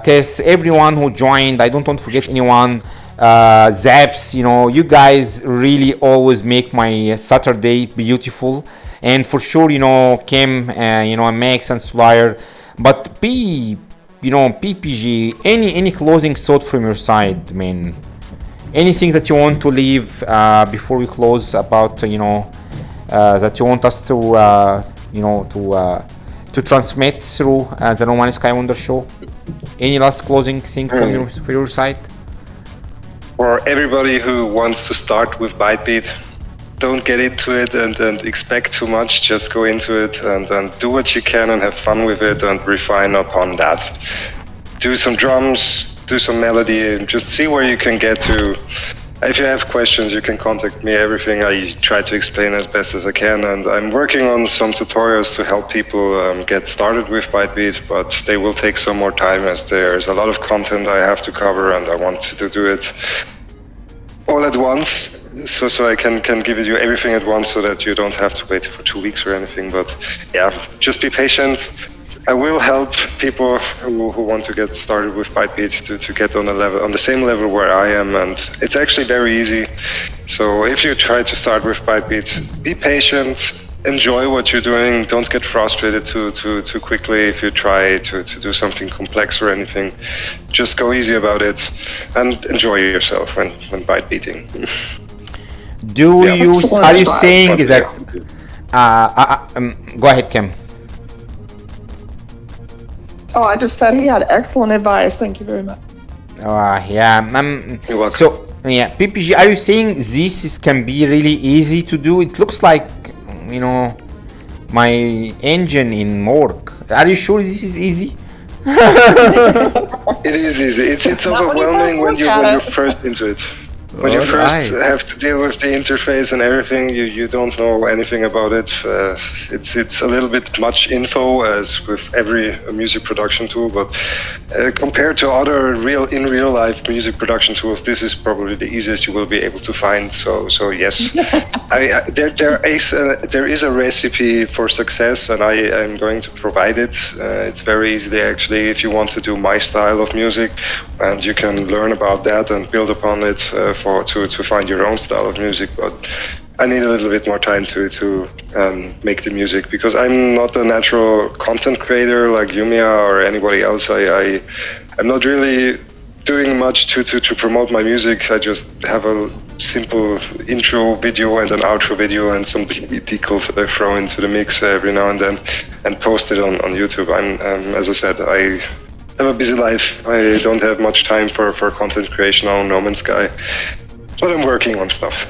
Tess, everyone who joined. I don't want to forget anyone. Zaps, you know, you guys really always make my Saturday beautiful. And for sure, you know, Kim, you know, Max and Slayer. But PPG, any closing thought from your side, man? Anything that you want to leave before we close about, you know, that you want us to, you know, to transmit through the No Man's Sky Wonders Show? Any last closing thing from your side? For everybody who wants to start with ByteBeat, don't get into it and expect too much. Just go into it and do what you can and have fun with it and refine upon that. Do some drums, do some melody, and just see where you can get to. If you have questions, you can contact me. Everything I try to explain as best as I can, and I'm working on some tutorials to help people get started with ByteBeat, but they will take some more time as there's a lot of content I have to cover, and I want to do it all at once, so I can give you everything at once, so that you don't have to wait for 2 weeks or anything. But yeah, just be patient. I will help people who want to get started with ByteBeat to get on the same level where I am, and it's actually very easy. So if you try to start with ByteBeat, be patient, enjoy what you're doing, don't get frustrated too quickly if you try to do something complex or anything. Just go easy about it and enjoy yourself when ByteBeating. Are you saying is that go ahead, Kim? Oh, I just said he had excellent advice. Thank you very much. Yeah. You're welcome. So yeah, PPG, are you saying this can be really easy to do? It looks like, you know, my engine in work. Are you sure this is easy? It is easy. It's overwhelming when you're first into it. When you first have to deal with the interface and everything, you don't know anything about it. It's a little bit much info, as with every music production tool, but compared to other real life music production tools, this is probably the easiest you will be able to find. So yes, there is a recipe for success, and I am going to provide it. It's very easy actually, if you want to do my style of music, and you can learn about that and build upon it to find your own style of music. But I need a little bit more time to make the music, because I'm not a natural content creator like Yumia or anybody else. I'm not really doing much to promote my music. I just have a simple intro video and an outro video and some decals that I throw into the mix every now and then and post it on YouTube. I'm, as I said, I have a busy life. I don't have much time for content creation on No Man's Sky, but I'm working on stuff.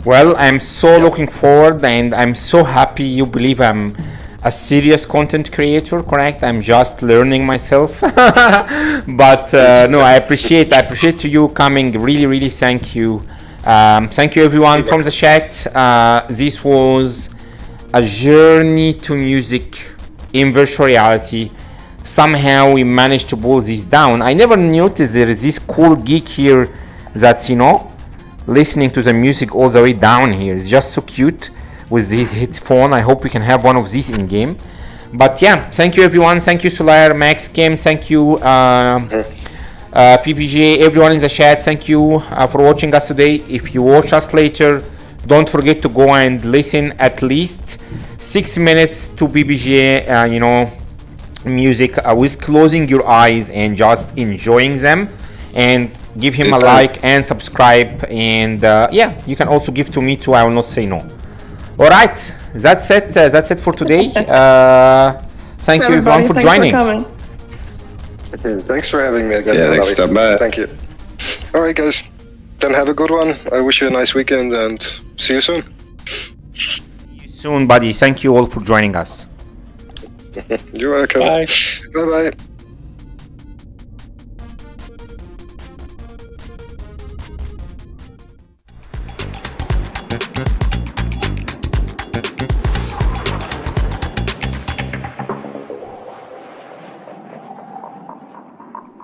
Well, I'm so looking forward, and I'm so happy you believe I'm a serious content creator, correct? I'm just learning myself. But no, I appreciate you coming. Really thank you. Thank you everyone from the chat. This was a journey to music in virtual reality. Somehow we managed to pull this down. I never noticed there is this cool geek here that's, you know, listening to the music all the way down here. It's just so cute with this headphone. I hope we can have one of these in game. But yeah, thank you everyone. Thank you Solar, Max, Kim. Thank you PPJ, everyone in the chat. Thank you for watching us today. If you watch us later, don't forget to go and listen at least 6 minutes to PPJ, you know, music with closing your eyes and just enjoying them. And give him a like and subscribe. And yeah, you can also give to me too. I will not say no. All right, that's it for today. Thank you everyone for joining. Thanks for having me again. Yeah, thanks for stopping by. Thank you. All right, guys. Then have a good one. I wish you a nice weekend and see you soon. See you soon, buddy. Thank you all for joining us. You're welcome. Bye. Bye-bye.